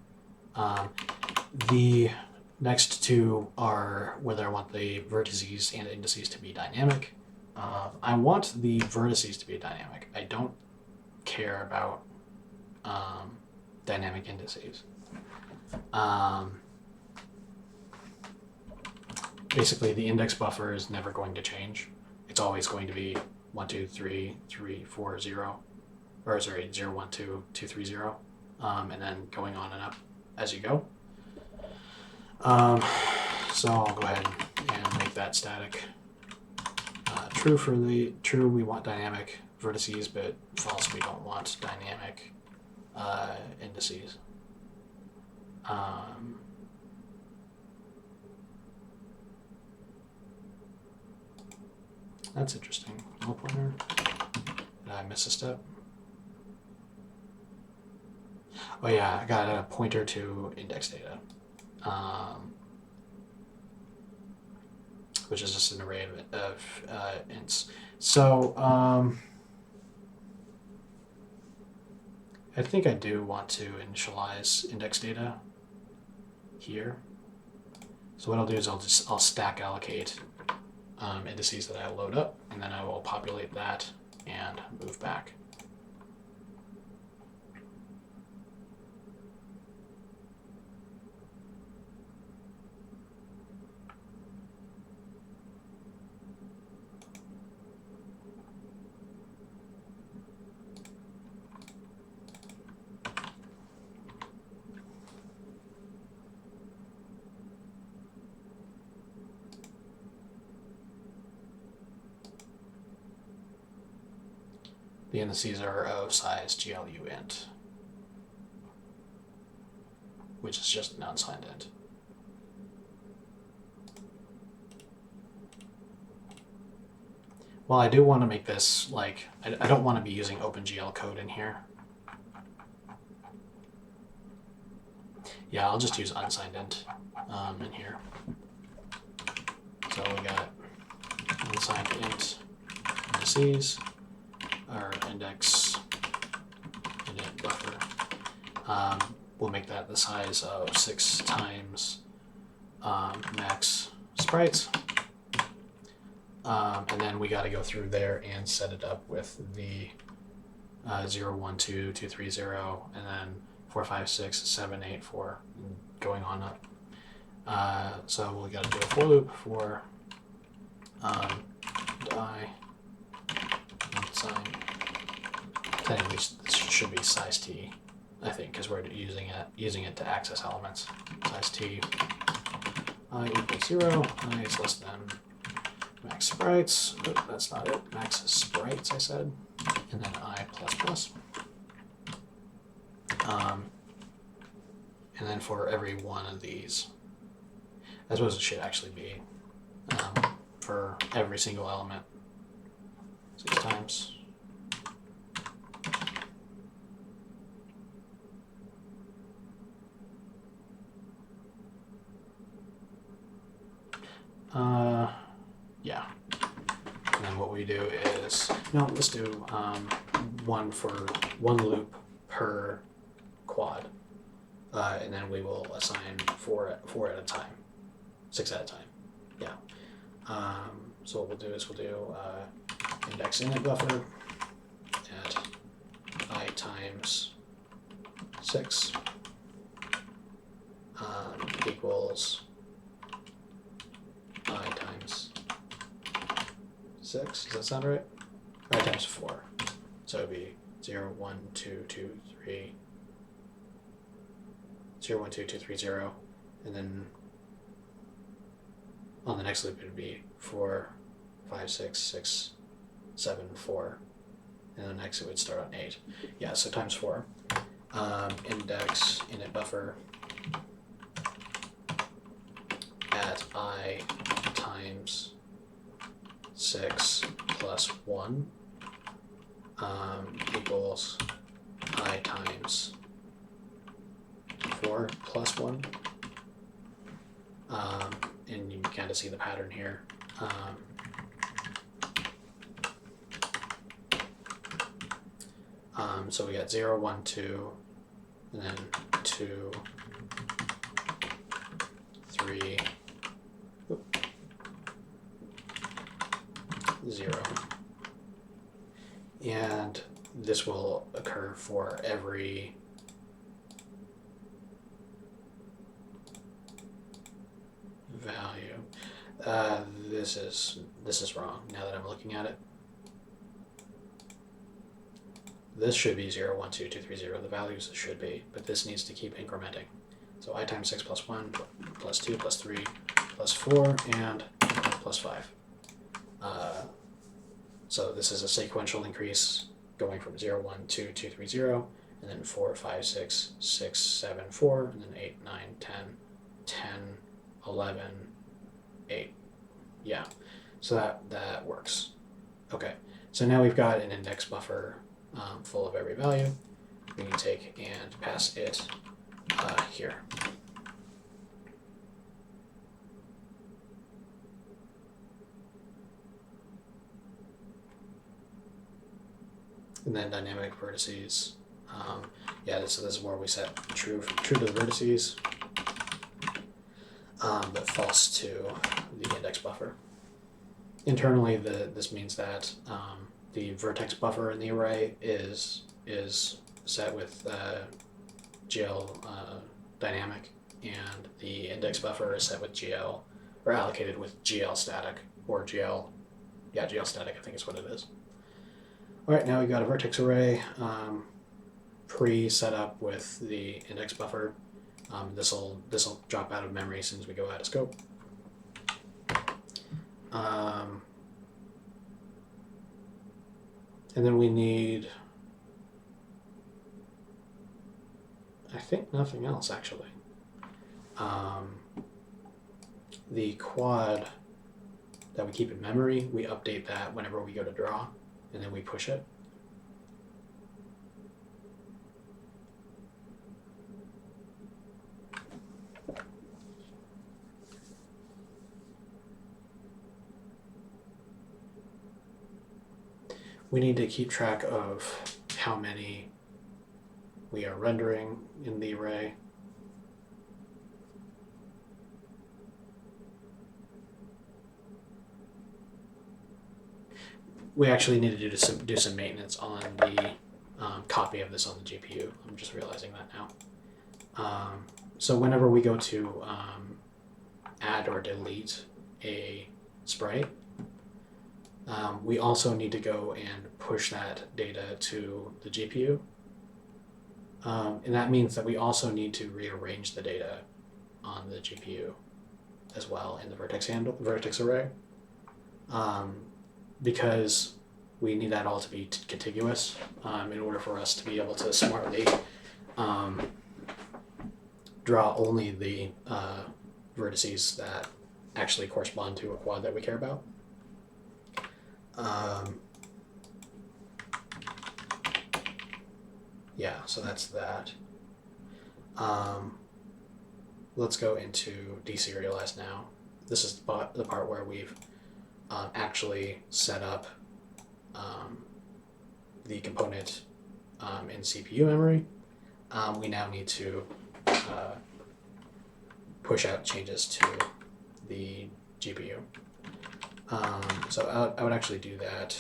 [SPEAKER 1] The next two are whether I want the vertices and indices to be dynamic. I want the vertices to be dynamic. I don't care about dynamic indices. Basically, the index buffer is never going to change. It's always going to be 1, 2, 3, 3, 4, 0, or sorry, 0, 1, 2, 2, 3, 0, and then going on and up as you go. So I'll go ahead and make that static. True for the true, we want dynamic vertices, but false, we don't want dynamic indices. That's interesting. Null pointer. Did I miss a step? Oh yeah, I got a pointer to index data, which is just an array of ints. So I think I do want to initialize index data here. So what I'll do is I'll stack allocate indices that I load up, and then I will populate that and move back. The indices are of size GLU int, which is just an unsigned int. Well, I do want to make this like, I don't want to be using OpenGL code in here. Yeah, I'll just use unsigned int in here. So we got unsigned int indices, our index init buffer. We'll make that the size of 6 times max sprites. And then we got to go through there and set it up with the 0, 1, 2, 2, 3, 0, and then 4, 5, 6, 7, 8, 4, going on up. So we got to do a for loop for I sign. Technically, this should be size t, I think, because we're using it to access elements. Size t I equals 0. I is less than max sprites. Oh, that's not it. Max sprites, I said. And then I plus plus. And then for every one of these, I suppose it should actually be for every single element 6 times. Yeah. And then what we do is, no, let's do one for one loop per quad. And then we will assign four at a time, 6 at a time. Yeah. So what we'll do is we'll do index init buffer at I times 6 equals I times 6. Does that sound right? I times 4. So it would be 0, 1, 2, 2, 3. 0, 1, 2, 2, 3, 0, and then on the next loop it would be 4, 5, 6, 6, 7, 4, and then next it would start on 8. Yeah, so times 4. Index init buffer at I times 6 plus 1 equals I times 4 plus 1, and you can kind of see the pattern here. So we got 0, 1, 2, and then 2, 3, 0. And this will occur for every value. This is wrong now that I'm looking at it. This should be 0, 1, 2, 2, 3, 0. The values should be, but this needs to keep incrementing. So I times 6 plus 1 plus 2 plus 3 plus 4 and plus 5. So this is a sequential increase going from 0, 1, 2, 2, 3, 0, and then 4, 5, 6, 6, 7, 4, and then 8, 9, 10, 10, 11, 8. Yeah, so that works. Okay, so now we've got an index buffer full of every value. We can take and pass it here. And then dynamic vertices. Yeah, this is where we set true to the vertices, but false to the index buffer. internally, this means that the vertex buffer in the array is set with GL dynamic, and the index buffer is set with GL, or allocated with GL static, or GL static, I think is what it is. All right, now we've got a vertex array pre-set up with the index buffer. This will drop out of memory as soon as we go out of scope. And then we need, I think, nothing else actually. The quad that we keep in memory, we update that whenever we go to draw, and then we push it. We need to keep track of how many we are rendering in the array. We actually need to do some maintenance on the copy of this on the GPU. I'm just realizing that now. So whenever we go to add or delete a sprite, we also need to go and push that data to the GPU. And that means that we also need to rearrange the data on the GPU as well in the vertex array. Because we need that all to be contiguous in order for us to be able to smartly draw only the vertices that actually correspond to a quad that we care about. Yeah, so that's that. Let's go into deserialize now. This is the part where we've actually set up the component in CPU memory. We now need to push out changes to the GPU. So I would actually do that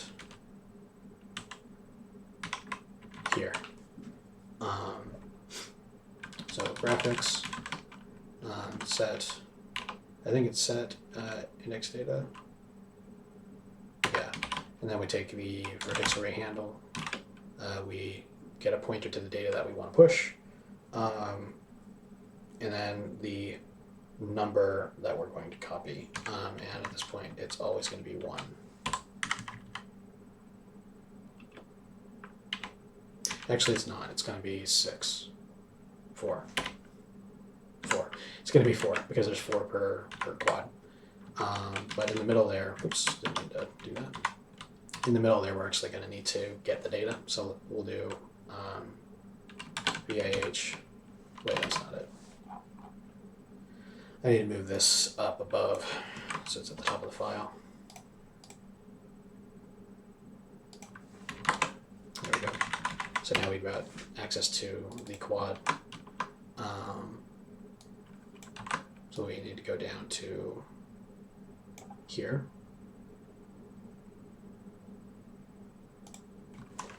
[SPEAKER 1] here. So graphics, set, I think it's set index data. Yeah, and then we take the vertex array handle. We get a pointer to the data that we want to push, and then the number that we're going to copy. And at this point, it's always going to be 1. Actually, it's not. It's going to be 6. 4. It's going to be 4 because there's 4 per quad. But in the middle there, oops, didn't need to do that. In the middle there, we're actually going to need to get the data. So we'll do VIH. Wait, that's not it. I need to move this up above so it's at the top of the file. There we go. So now we've got access to the quad. So we need to go down to here.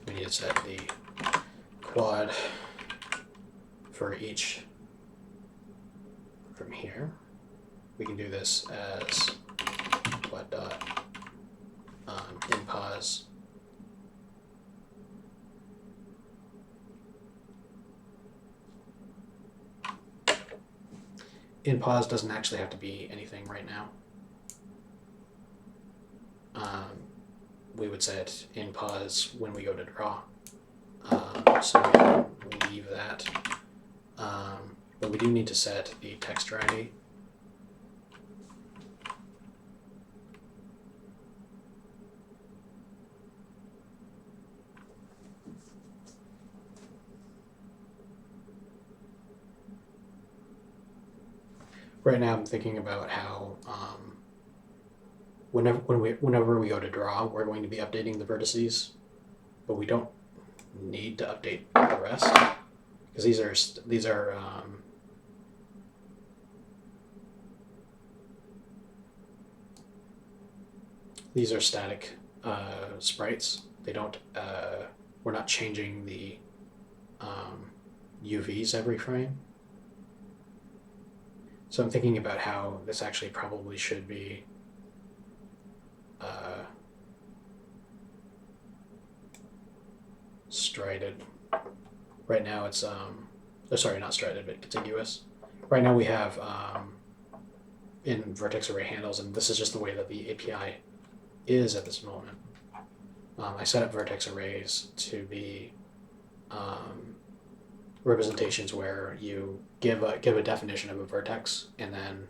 [SPEAKER 1] We need to set the quad for each from here. We can do this as quad dot inpos inpos doesn't actually have to be anything right now. We would set inpos when we go to draw. So we can leave that. But we do need to set the texture ID. Right now I'm thinking about how whenever we go to draw, we're going to be updating the vertices, but we don't need to update the rest because these are These are static sprites. They don't. We're not changing the UVs every frame. So I'm thinking about how this actually probably should be striated. Right now it's sorry, not striated, but contiguous. Right now we have in vertex array handles, and this is just the way that the API is at this moment. I set up vertex arrays to be representations where you give a definition of a vertex, and then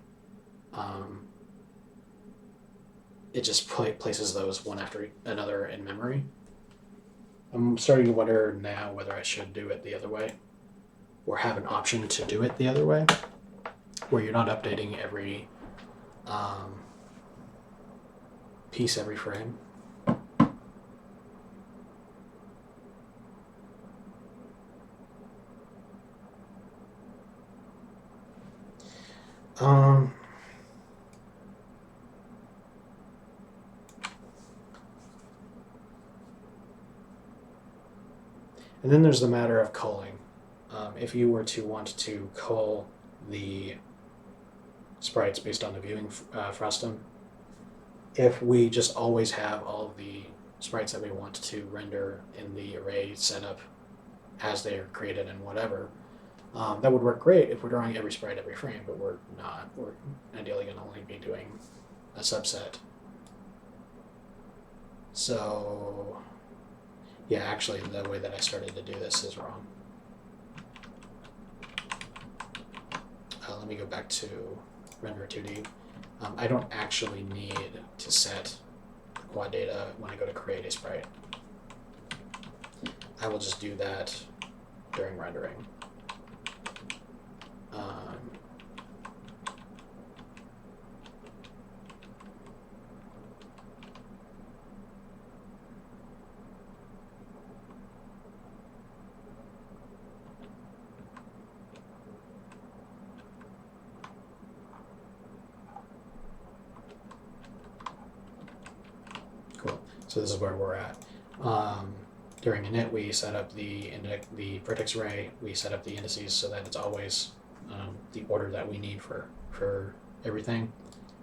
[SPEAKER 1] it just places those one after another in memory. I'm starting to wonder now whether I should do it the other way, or have an option to do it the other way, where you're not updating every piece every frame. And then there's the matter of culling. If you were to want to cull the sprites based on the viewing frustum, if we just always have all of the sprites that we want to render in the array set up as they are created and whatever, that would work great if we're drawing every sprite every frame, but we're not. We're ideally going to only be doing a subset. So yeah, actually the way that I started to do this is wrong. Let me go back to render 2D. I don't actually need to set quad data when I go to create a sprite. I will just do that during rendering. Cool. So this is where we're at. During init, we set up the vertex array. We set up the indices so that it's always the order that we need for everything,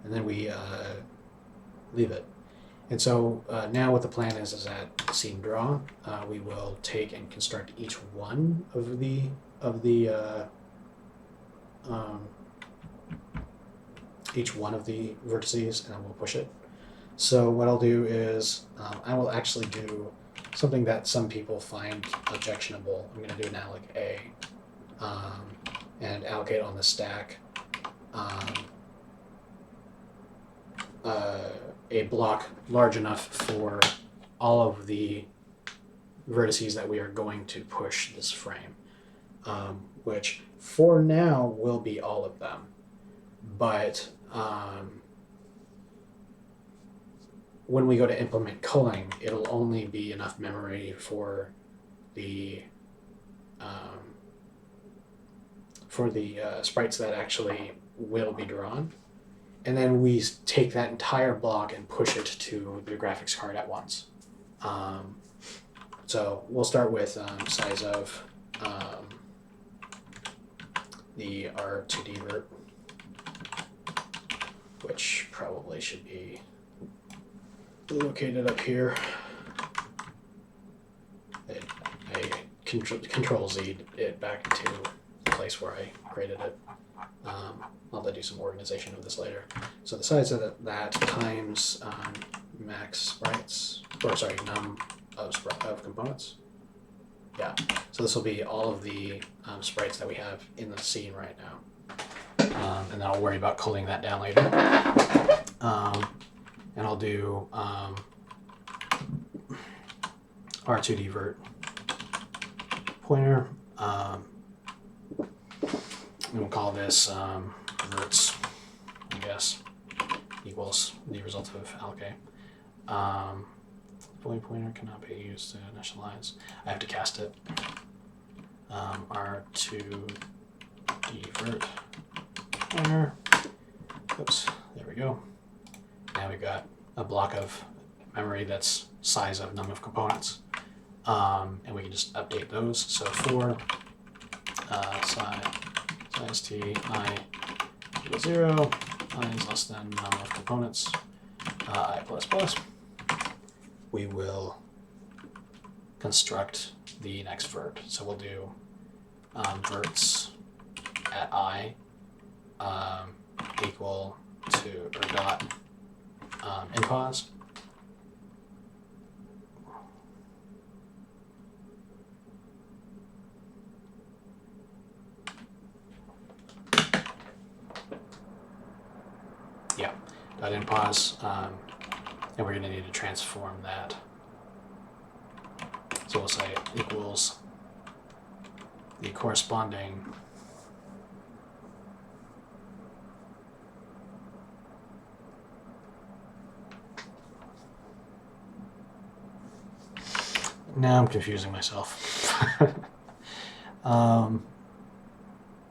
[SPEAKER 1] and then we leave it. And so now what the plan is at scene draw, we will take and construct each one of the vertices, and then we'll push it. So what I'll do is I will actually do something that some people find objectionable. I'm going to do an alloc A and allocate on the stack a block large enough for all of the vertices that we are going to push this frame, which for now will be all of them. But when we go to implement culling, it'll only be enough memory for the sprites that actually will be drawn. And then we take that entire block and push it to the graphics card at once. So we'll start with size of the R2D vert, which probably should be located up here. I control Z it back to the place where I created it. I'll have to do some organization of this later. So the size of that times max sprites, or sorry, num of components. Yeah, so this will be all of the sprites that we have in the scene right now. And then I'll worry about culling that down later. And I'll do R2D vert pointer. And we'll call this verts, I guess, equals the result of alloc. Void pointer cannot be used to initialize. I have to cast it. R2D vert pointer. Oops, there we go. Now we've got a block of memory that's size of num of components. And we can just update those. So for size t I equals 0, I is less than num of components, I plus plus, we will construct the next vert. So we'll do verts at I equal to, or dot impos. Yeah, dot impos, and we're going to need to transform that. So we'll say equals the corresponding now I'm confusing myself.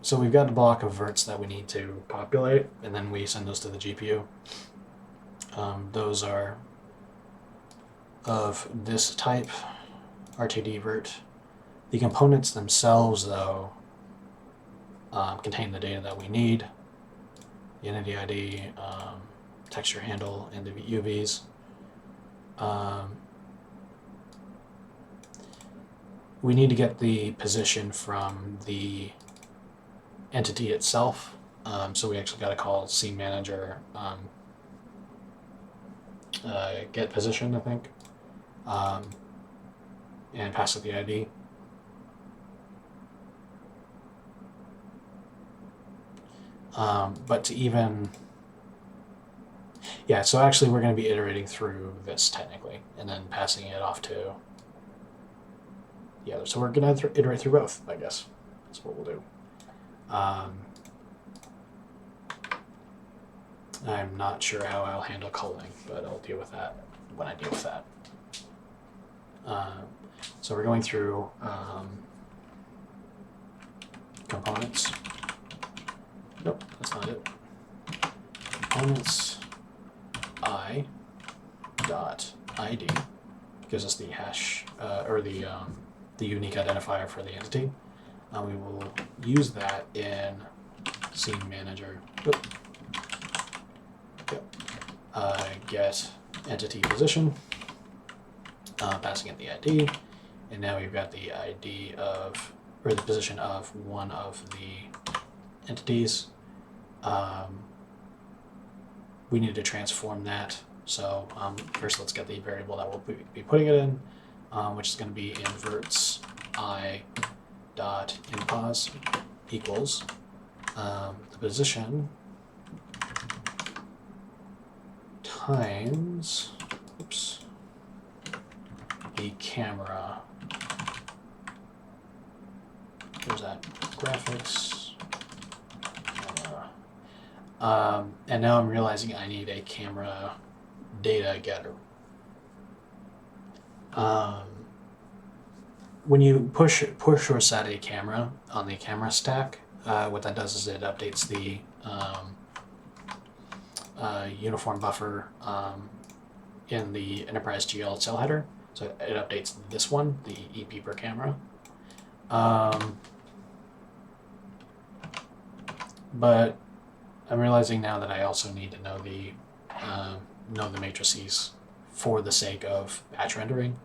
[SPEAKER 1] So we've got a block of verts that we need to populate, and then we send those to the GPU. Those are of this type, RTD vert. The components themselves, though, contain the data that we need: the entity ID, texture handle, and the UVs. We need to get the position from the entity itself, so we actually got to call scene manager get position, I think, and pass it the ID. But to even, yeah, so actually we're going to be iterating through this technically, and then passing it off to the other. So we're going to iterate through both, I guess. That's what we'll do. I'm not sure how I'll handle culling, but I'll deal with that when I deal with that. So we're going through components. Nope, that's not it. Components I dot ID gives us the hash or the unique identifier for the entity. We will use that in scene manager. Get entity position, passing it the ID, and now we've got the ID of, or the position of one of the entities. We need to transform that. So first let's get the variable that we'll be putting it in, which is going to be in verts I dot impos equals the position times, oops, the camera. There's that graphics. And now I'm realizing I need a camera data getter. When you push or set a camera on the camera stack, what that does is it updates the uniform buffer in the Enterprise GLSL header. So it updates this one, the EP per camera. But I'm realizing now that I also need to know the matrices for the sake of batch rendering.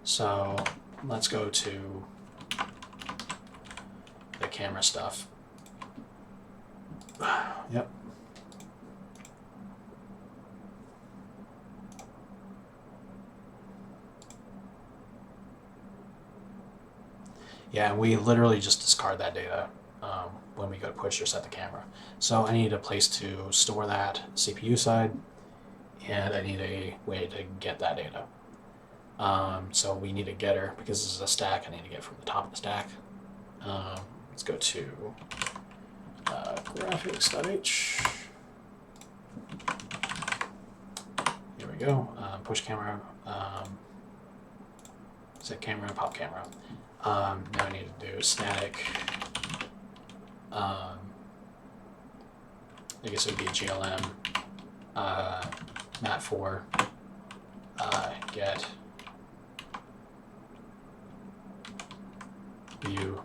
[SPEAKER 1] So let's go to the camera stuff. Yep. Yeah, we literally just discard that data when we go to push or set the camera. So I need a place to store that CPU side, and I need a way to get that data. So we need a getter, because this is a stack. I need to get from the top of the stack. Let's go to graphics.h. Here we go. Push camera, set camera, pop camera. Now I need to do static. I guess it would be GLM mat4 get view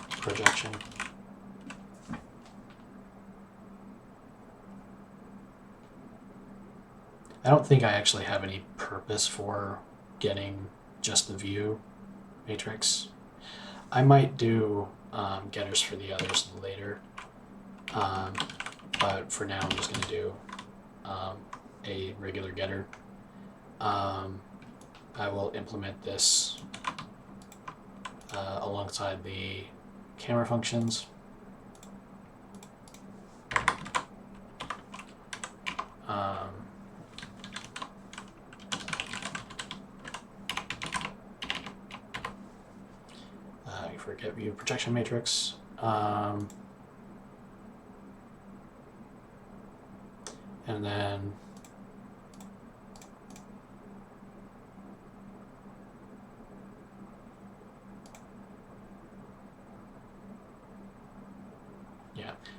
[SPEAKER 1] projection. I don't think I actually have any purpose for getting just the view matrix. I might do getters for the others later, but for now I'm just going to do a regular getter. I will implement this alongside the camera functions. Forget view projection matrix. And then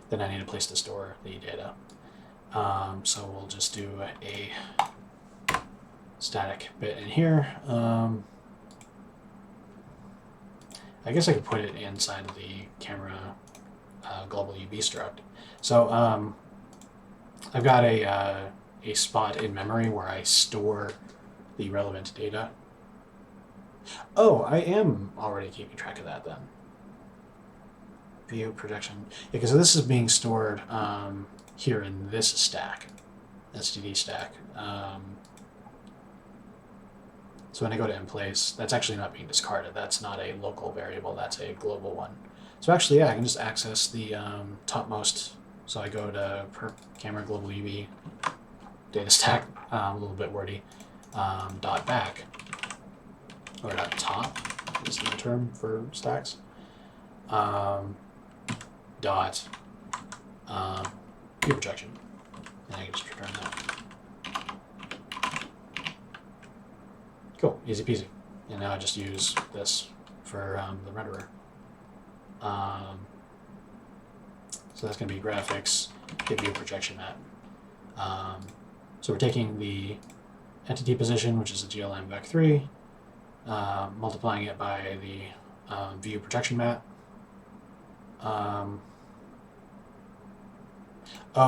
[SPEAKER 1] then I need a place to store the data. So we'll just do a static bit in here. I guess I could put it inside of the camera global UV struct. So I've got a spot in memory where I store the relevant data. Oh, I am already keeping track of that then. View projection. Yeah, because this is being stored here in this stack, STD stack. So when I go to InPlace, that's actually not being discarded. That's not a local variable, that's a global one. So actually, yeah, I can just access the topmost. So I go to per camera global UV data stack, a little bit wordy, dot back, or dot top is the term for stacks, dot view projection, and I can just return that. Cool, easy peasy. And now I just use this for the renderer. So that's going to be graphics, get view projection map. So we're taking the entity position, which is a GLM vec3, multiplying it by the view projection map. Oh,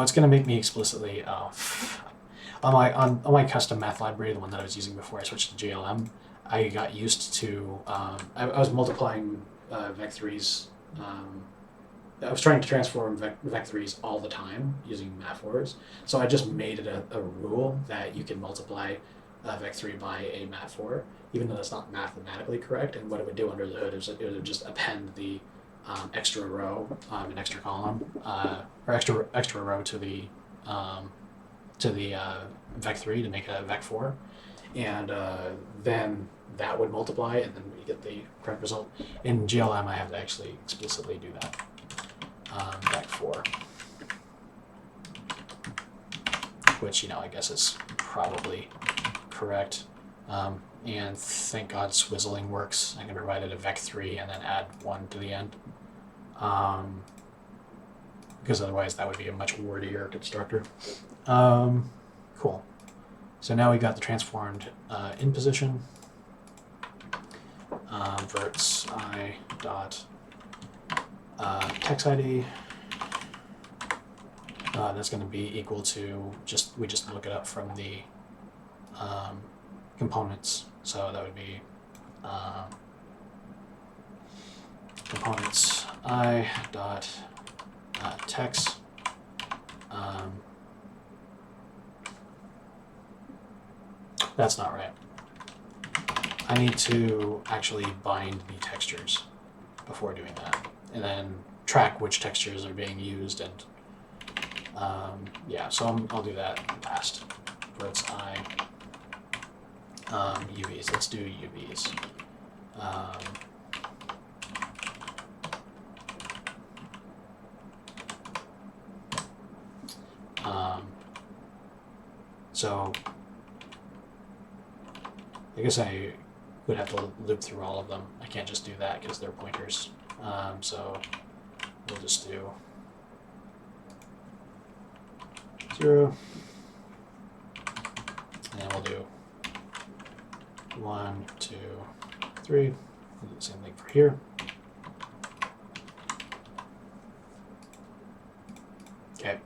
[SPEAKER 1] it's going to make me explicitly. On my custom math library, the one that I was using before I switched to GLM, I got used to, I was multiplying vec3s. I was trying to transform vec3s all the time using mat4s. So I just made it a rule that you can multiply vec3 by a mat4, even though that's not mathematically correct. And what it would do under the hood is it would just append the extra row and extra column, or extra row to the vec3 to make it a vec4, and then that would multiply, and then we get the correct result. In GLM, I have to actually explicitly do that. Vec4, which I guess is probably correct. And thank God Swizzling works. I can provide it a vec3 and then add 1 to the end. Because otherwise that would be a much wordier constructor. Cool. So now we got the transformed in position. Verts I dot text ID. That's going to be equal to we just look it up from the components. So that would be components I dot text. That's not right. I need to actually bind the textures before doing that, and then track which textures are being used, and yeah, so I'll do that last. Verts I UVs. Let's do UVs. So I guess I would have to loop through all of them. I can't just do that because they're pointers. So we'll just do 0, and then we'll do 1, 2, 3. We'll do the same thing for here. Okay,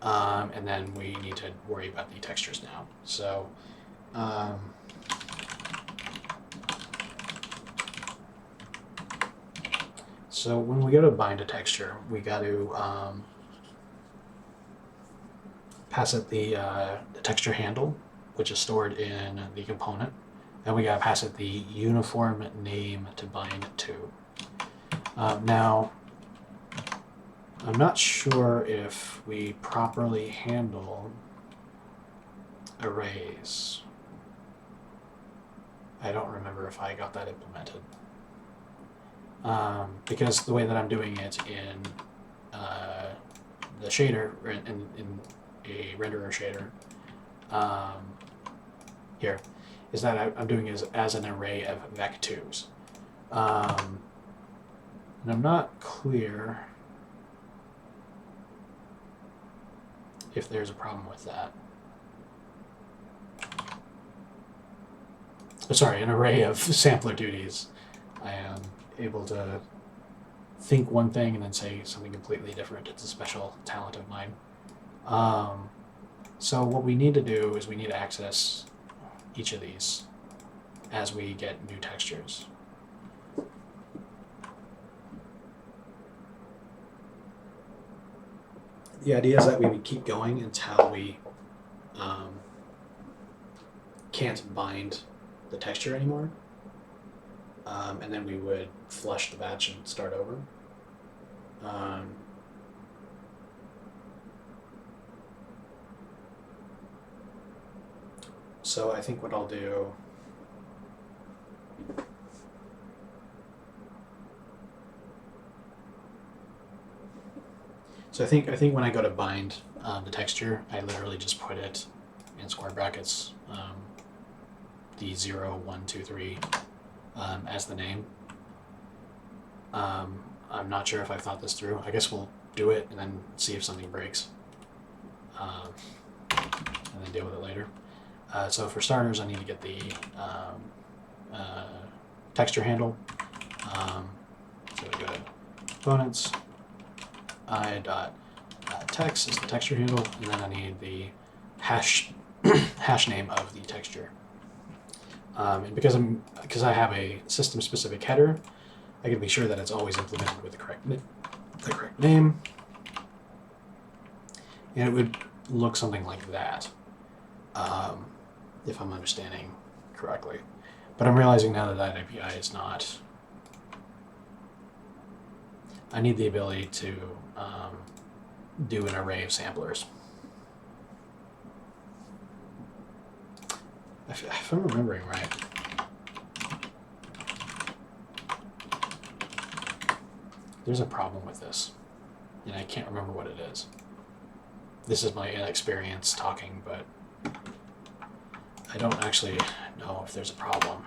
[SPEAKER 1] and then we need to worry about the textures now. So, so when we go to bind a texture, we got to pass it the texture handle, which is stored in the component, and we got to pass it the uniform name to bind it to. Now, I'm not sure if we properly handle arrays. I don't remember if I got that implemented. Because the way that I'm doing it in the shader, in a renderer shader, here, is that I'm doing it as an array of vec2s. And I'm not clear if there's a problem with that. Oh, sorry, an array of sampler duties. I am able to think one thing and then say something completely different. It's a special talent of mine. So what we need to do is we need to access each of these as we get new textures. The idea is that we would keep going until we can't bind the texture anymore. And then we would flush the batch and start over. So I think what I'll do I think when I go to bind the texture, I literally just put it in square brackets, the 0, 1, 2, 3 as the name. I'm not sure if I've thought this through. I guess we'll do it and then see if something breaks, and then deal with it later. So for starters, I need to get the texture handle. So we go to components, I.text is the texture handle, and then I need the hash name of the texture. And because I have a system-specific header, I can be sure that it's always implemented with the correct name, and it would look something like that, if I'm understanding correctly. But I'm realizing now that that API is not. I need the ability to do an array of samplers. If I'm remembering right. There's a problem with this, and I can't remember what it is. This is my inexperience talking, but I don't actually know if there's a problem.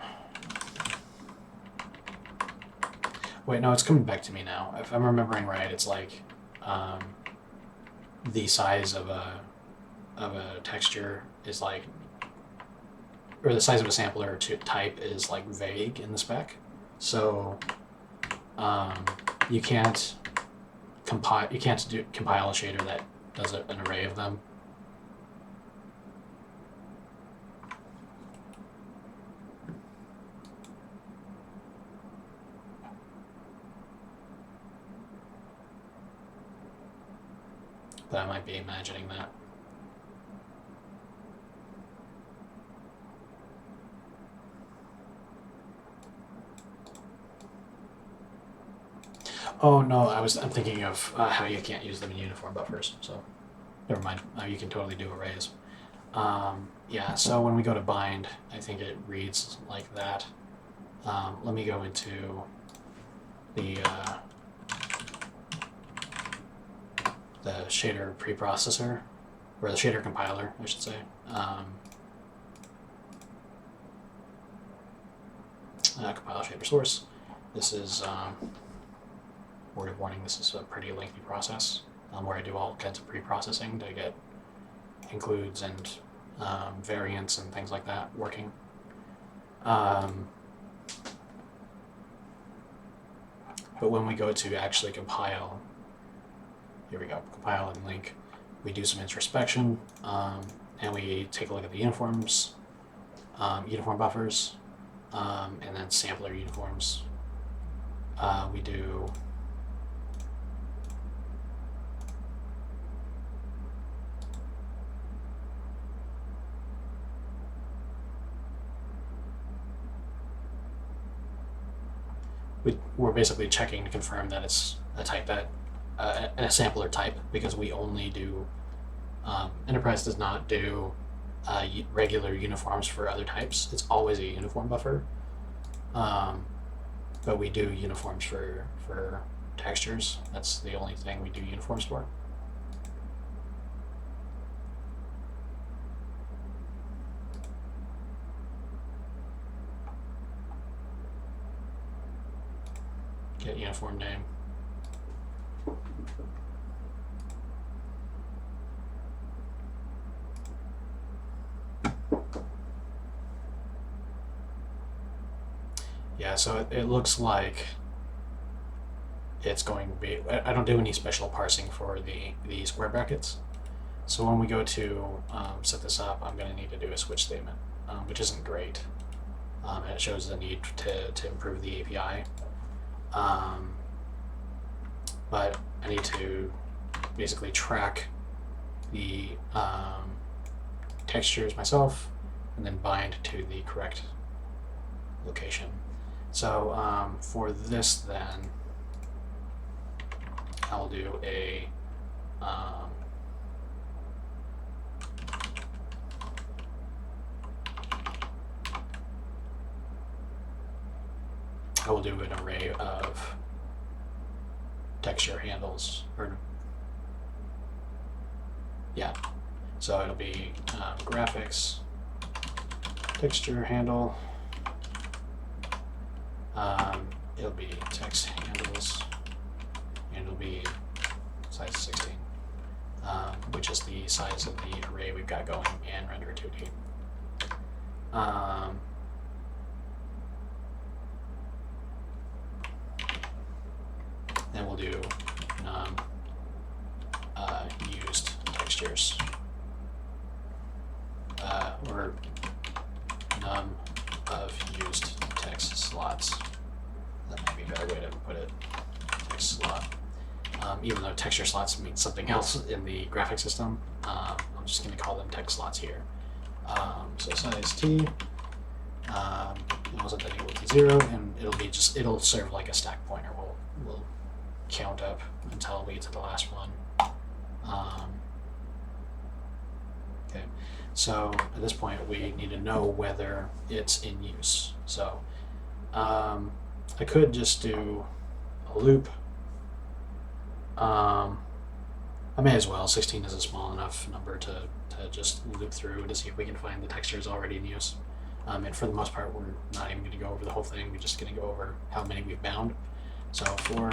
[SPEAKER 1] Wait, no, it's coming back to me now. If I'm remembering right, it's like the size of a texture is like, or the size of a sampler type is like vague in the spec. So you can't compile a shader that does an array of them. But I might be imagining that. Oh no, I'm thinking of how you can't use them in uniform buffers. So never mind. You can totally do arrays. Yeah. So when we go to bind, I think it reads like that. Let me go into the shader preprocessor, or the shader compiler, I should say. Compile shader source. This is, word of warning, this is a pretty lengthy process where I do all kinds of pre-processing to get includes and variants and things like that working. But when we go to actually compile, here we go, compile and link, we do some introspection, and we take a look at the uniforms, uniform buffers, and then sampler uniforms. We do we're basically checking to confirm that it's a type that a sampler type, because we only do Enterprise does not do regular uniforms for other types. It's always a uniform buffer, but we do uniforms for textures. That's the only thing we do uniforms for. Get uniform name. Yeah, so it looks like it's going to be, I don't do any special parsing for the square brackets. So when we go to set this up, I'm going to need to do a switch statement, which isn't great. And it shows the need to improve the API. But I need to basically track the textures myself and then bind to the correct location. So for this then, I'll do a I will do an array of texture handles, or yeah, so it'll be graphics texture handle, it'll be text handles, and it'll be size 16, which is the size of the array we've got going in Render 2D. Then we'll do num used textures, or num of used text slots. That might be a better way to put it. Text slot. Even though texture slots mean something else in the graphic system, I'm just going to call them text slots here. So size t, we'll set that equal to 0, and it'll serve like a stack pointer. We'll count up until we get to the last one. Okay, so at this point we need to know whether it's in use. So I could just do a loop. I may as well. 16 is a small enough number to just loop through to see if we can find the textures already in use. And for the most part, we're not even going to go over the whole thing. We're just going to go over how many we've bound. So for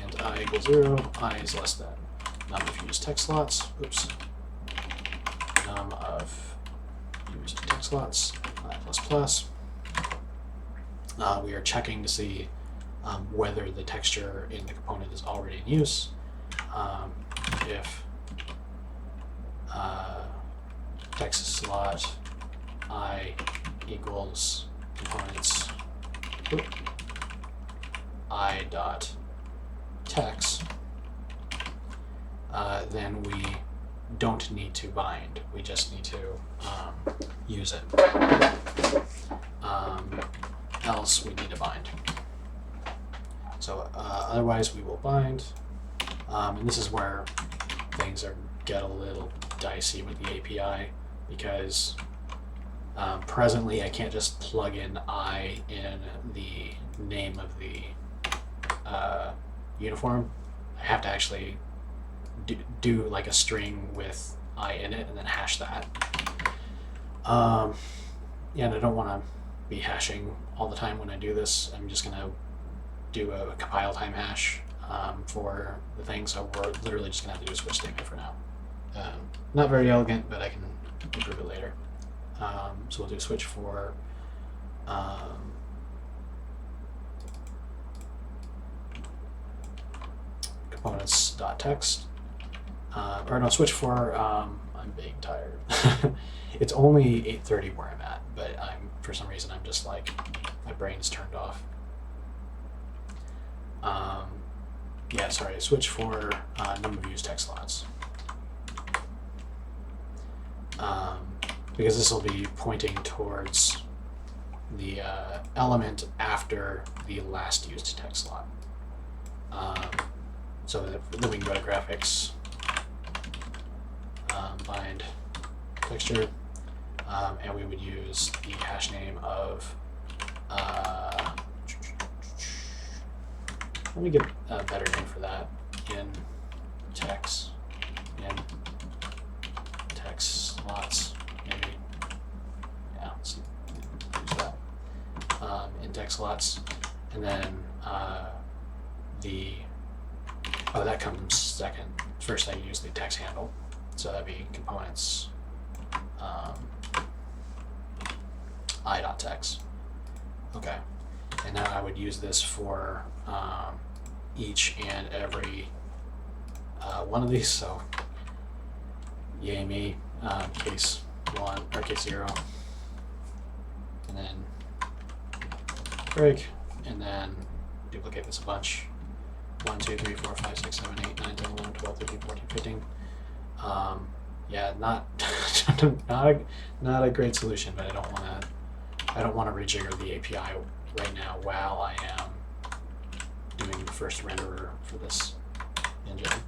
[SPEAKER 1] and I equals 0, I is less than num of used text slots. Oops. Num of used text slots I plus plus. We are checking to see whether the texture in the component is already in use. If text slot I equals components I dot text, then we don't need to bind. We just need to use it. Else we need to bind. So otherwise we will bind. And this is where things get a little dicey with the API, because presently I can't just plug in I in the name of the uniform. I have to actually do like a string with I in it and then hash that. Yeah, and I don't want to be hashing all the time when I do this. I'm just going to do a compile time hash for the thing, so we're literally just going to have to do a switch statement for now. Not very elegant, but I can improve it later. So we'll do switch for components.text. Or no, switch for, I'm being tired. It's only 8:30 where I'm at, but for some reason, I'm just like, my brain's turned off. Yeah, sorry, switch for number of used text slots. Because this will be pointing towards the element after the last used text slot. So then we can go to graphics, bind texture, and we would use the hash name of, let me get a better name for that, in text slots, maybe. Yeah, let's use that. In text slots, and then that comes second. First I use the text handle, so that'd be components i.text. Okay, and now I would use this for each and every one of these. So yay me, case 1 or case 0, and then break, and then duplicate this a bunch. 1, 2, 3, 4, 5, 6, 7, 8, 9, 10, 11, 12, 13, 14, 15. Yeah, not a great solution, but I don't want to rejigger the API right now while I am doing the first renderer for this engine.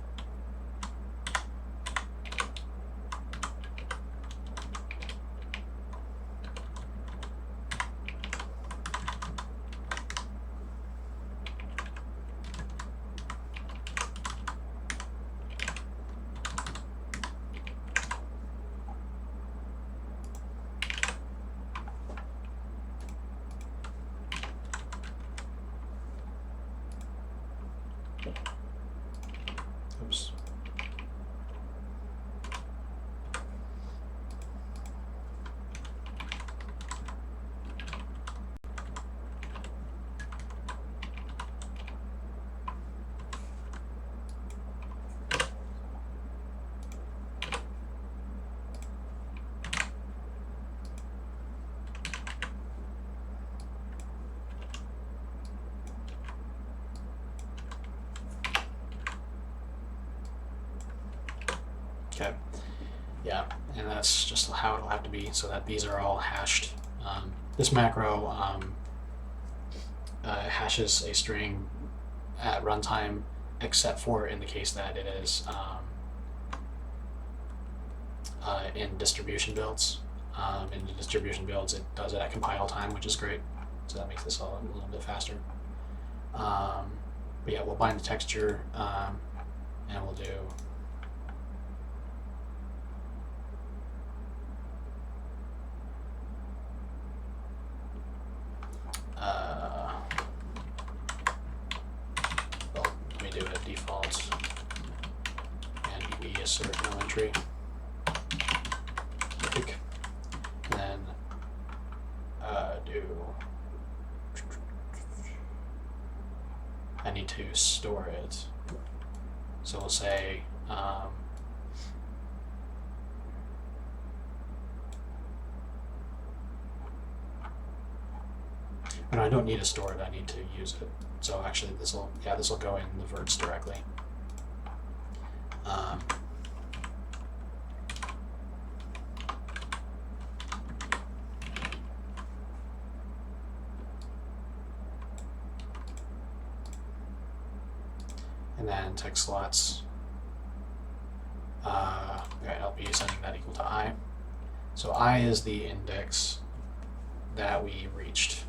[SPEAKER 1] Oops. Okay, yeah, and that's just how it'll have to be, so that these are all hashed. This macro hashes a string at runtime, except for in the case that it is in distribution builds. In the distribution builds, it does it at compile time, which is great, so that makes this all a little bit faster. But yeah, we'll bind the texture, and we'll do let me do a default and we assert no entry. Click. And then I need to store it. So we'll say but I don't need to store it, I need to use it. So actually this will go in the verts directly. And then text slots, I'll be setting that equal to I. So I is the index that we reached.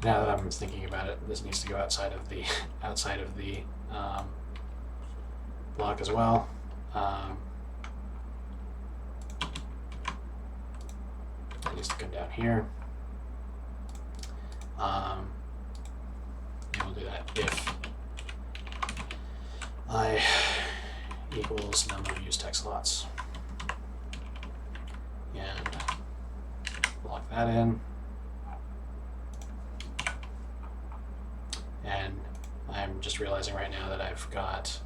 [SPEAKER 1] Now that I'm thinking about it, this needs to go outside of the block as well. That needs to come down here. we'll do that if I equals num of used text slots. And lock that in. And I'm just realizing right now that I've got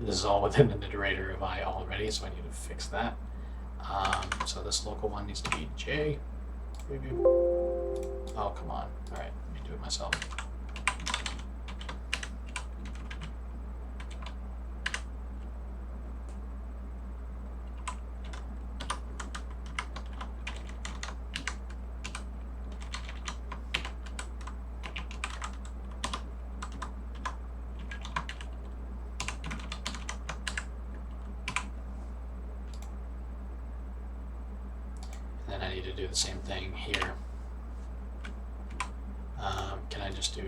[SPEAKER 1] this is all within an iterator of I already, so I need to fix that. So this local one needs to be J. Oh, come on. All right, let me do it myself. Then I need to do the same thing here. Can I just do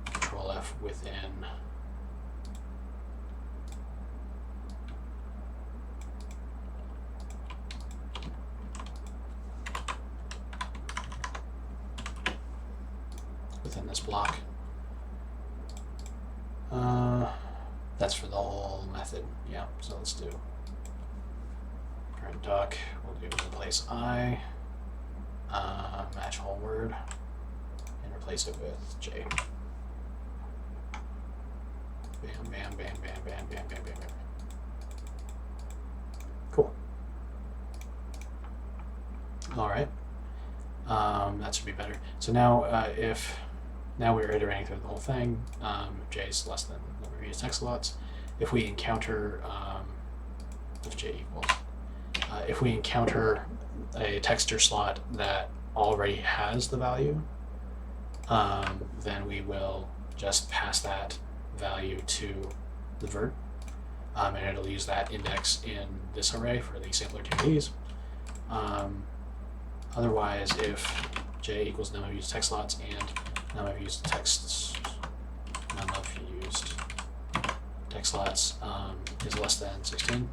[SPEAKER 1] Control F within this block? That's for the whole method. Yeah, so let's do current duck. We'll do replace I, match whole word, and replace it with J. Bam, bam, bam, bam, bam, bam, bam, bam, bam. Cool. All right. That should be better. So now, now we're iterating through the whole thing. If J is less than the number of used text slots, if we encounter if J equals, if we encounter a texture slot that already has the value, then we will just pass that value to the vert, and it'll use that index in this array for the sampler TDs. Otherwise, if J equals num of used text slots and num of used text slots is less than 16,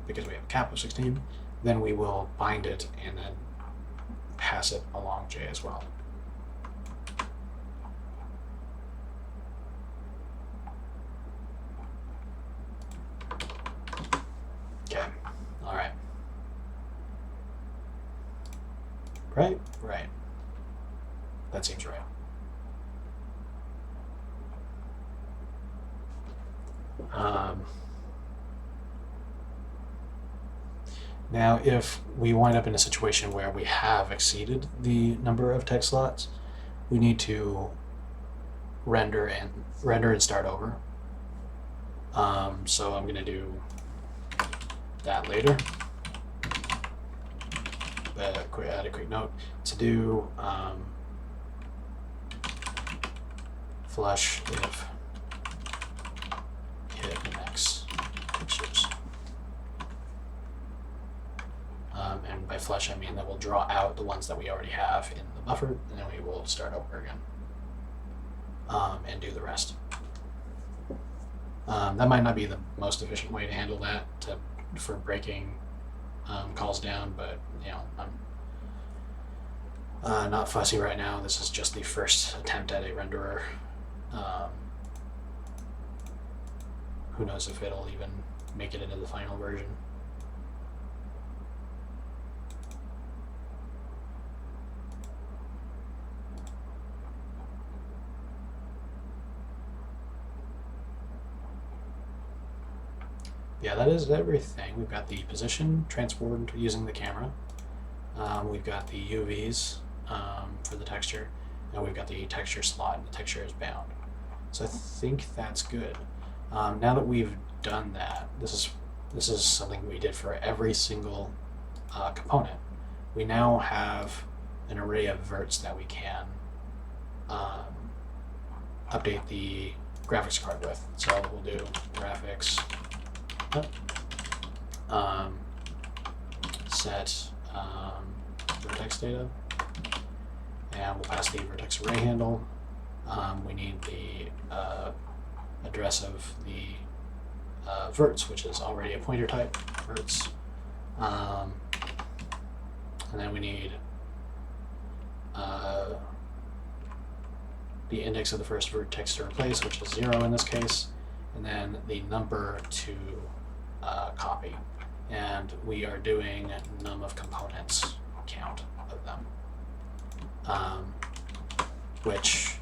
[SPEAKER 1] because we have a cap of 16, then we will bind it and then pass it along J as well. Okay, all right. Right? Right. That seems right. Now, if we wind up in a situation where we have exceeded the number of text slots, we need to render and start over. So I'm going to do that later. But add a quick note to do flush if hit max pictures. And by flush, I mean that we'll draw out the ones that we already have in the buffer, and then we will start over again and do the rest. That might not be the most efficient way to handle that for breaking calls down, but you know, I'm not fussy right now. This is just the first attempt at a renderer. Who knows if it'll even make it into the final version. Yeah, that is everything. We've got the position transformed using the camera. We've got the UVs for the texture, and we've got the texture slot, and the texture is bound. So I think that's good. Now that we've done that, this is something we did for every single component. We now have an array of verts that we can update the graphics card with. So we'll do graphics. Set vertex data, and we'll pass the vertex array handle. We need the address of the verts, which is already a pointer type, verts. And then we need the index of the first vertex to replace, which is 0 in this case, and then the number to copy. And we are doing num of components count of them, which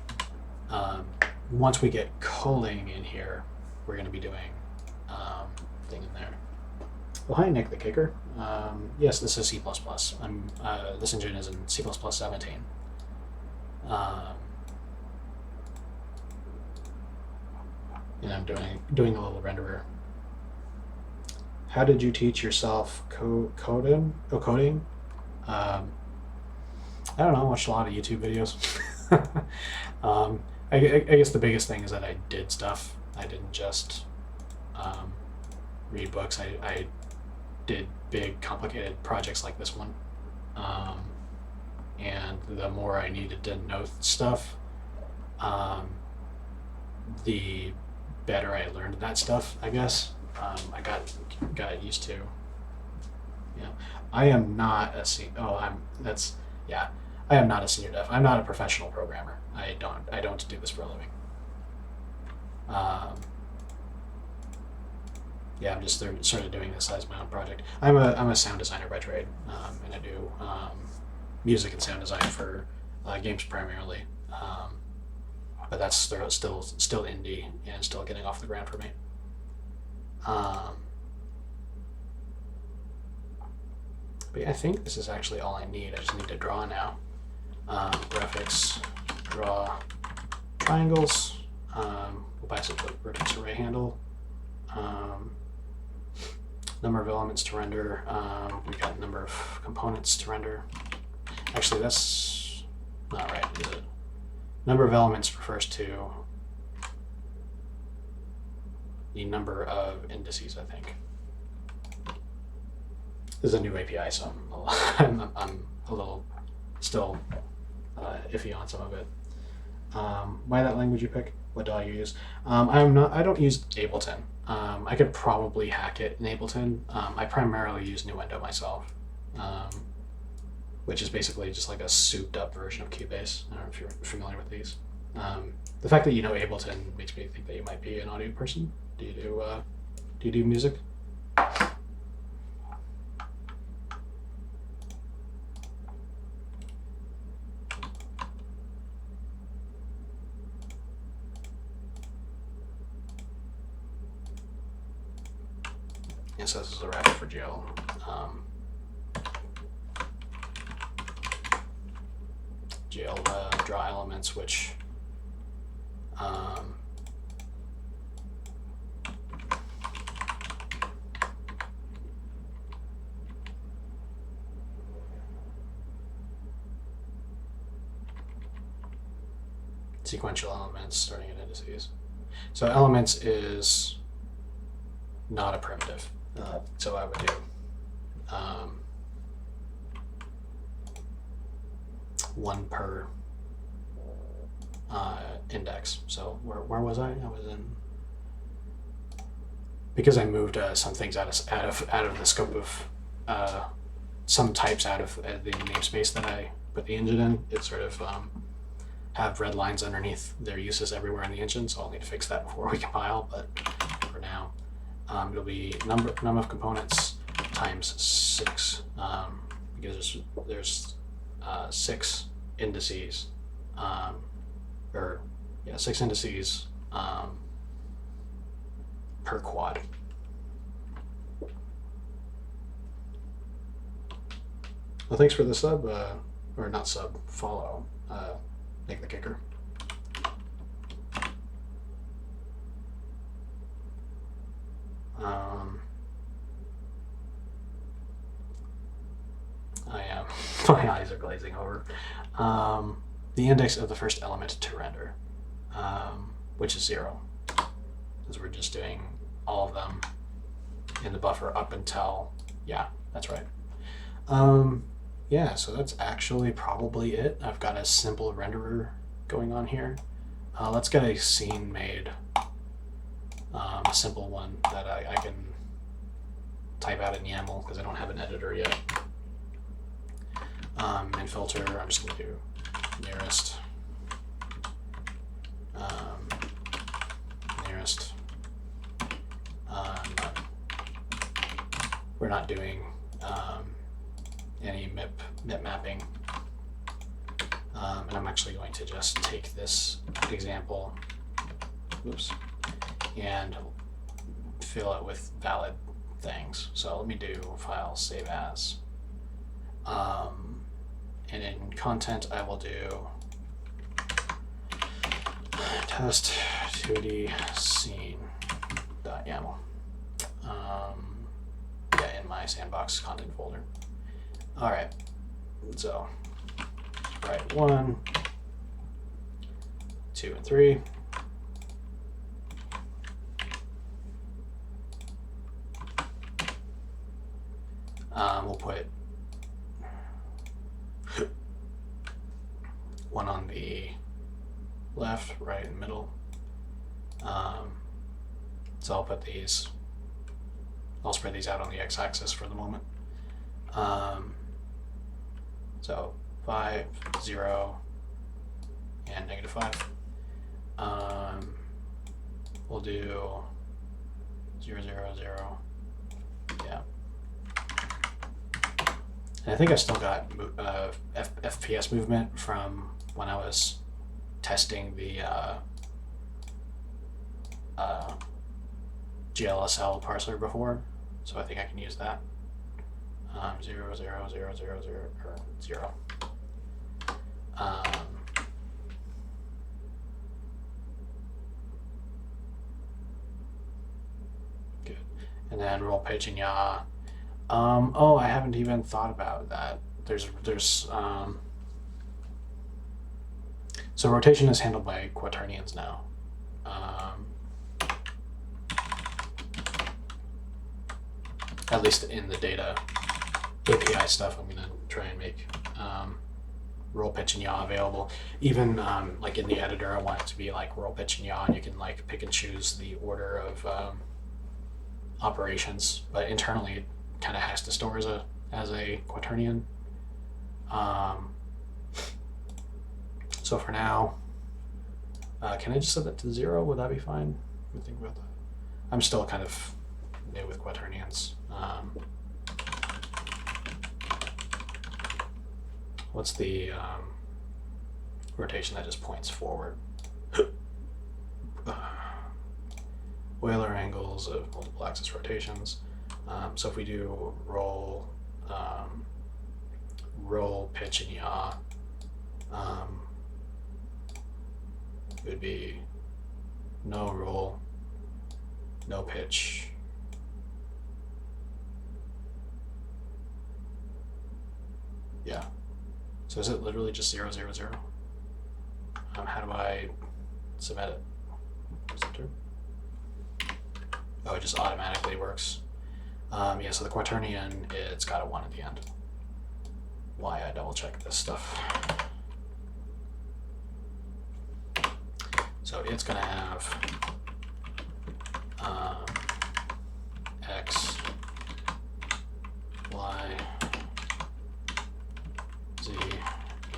[SPEAKER 1] once we get culling in here, we're going to be doing thing in there. Well, hi, Nick the Kicker. Yes, this is C++. This engine is in C++ 17. And I'm doing a little renderer. How did you teach yourself coding? I don't know. I watched a lot of YouTube videos. I guess the biggest thing is that I did stuff. I didn't just read books. I did big, complicated projects like this one. And the more I needed to know stuff, the better I learned that stuff, I guess. I got used to. Yeah, I am not a I am not a senior dev. I'm not a professional programmer. I don't do this for a living. Yeah, I'm just sort of doing this as my own project. I'm a sound designer by trade, and I do music and sound design for games primarily. But that's still indie and still getting off the ground for me. But yeah, I think this is actually all I need. I just need to draw now. Graphics, draw triangles. We'll pass it the vertex array handle. Number of elements to render. We got number of components to render. Actually, that's not right, is it? Number of elements refers to the number of indices, I think. This is a new API, so I'm a little still iffy on some of it. Why that language you pick? What DAW you use? I don't use Ableton. I could probably hack it in Ableton. I primarily use Nuendo myself, which is basically just like a souped up version of Cubase. I don't know if you're familiar with these. The fact that you know Ableton makes me think that you might be an audio person. Do you do music? Yes, this is a wrapper for GL. GL draw elements, which sequential elements starting at indices. So elements is not a primitive. So I would do one per index. So where was I? I was in, because I moved some things out of the scope of some types out of the namespace that I put the engine in. It sort of have red lines underneath their uses everywhere in the engine, so I'll need to fix that before we compile. But for now, it'll be num of components times 6, because there's 6 indices, 6 indices per quad. Well, thanks for the sub, or not sub, follow, Nick the Kicker. I am. My eyes are glazing over. The index of the first element to render, which is 0, because we're just doing all of them in the buffer up until, yeah, that's right. Yeah, so that's actually probably it. I've got a simple renderer going on here. Let's get a scene made, a simple one that I can type out in YAML because I don't have an editor yet. And filter, I'm just going to do nearest we're not doing any MIP mapping. And I'm actually going to just take this example, oops, and fill it with valid things. So let me do file save as. And in content, I will do test 2D scene.yaml. Yeah, in my sandbox content folder. All right, so sprite 1, 2, and 3. We'll put one on the left, right, and middle. So I'll put these, I'll spread these out on the x-axis for the moment. So 5, 0, and -5. We'll do 0, 0, 0. Yeah. And I think I still got FPS movement from when I was testing the GLSL parser before, so I think I can use that. 0, 0, 0, 0, 0, or 0. Good. And then roll, pitch, and yaw. Oh, I haven't even thought about that. There's so rotation is handled by quaternions now. At least in the data API stuff, I'm gonna try and make roll, pitch, and yaw available. Even like in the editor, I want it to be like roll, pitch, and yaw, and you can like pick and choose the order of operations, but internally it kind of has to store as a quaternion. So for now, can I just set that to 0? Would that be fine? Let me think about that. I'm still kind of new with quaternions. What's the rotation that just points forward? Euler angles of multiple axis rotations. So if we do roll, pitch, and yaw, it would be no roll, no pitch, yeah. So is it literally just 0, 0, 0? How do I submit it? Is it true? Oh, it just automatically works. Yeah, so the quaternion, it's got a 1 at the end. Why I double check this stuff. So it's gonna have X, Y, Z,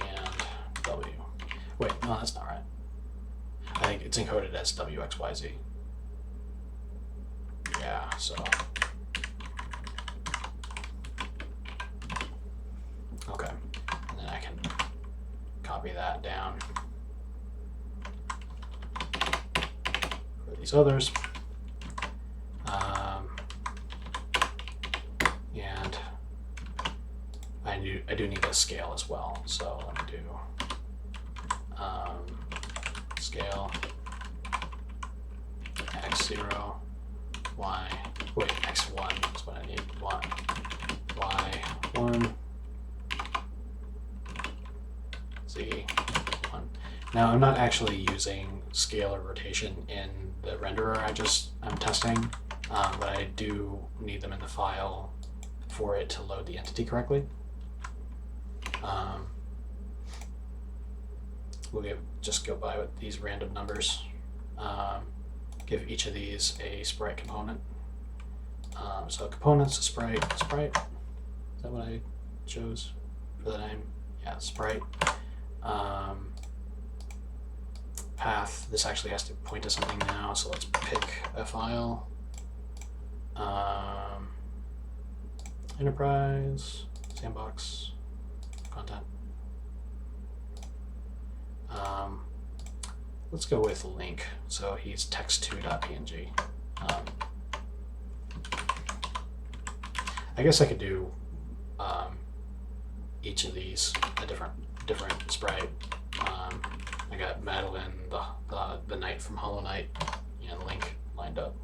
[SPEAKER 1] and W. Wait, no, that's not right. I think it's encoded as W, X, Y, Z. Yeah, so. Okay, and then I can copy that down for these others. And I do need a scale as well, so let me do scale x0, y, wait, x1 is what I need, y1, z1. Now I'm not actually using scale or rotation in the renderer I'm testing, but I do need them in the file for it to load the entity correctly. We'll just go by with these random numbers. Give each of these a sprite component. So components, sprite. Is that what I chose for the name? Yeah, sprite. Path, this actually has to point to something now, so let's pick a file. Enterprise, sandbox, content. Let's go with link. So he's text2.png. I guess I could do each of these a different sprite. I got Madeline, the knight from Hollow Knight, and Link lined up.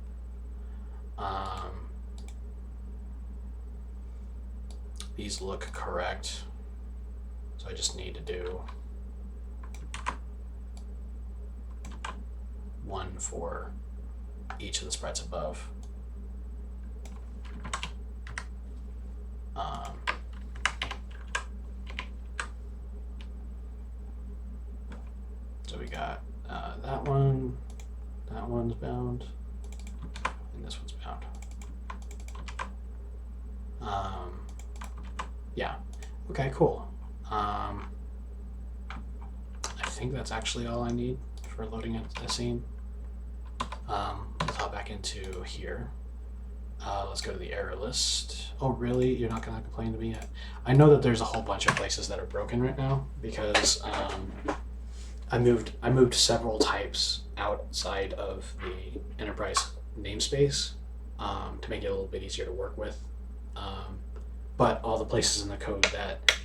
[SPEAKER 1] These look correct, so I just need to do one for each of the sprites above. So we got that one's bound, and this one's bound. Yeah, okay, cool. I think that's actually all I need for loading a scene. Let's hop back into here. Let's go to the error list. Oh, really? You're not going to complain to me yet? I know that there's a whole bunch of places that are broken right now because I moved several types outside of the enterprise namespace to make it a little bit easier to work with. But all the places in the code that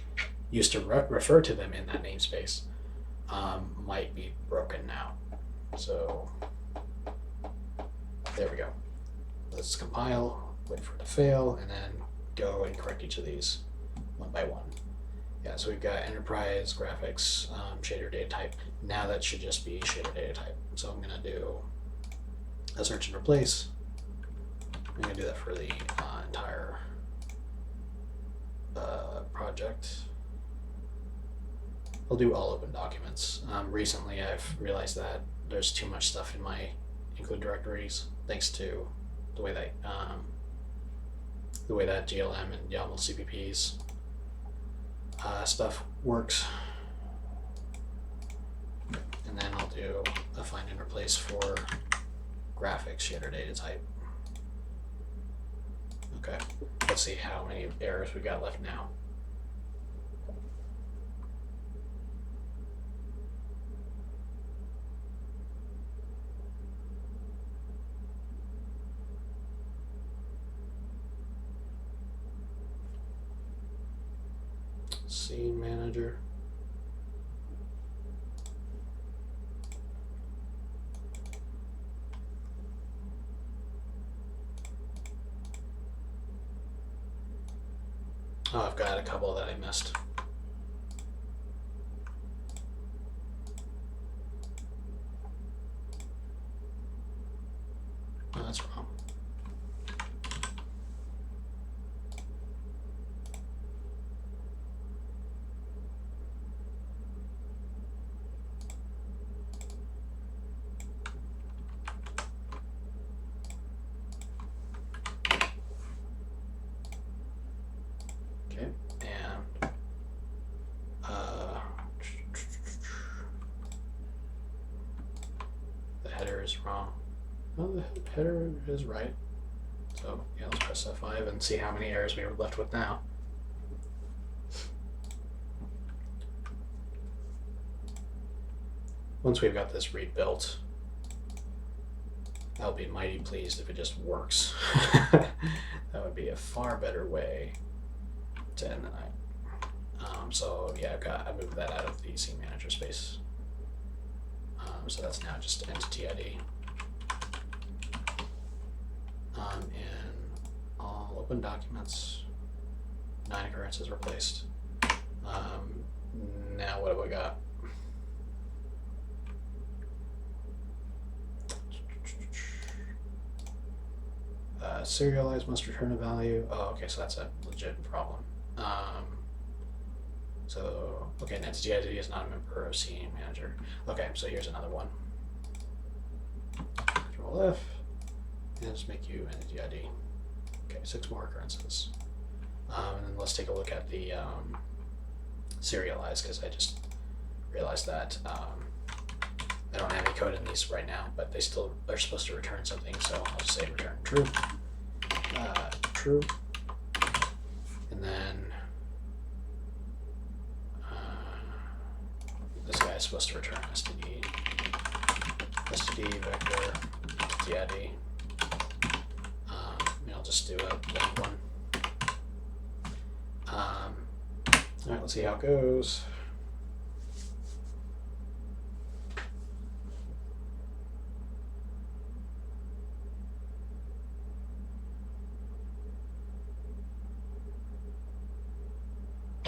[SPEAKER 1] used to refer to them in that namespace might be broken now. So there we go. Let's compile, wait for it to fail, and then go and correct each of these one by one. Yeah, so we've got enterprise, graphics, shader data type. Now that should just be shader data type. So I'm going to do a search and replace. I'm going to do that for the entire project. I'll do all open documents. Recently I've realized that there's too much stuff in my include directories thanks to the way that GLM and YAML CPPs stuff works. And then I'll do a find and replace for graphics shader data type. Okay, let's see how many errors we got left now. Scene manager. Oh, I've got a couple that I missed. Oh, that's wrong. Wrong. Well, the header is right. So yeah, let's press F5 and see how many errors we were left with now. Once we've got this rebuilt, I'll be mighty pleased if it just works. That would be a far better way to end the night. So yeah, I moved that out of the scene manager space. So that's now just entity ID. In all open documents, 9 occurrences replaced. Now what have we got? Serialized must return a value. Oh, okay, so that's a legit problem. So, okay, an entity ID is not a member of scene manager. Okay, so here's another one. Control F, and just make you entity ID. Okay, 6 more occurrences. And then let's take a look at the serialized, because I just realized that I don't have any code in these right now, but they're supposed to return something, so I'll just say return true. True. And then this guy is supposed to return std vector entity id. I'll just do a blank one. All right, let's see how it goes.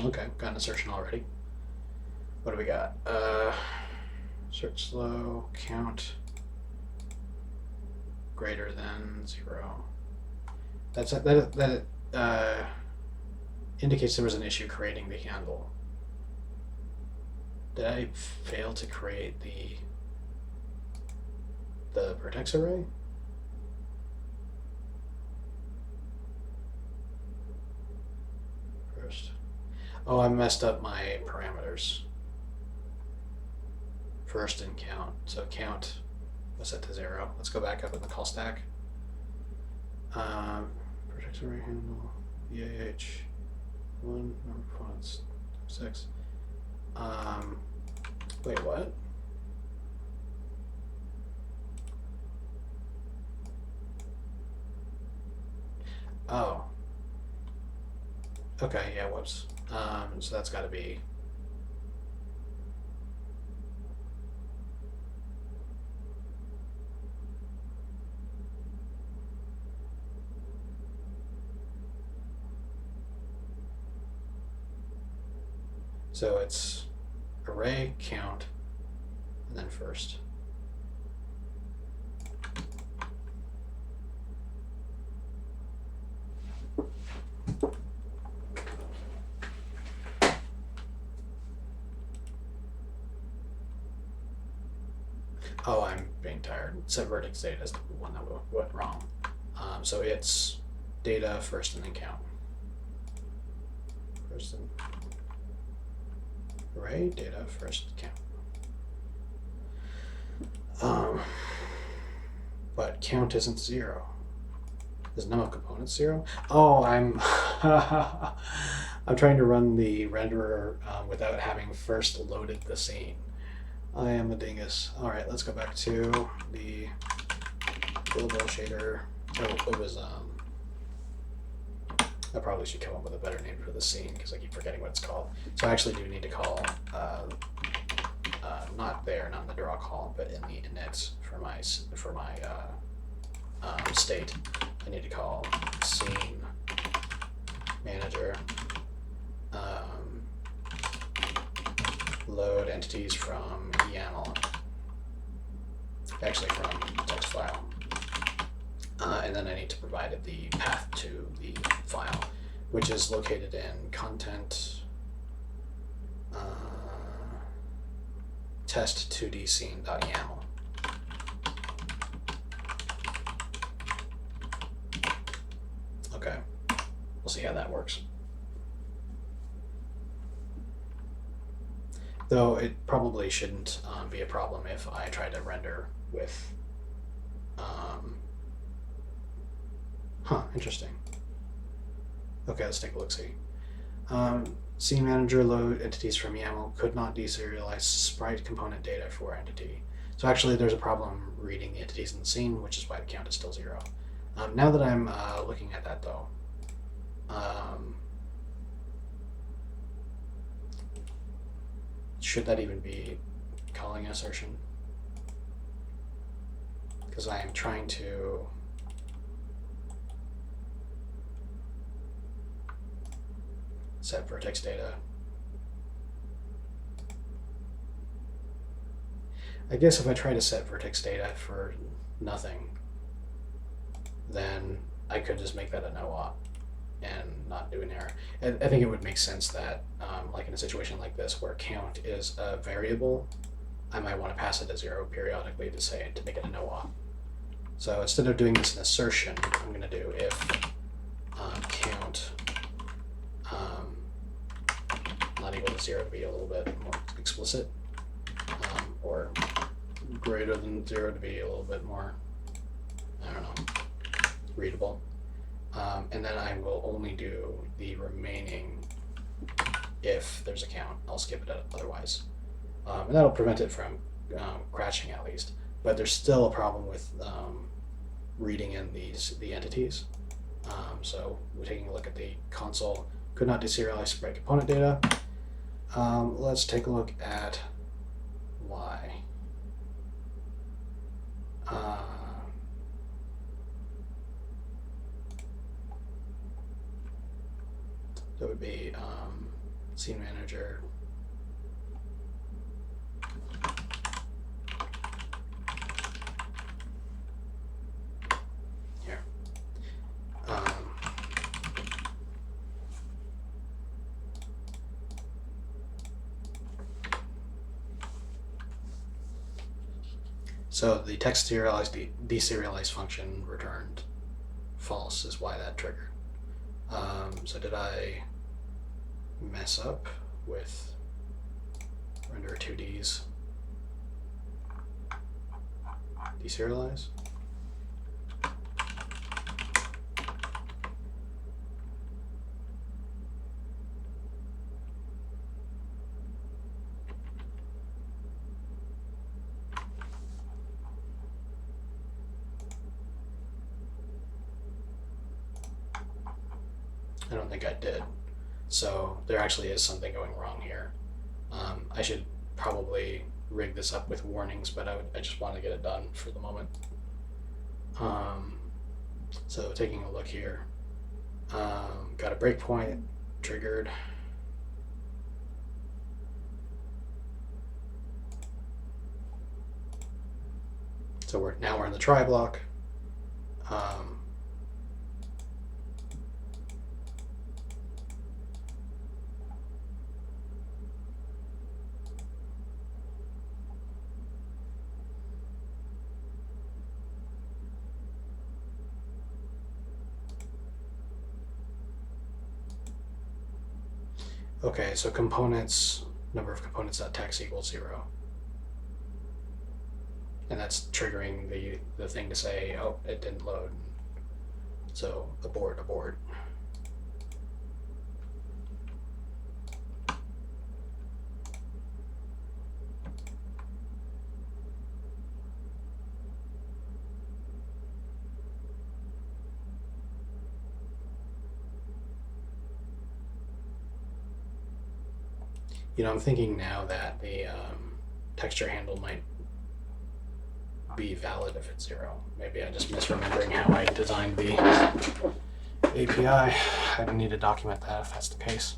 [SPEAKER 1] Okay, got an assertion already. What do we got? Search slow, count greater than 0. That indicates there was an issue creating the handle. Did I fail to create the vertex array? First. Oh, I messed up my parameters. First and count. So count was set to 0. Let's go back up in the call stack. Vertex array handle, EAH, 1, number fonts, 6. Wait, what? Oh. Okay, yeah, whoops. So that's got to be. So it's array, count, and then first. Oh, I'm being tired. Set vertex data is the one that went wrong. So it's data first and then count. First and array, data first, count. But count isn't 0. Is num of components 0? Oh, I'm I'm trying to run the renderer without having first loaded the scene. I am a dingus. All right, let's go back to the global shader. Oh, it was I probably should come up with a better name for the scene because I keep forgetting what it's called. So I actually do need to call not there, not in the draw call, but in the init for my state. I need to call scene manager load entities from YAML, actually from text file, and then I need to provide the path to the file, which is located in content test2d scene.yaml. Okay, we'll see how that works. Though it probably shouldn't be a problem if I try to render with. Interesting. Okay, let's take a look-see. Scene manager load entities from YAML could not deserialize sprite component data for entity. So actually there's a problem reading the entities in the scene, which is why the count is still 0. Now that I'm looking at that though, should that even be calling assertion? Because I am trying to set vertex data. I guess if I try to set vertex data for nothing, then I could just make that a no op and not do an error. I think it would make sense that, like in a situation like this where count is a variable, I might want to pass it to 0 periodically to make it a no op. So instead of doing this in assertion, I'm going to do if count not equal to 0 to be a little bit more explicit, or greater than 0 to be a little bit more, I don't know, readable. And then I will only do the remaining if there's a count. I'll skip it otherwise. And that'll prevent it from crashing at least. But there's still a problem with reading in the entities. So we're taking a look at the console. Could not deserialize sprite component data. Let's take a look at why. That would be scene manager. Here. So the text serialized deserialized function returned false is why that triggered. So did I mess up with render 2Ds deserialize? I don't think I did. So there actually is something going wrong here. I should probably rig this up with warnings, but I just want to get it done for the moment. So taking a look here, got a breakpoint triggered. So we're in the try block. Okay, so components, number of components.text equals 0. And that's triggering the thing to say, oh, it didn't load. So abort. I'm thinking now that the texture handle might be valid if it's 0. Maybe I'm just misremembering how I designed the API. I need to document that if that's the case.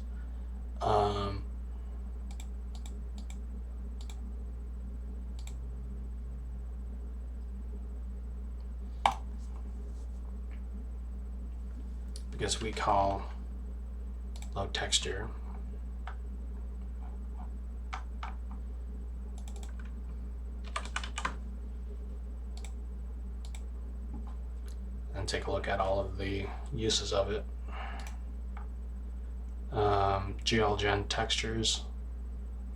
[SPEAKER 1] Because we call load texture and take a look at all of the uses of it. GLGen textures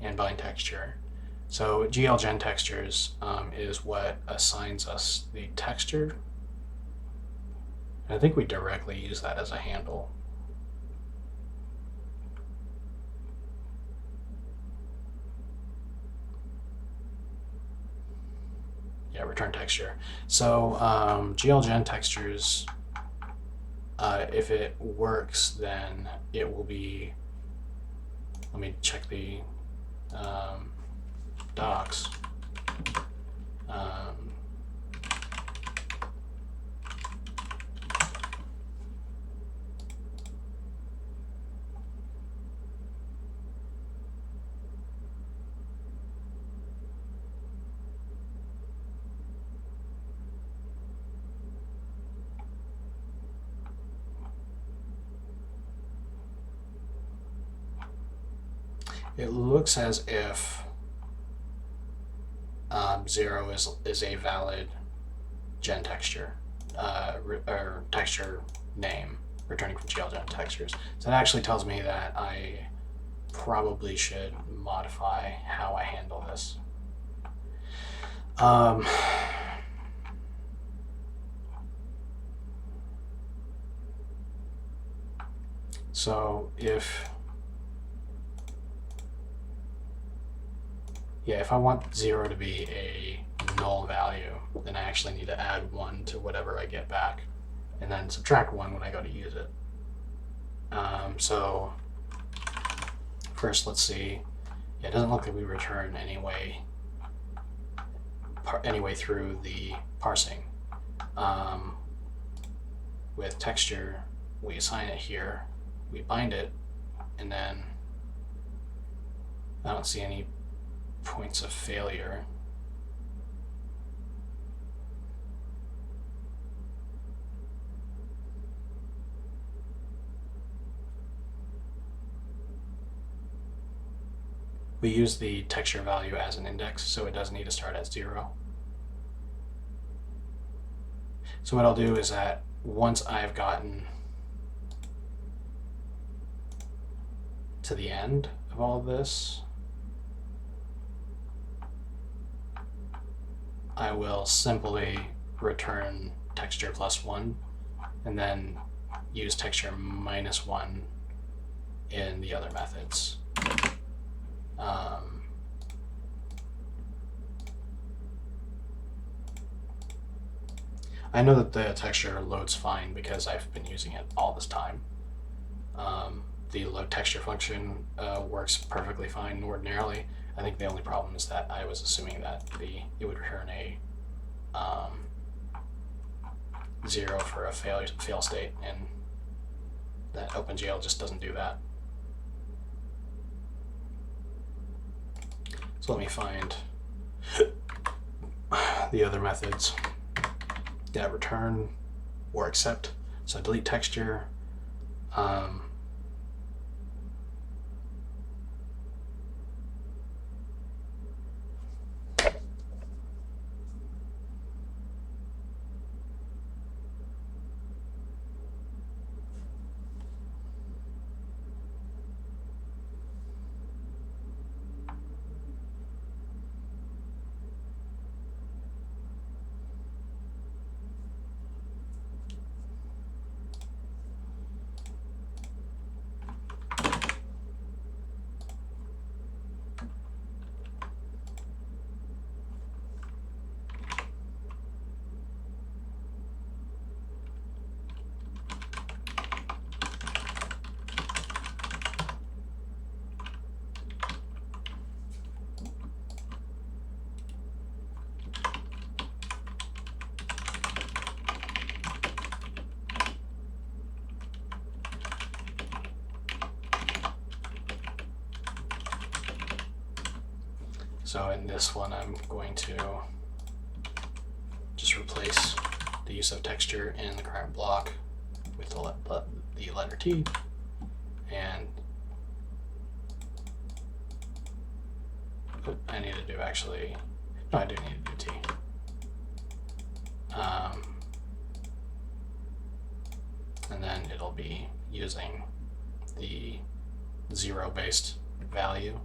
[SPEAKER 1] and bind texture. So GLGen textures is what assigns us the texture. And I think we directly use that as a handle. Yeah, return texture. So GLGen textures, if it works, then it will be, let me check the docs. It looks as if 0 is a valid gen texture or texture name returning from GLGen textures. So that actually tells me that I probably should modify how I handle this. So if I want 0 to be a null value, then I actually need to add 1 to whatever I get back, and then subtract 1 when I go to use it. So first, let's see. Yeah, it doesn't look like we return anyway through the parsing. With texture, we assign it here, we bind it, and then I don't see any points of failure. We use the texture value as an index, so it does need to start at 0. So what I'll do is that once I've gotten to the end of all of this, I will simply return texture plus 1 and then use texture minus 1 in the other methods. I know that the texture loads fine because I've been using it all this time. The load texture function works perfectly fine ordinarily. I think the only problem is that I was assuming that it would return a 0 for a fail state, and that OpenGL just doesn't do that. So let me find the other methods that return or accept. So delete texture. So in this one, I'm going to just replace the use of texture in the current block with the letter T, and I need to do actually, no, I do need to do T. And then it'll be using the 0-based value.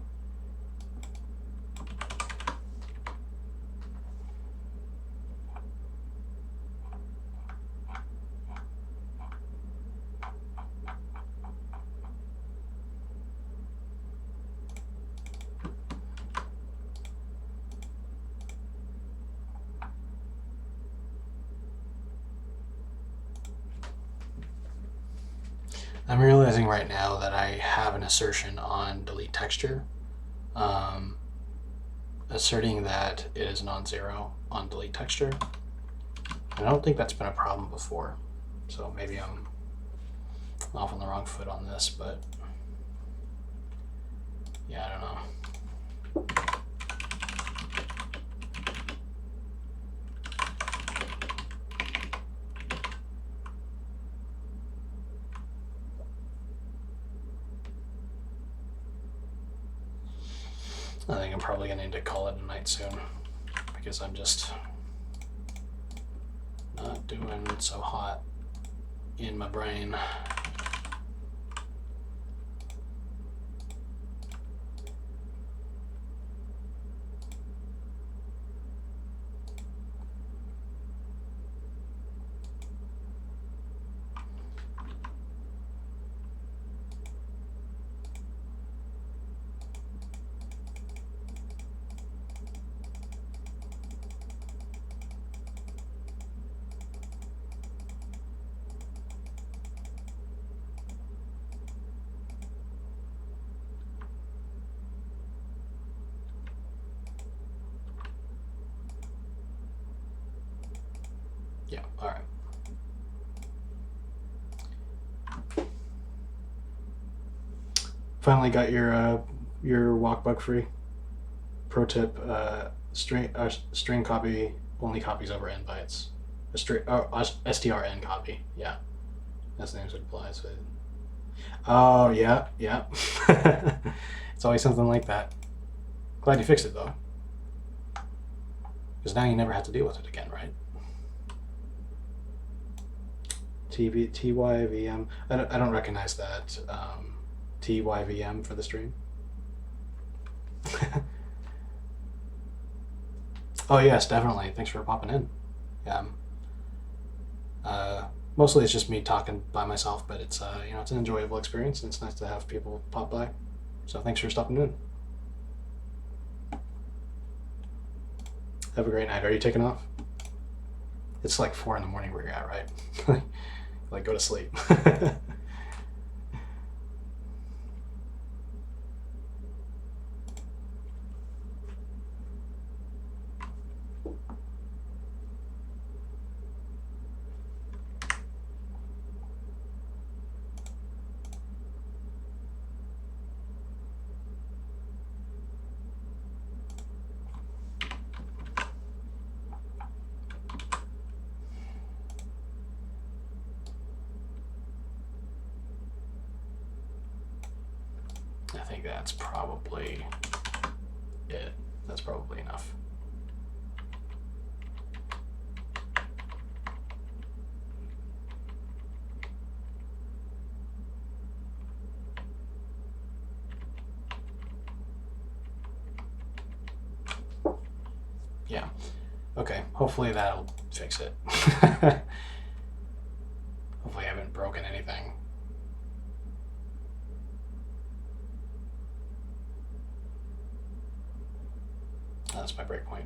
[SPEAKER 1] I'm realizing right now that I have an assertion on delete texture, asserting that it is non-zero on delete texture. And I don't think that's been a problem before, so maybe I'm off on the wrong foot on this, but yeah, I don't know. I think I'm probably going to need to call it a night soon because I'm just not doing so hot in my brain. Yeah, all right. Finally got your walkbook free. Pro tip: string copy only copies over n bytes. A strn copy. Yeah, that's the name it applies. So. Oh yeah, yeah. It's always something like that. Glad you fixed it though, because now you never have to deal with it again, right? TYVM. I don't recognize that. TYVM for the stream. Oh yes, definitely. Thanks for popping in. Yeah. Mostly it's just me talking by myself, but it's it's an enjoyable experience, and it's nice to have people pop by. So thanks for stopping in. Have a great night. Are you taking off? It's like 4 a.m. where you're at, right? Like go to sleep. I think that's probably it. That's probably enough. Yeah. Okay. Hopefully that'll fix it. Hopefully I haven't broken anything. That's my breakpoint.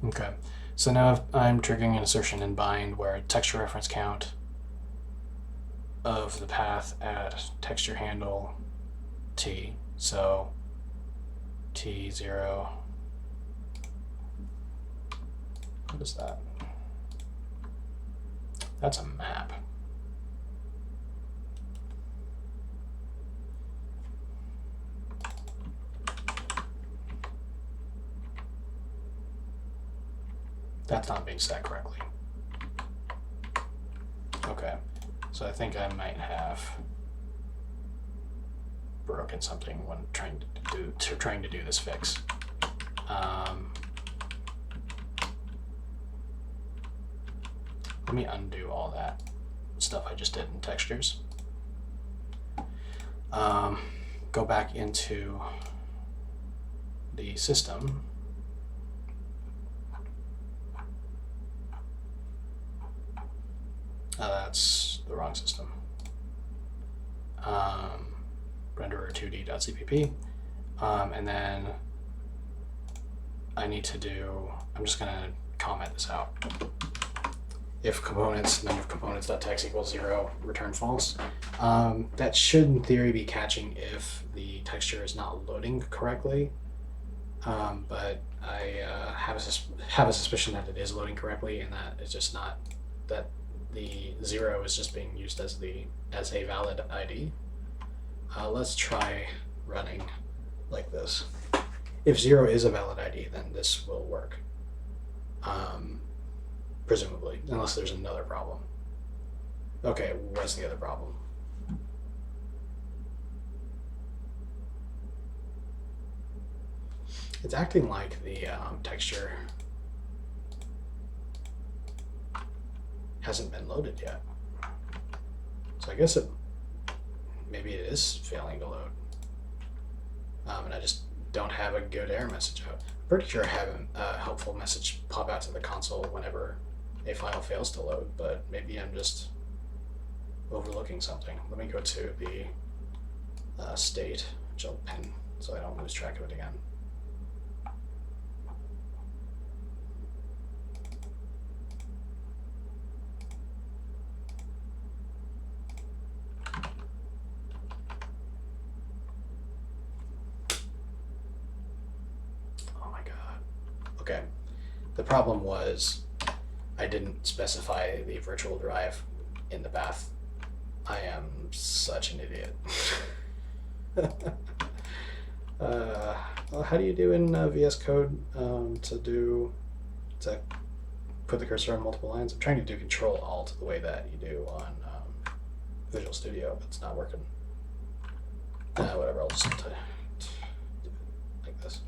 [SPEAKER 1] Okay, so now I'm triggering an assertion in bind where texture reference count of the path at texture handle t. So t0. What is that? That's a map. That's not being set correctly. Okay, so I think I might have broken something when trying to do this fix. Let me undo all that stuff I just did in textures. Go back into the system. That's the wrong system. Renderer2d.cpp. And then I need to do, I'm just gonna comment this out. If components, number of components.text equals 0, return false. That should in theory be catching if the texture is not loading correctly. But I have a suspicion that it is loading correctly, and that it's just not, that the 0 is just being used as a valid ID. Let's try running like this. If 0 is a valid ID, then this will work. Presumably, unless there's another problem. Okay, what's the other problem? It's acting like the texture hasn't been loaded yet. So I guess maybe it is failing to load. And I just don't have a good error message out. I'm pretty sure I have a helpful message pop out to the console whenever a file fails to load, but maybe I'm just overlooking something. Let me go to the state, which I'll pin so I don't lose track of it again. Okay. The problem was I didn't specify the virtual drive in the path. I am such an idiot. Well, how do you do in VS Code to put the cursor on multiple lines? I'm trying to do Control Alt the way that you do on Visual Studio, but it's not working. Whatever, I'll just do it like this.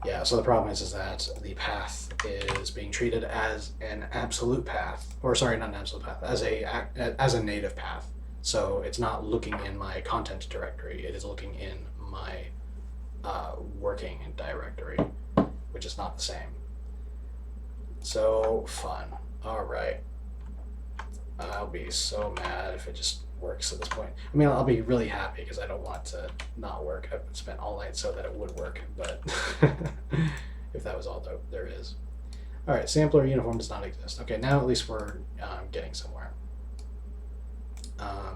[SPEAKER 1] Yeah, so the problem is that the path is being treated as an absolute path, or sorry, not an absolute path, as a native path. So it's not looking in my content directory, it is looking in my working directory, which is not the same. So fun. All right. I'll be so mad if it just works at this point. I mean, I'll be really happy because I don't want it to not work. I've spent all night so that it would work, but if that was all there is. All right, sampler uniform does not exist. Okay, now at least we're getting somewhere.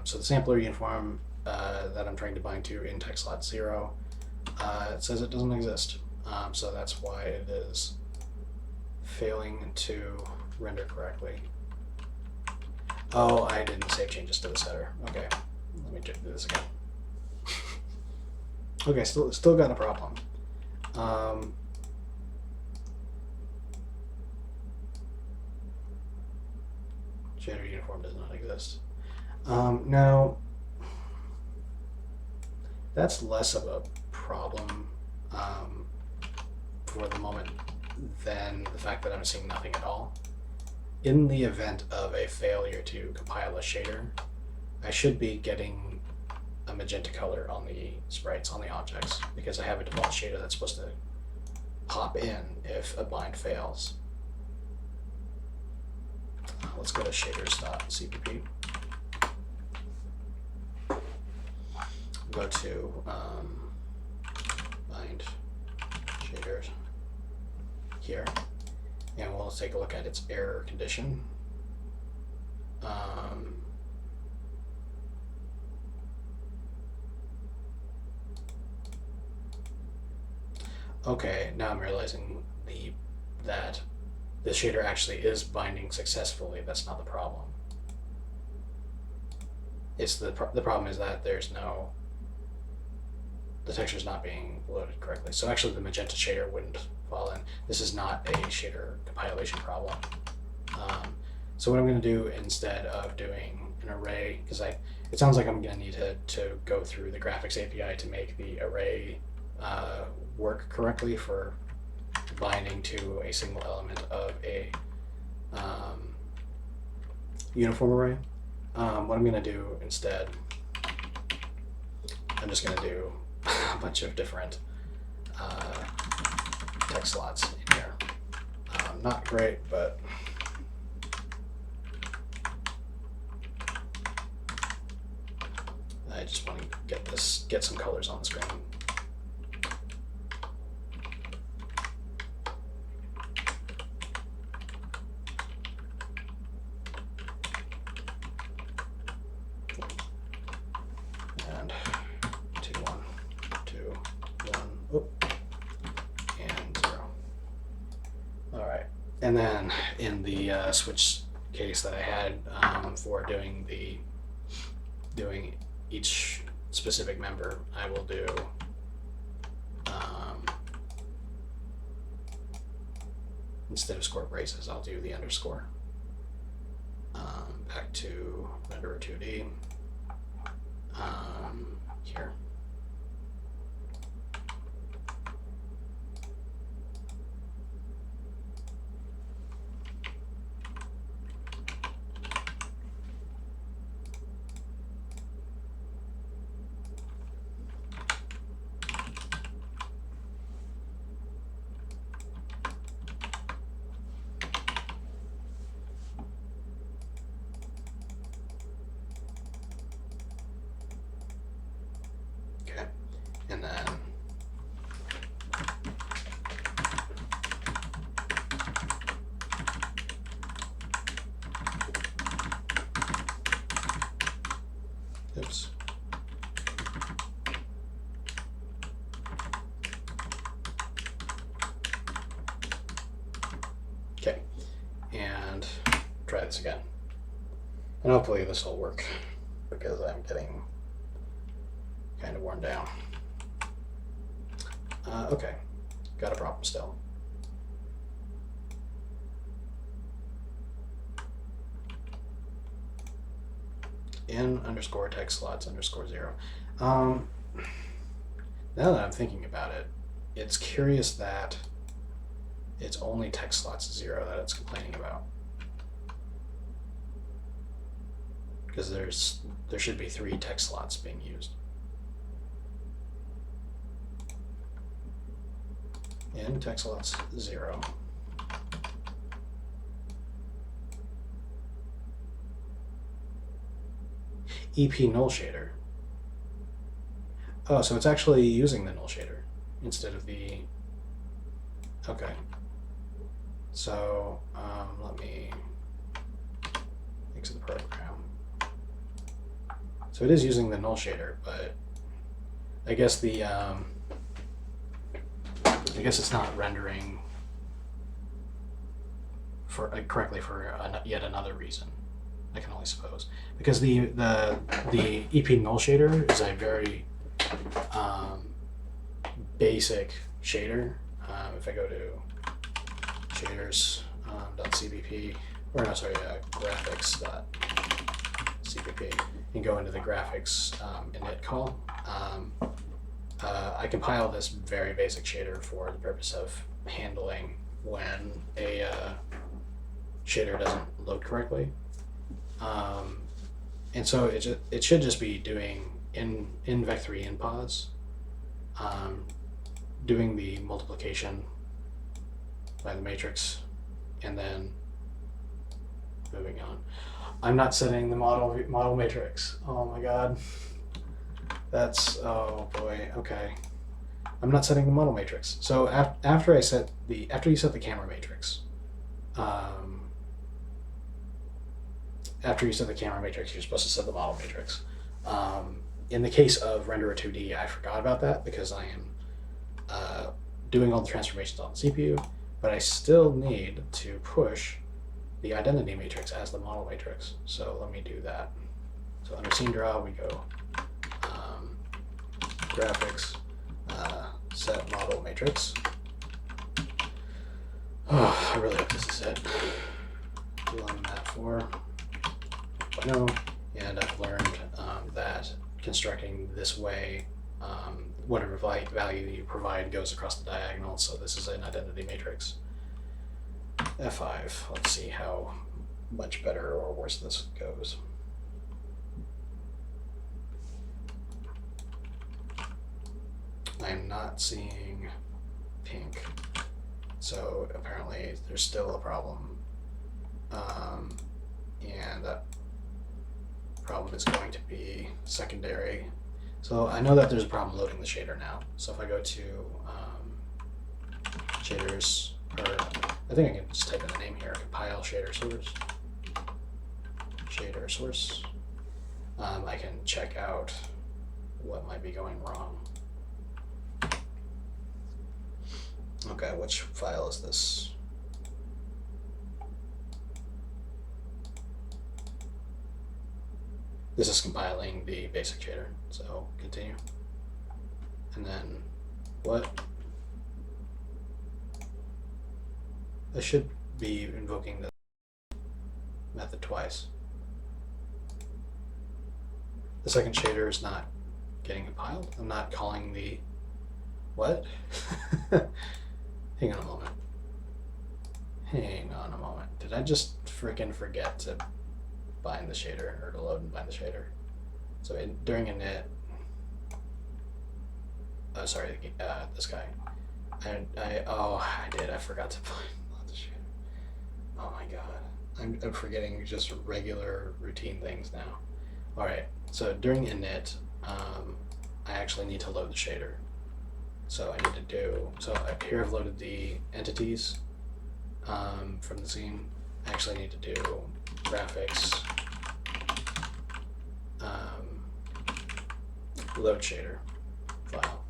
[SPEAKER 1] So the sampler uniform that I'm trying to bind to in text slot 0, it says it doesn't exist. So that's why it is failing to render correctly. Oh, I didn't save changes to the setter. Okay, let me do this again. Okay, still got a problem. Gender uniform does not exist. Now, that's less of a problem for the moment than the fact that I'm seeing nothing at all. In the event of a failure to compile a shader, I should be getting a magenta color on the sprites, on the objects, because I have a default shader that's supposed to pop in if a bind fails. Let's go to shaders.cpp. Go to bind shaders here, and we'll take a look at its error condition. Okay, now I'm realizing that the shader actually is binding successfully. That's not the problem. It's the problem is that the texture is not being loaded correctly. So actually the magenta shader wouldn't fall in. This is not a shader compilation problem. So what I'm going to do instead of doing an array, because it sounds like I'm going to need to go through the graphics API to make the array work correctly for binding to a single element of a uniform array. What I'm going to do instead, I'm just going to do a bunch of different text slots in here. Not great, but I just want to get some colors on the screen. And 2, 1, 2, 1, and 0. All right, and then in the switch case that I had for doing each specific member, I will do instead of square braces, I'll do the underscore. Back to renderer 2D. Here. and try this again. And hopefully this will work because I'm getting kind of worn down. Okay, got a problem still. In underscore text slots underscore 0. Now that I'm thinking about it, it's curious that it's only text slots 0 that it's complaining about. Because there should be 3 text slots being used. In text slots 0. EP null shader. Oh, so it's actually using the null shader instead of the. Okay. So let me exit the program. So it is using the null shader, but I guess the I guess it's not rendering for correctly for yet another reason. I can only suppose because the EP null shader is a very basic shader. If I go to shaders.cpp or no, sorry, graphics.cpp and go into the graphics init call. I compile this very basic shader for the purpose of handling when a shader doesn't load correctly. And so it should just be doing in vec3 in pause, doing the multiplication by the matrix, and then moving on. I'm not setting the model matrix. Oh my god, that's oh boy. Okay, I'm not setting the model matrix. So after you set the camera matrix. After you set the camera matrix, you're supposed to set the model matrix. In the case of Renderer 2D, I forgot about that because I am doing all the transformations on the CPU, but I still need to push the identity matrix as the model matrix. So let me do that. So under scene draw, we go graphics, set model matrix. Oh, I really hope this is it. Doing that for. No, and I've learned that constructing this way, whatever value you provide goes across the diagonal, so this is an identity matrix. F5, let's see how much better or worse this goes. I'm not seeing pink, so apparently there's still a problem. And that problem is going to be secondary. So I know that there's a problem loading the shader now. So if I go to shaders, or I think I can just type in the name here, compile shader source. I can check out what might be going wrong. Okay, which file is this? This is compiling the basic shader, so continue. And then what? I should be invoking this method twice. The second shader is not getting compiled. I'm not calling the what? Hang on a moment. Did I just freaking forget to bind the shader, or to load and bind the shader? So during init, this guy. I did. I forgot to load the shader. Oh my god. I'm forgetting just regular routine things now. All right. So during init, I actually need to load the shader. So I need to do. So here I've loaded the entities from the scene. I actually need to do graphics load shader file.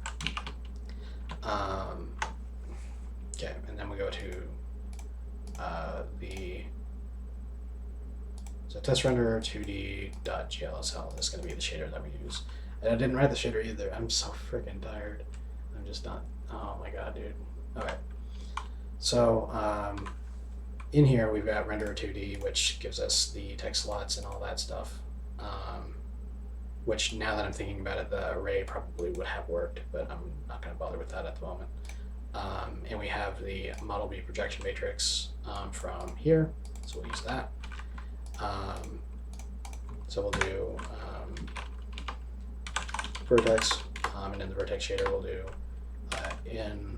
[SPEAKER 1] Okay, and then we go to so test renderer 2d.glsl is going to be the shader that we use. And I didn't write the shader either. I'm so freaking tired. I'm just not. Oh my god, dude. Okay. So in here we've got renderer 2d, which gives us the text slots and all that stuff. Which now that I'm thinking about it, the array probably would have worked, but I'm not going to bother with that at the moment. And we have the model B projection matrix from here, so we'll use that. So we'll do vertex, and in the vertex shader we'll do in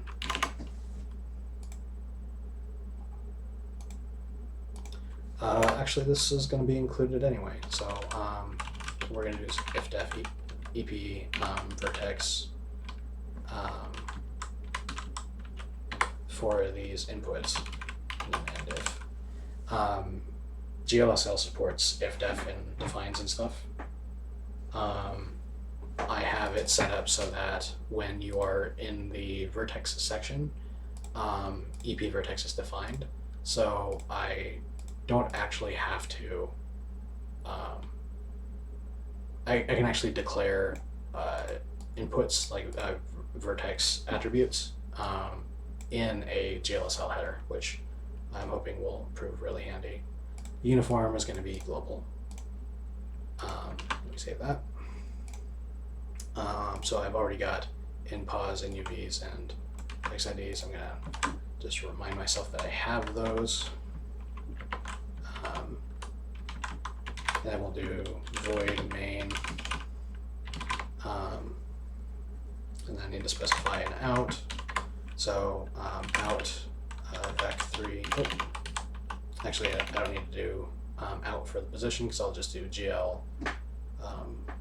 [SPEAKER 1] actually this is going to be included anyway, so we're going to do if def ep vertex for these inputs, and if GLSL supports if def and defines and stuff. I have it set up so that when you are in the vertex section, EP vertex is defined, so I don't actually have to. I can actually declare inputs like vertex attributes in a GLSL header, which I'm hoping will prove really handy. Uniform is going to be global. Let me save that. So I've already got in pause and UVs and XIDs. I'm going to just remind myself that I have those. And then we'll do void main. And then I need to specify an out. So out vec3. Oh. Actually, I don't need to do out for the position because I'll just do GL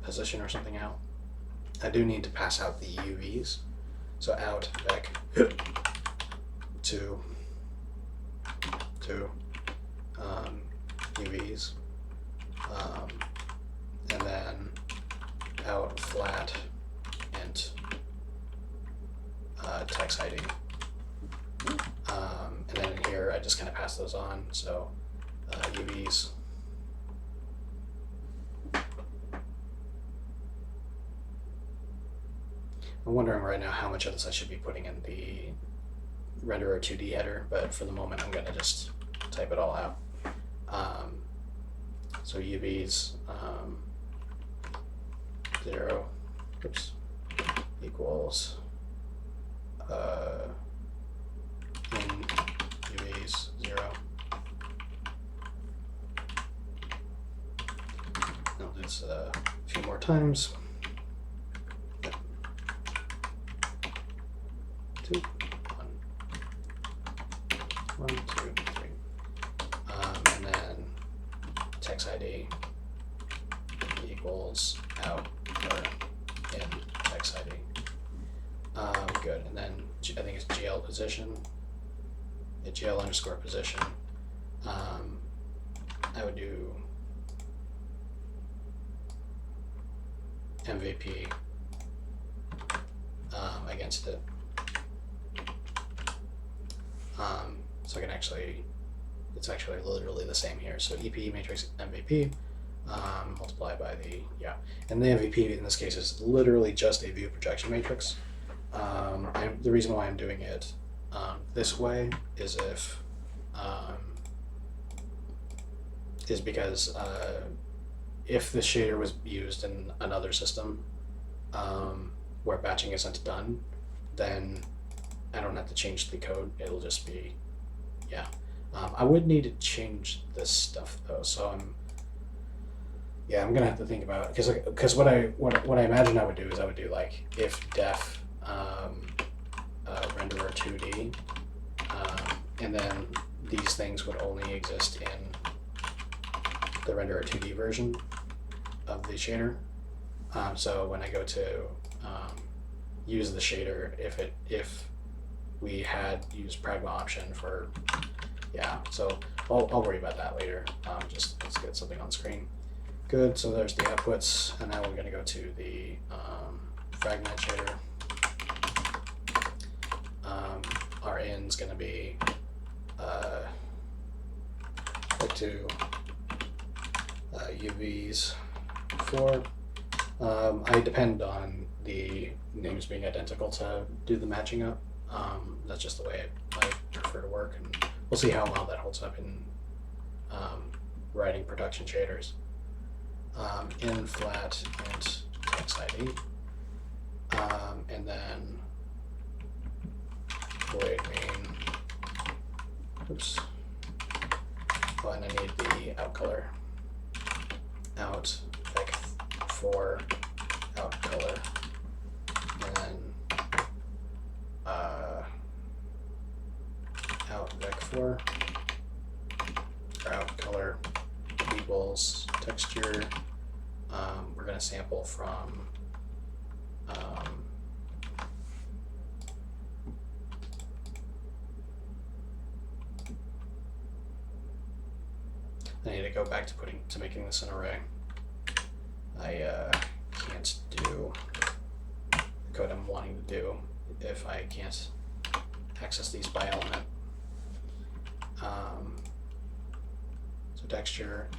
[SPEAKER 1] position or something out. I do need to pass out the UVs. So out vec 2 UVs. And then out flat int text ID. And then in here, I just kind of pass those on. So UVs. I'm wondering right now how much of this I should be putting in the renderer 2D header, but for the moment, I'm going to just type it all out. So UVs 0, oops, equals in UVs 0. I'll do this a few more times. 2, 1, 2, 3. And then text ID equals out or in text ID. Good. And then I think it's GL position. Yeah, GL underscore position. I would do MVP against it. So I can actually, it's actually literally the same here. So EP matrix MVP multiplied by the, and the MVP in this case is literally just a view projection matrix. The reason why I'm doing it this way is because if the shader was used in another system where batching isn't done, then I don't have to change the code. It'll just be, I would need to change this stuff though. So I'm gonna have to think about it because what I imagine I would do is I would do like if def renderer 2D, and then these things would only exist in the renderer 2D version of the shader. So when I go to use the shader, if we had used pragma option for, so I'll worry about that later. Just let's get something on screen. Good, so there's the outputs, and now we're gonna go to the fragment shader. Our in's gonna be vec2 UVs 4. I depend on the names being identical to do the matching up. That's just the way I prefer to work, and we'll see how well that holds up in writing production shaders. In flat int text ID, and then void main. Oops. Oh, and I need the out color. Out vec4 out color, and then out vec4 or out color equals texture. We're going to sample from I need to go back to making this an array. I can't do the code I'm wanting to do if I can't access these by element. So texture,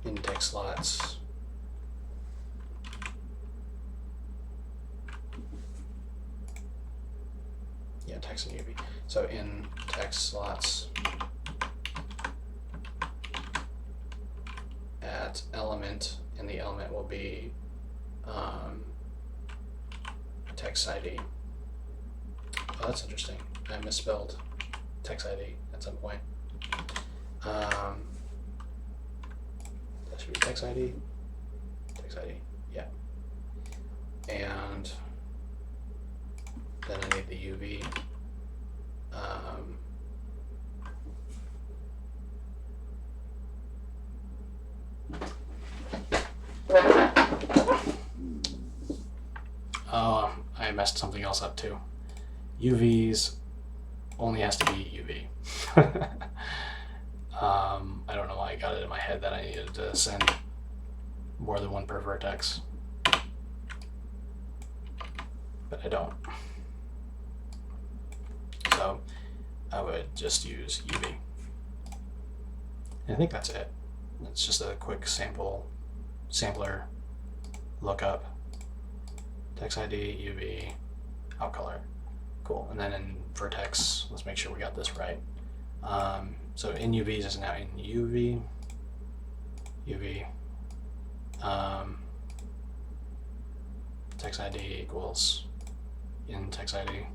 [SPEAKER 1] index slots, yeah, text and UV. So in text slots at element, and the element will be text ID. Oh, that's interesting. I misspelled text ID at some point. That should be text ID. Text ID, yeah. And then I need the UV. Oh, I messed something else up too. UVs only has to be UV. I don't know why I got it in my head that I needed to send more than one per vertex, but I don't. So I would just use UV. And I think that's it. It's just a quick sampler lookup, text ID, UV, out color. Cool. And then in vertex, let's make sure we got this right. So in UVs is now in UV, text ID equals in text ID.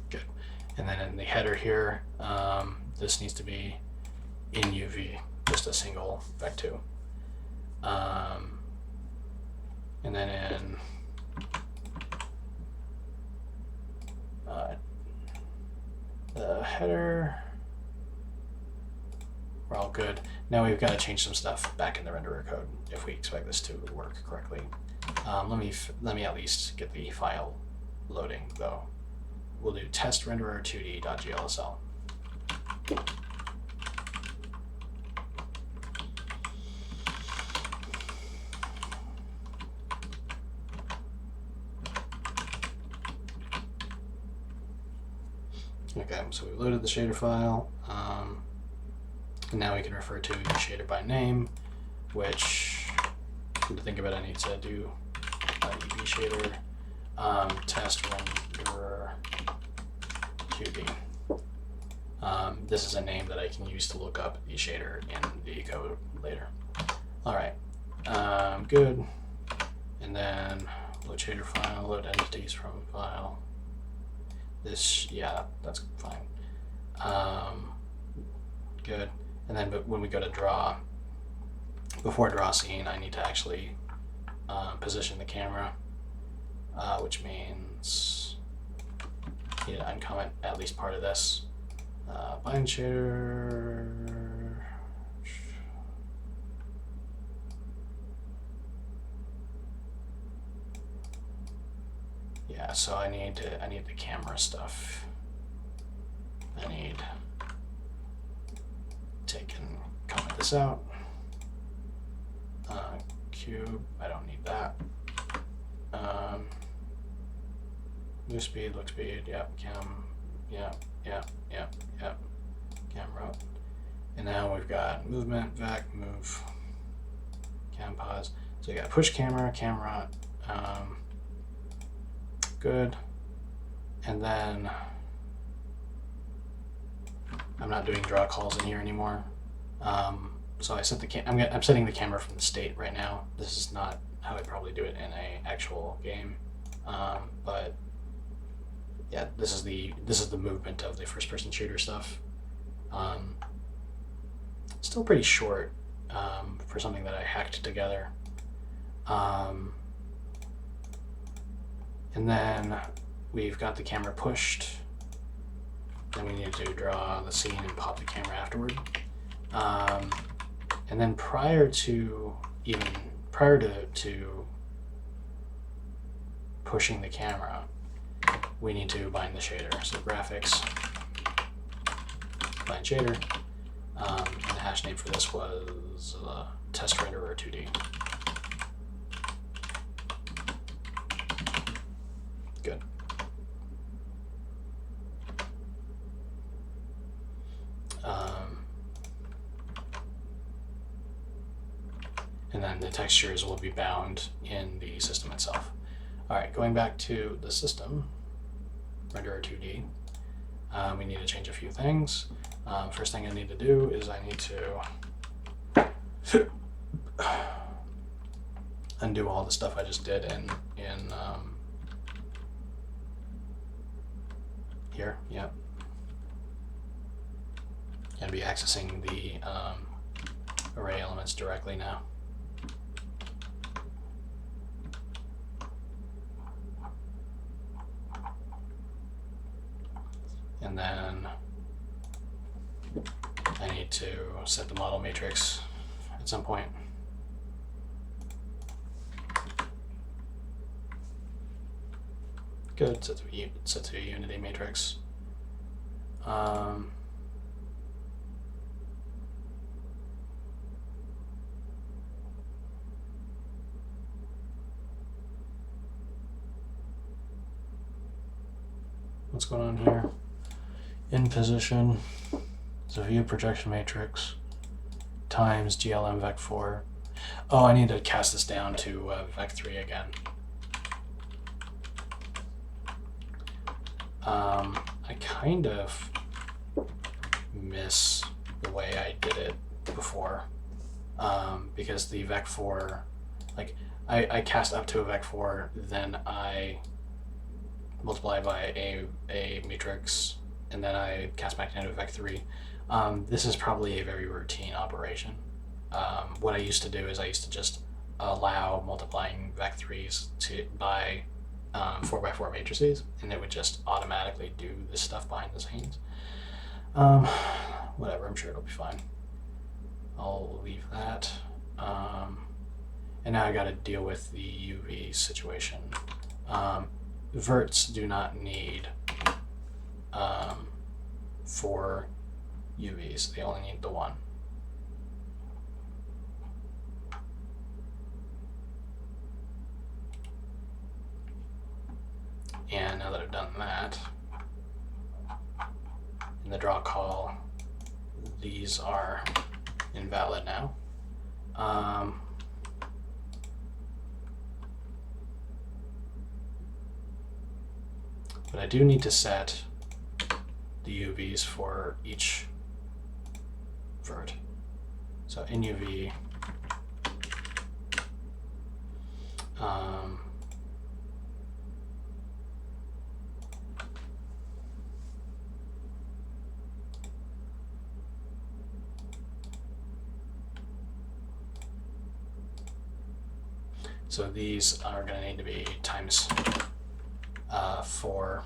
[SPEAKER 1] Good. And then in the header here, this needs to be in UV, just a single vec2. And then in the header, we're all good. Now we've got to change some stuff back in the renderer code if we expect this to work correctly. Let me at least get the file loading though. We'll do test renderer 2d.glsl. Okay, so we loaded the shader file. And now we can refer to the shader by name, which, to think about, I need to do UV shader test renderer 2D. This is a name that I can use to look up the shader in the code later. All right, good. And then load shader file, load entities from file. This, yeah, that's fine. Good. And then but when we go to draw, before draw scene, I need to actually position the camera, which means I need to uncomment at least part of this. Bind shader. Yeah, so I need the camera stuff. I need take and comment this out. cube. I don't need that. Move speed, look speed, yep, cam, yep, cam route. And now we've got movement, vec, move, cam pause. So you got push camera, cam route, good. And then I'm not doing draw calls in here anymore. So I set the I'm setting the camera from the state right now. This is not how I probably do it in a actual game, but yeah, this is the movement of the first-person shooter stuff. Still pretty short for something that I hacked together. And then we've got the camera pushed. Then we need to draw the scene and pop the camera afterward. And then prior to pushing the camera, we need to bind the shader. So graphics, bind shader, and the hash name for this was test renderer 2D. Good. And then the textures will be bound in the system itself. All right, going back to the system, renderer 2D, we need to change a few things. First thing I need to do is I need to undo all the stuff I just did in here, yep. And be accessing the array elements directly now. And then I need to set the model matrix at some point. Good, set to a unity matrix. What's going on here? In position, so view projection matrix times GLM vec4. Oh, I need to cast this down to vec3 again. I kind of miss the way I did it before, because the vec4, like I cast up to a vec4, then I multiply by a matrix, and then I cast back down to vec3. This is probably a very routine operation. What I used to do is I used to just allow multiplying vec3s by 4x4 matrices, and it would just automatically do this stuff behind the scenes. Whatever, I'm sure it'll be fine. I'll leave that. And now I got to deal with the UV situation. Verts do not need 4 UVs, they only need the 1. And now that I've done that, in the draw call, these are invalid now. But I do need to set the UVs for each vert. So in UV, so these are going to need to be times 4.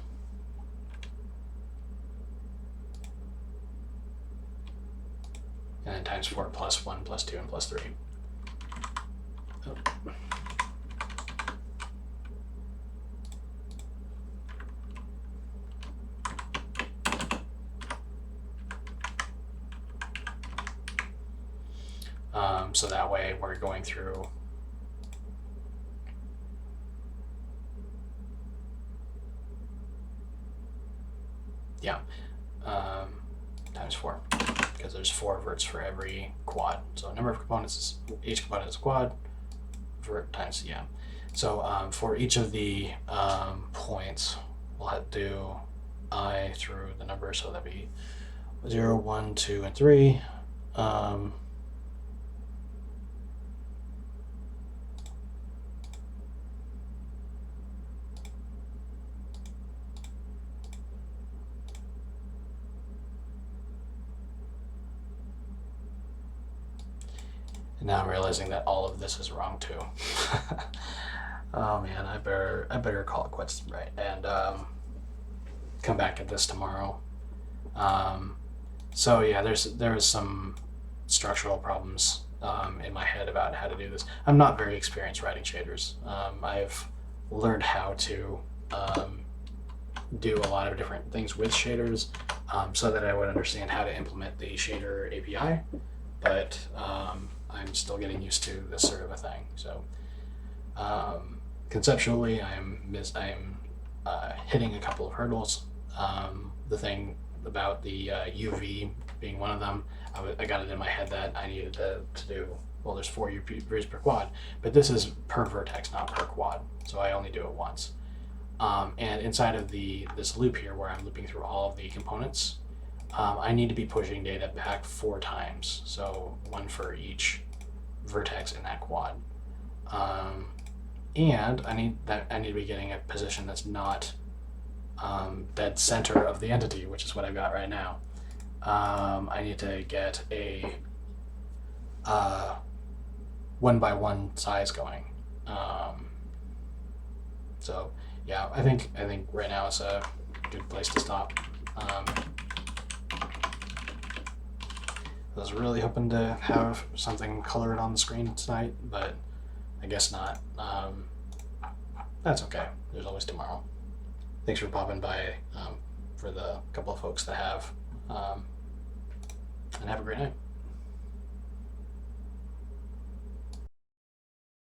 [SPEAKER 1] And then times 4 plus 1 plus 2 and plus 3. Oh. So that way we're going through verts for every quad. So number of components is, each component is a quad, vert times CM. So for each of the points, we'll have to do I through the number, so that'd be 0, 1, 2, and 3. And now I'm realizing that all of this is wrong too. Oh man, I better call it quits, right? And come back at this tomorrow. So yeah, there was some structural problems in my head about how to do this. I'm not very experienced writing shaders. I've learned how to do a lot of different things with shaders so that I would understand how to implement the shader API, but I'm still getting used to this sort of a thing. So conceptually, I am hitting a couple of hurdles. The thing about the UV being one of them, I got it in my head that I needed to do, well, there's 4 UVs per quad, but this is per vertex, not per quad, so I only do it once. And inside of this loop here, where I'm looping through all of the components, I need to be pushing data back 4 times, so 1 for each vertex in that quad. And I need to be getting a position that's not dead center of the entity, which is what I've got right now. I need to get a 1x1 size going. So yeah, I think right now is a good place to stop. I was really hoping to have something colored on the screen tonight, but I guess not. That's okay. There's always tomorrow. Thanks for popping by for the couple of folks that have, and have a great night.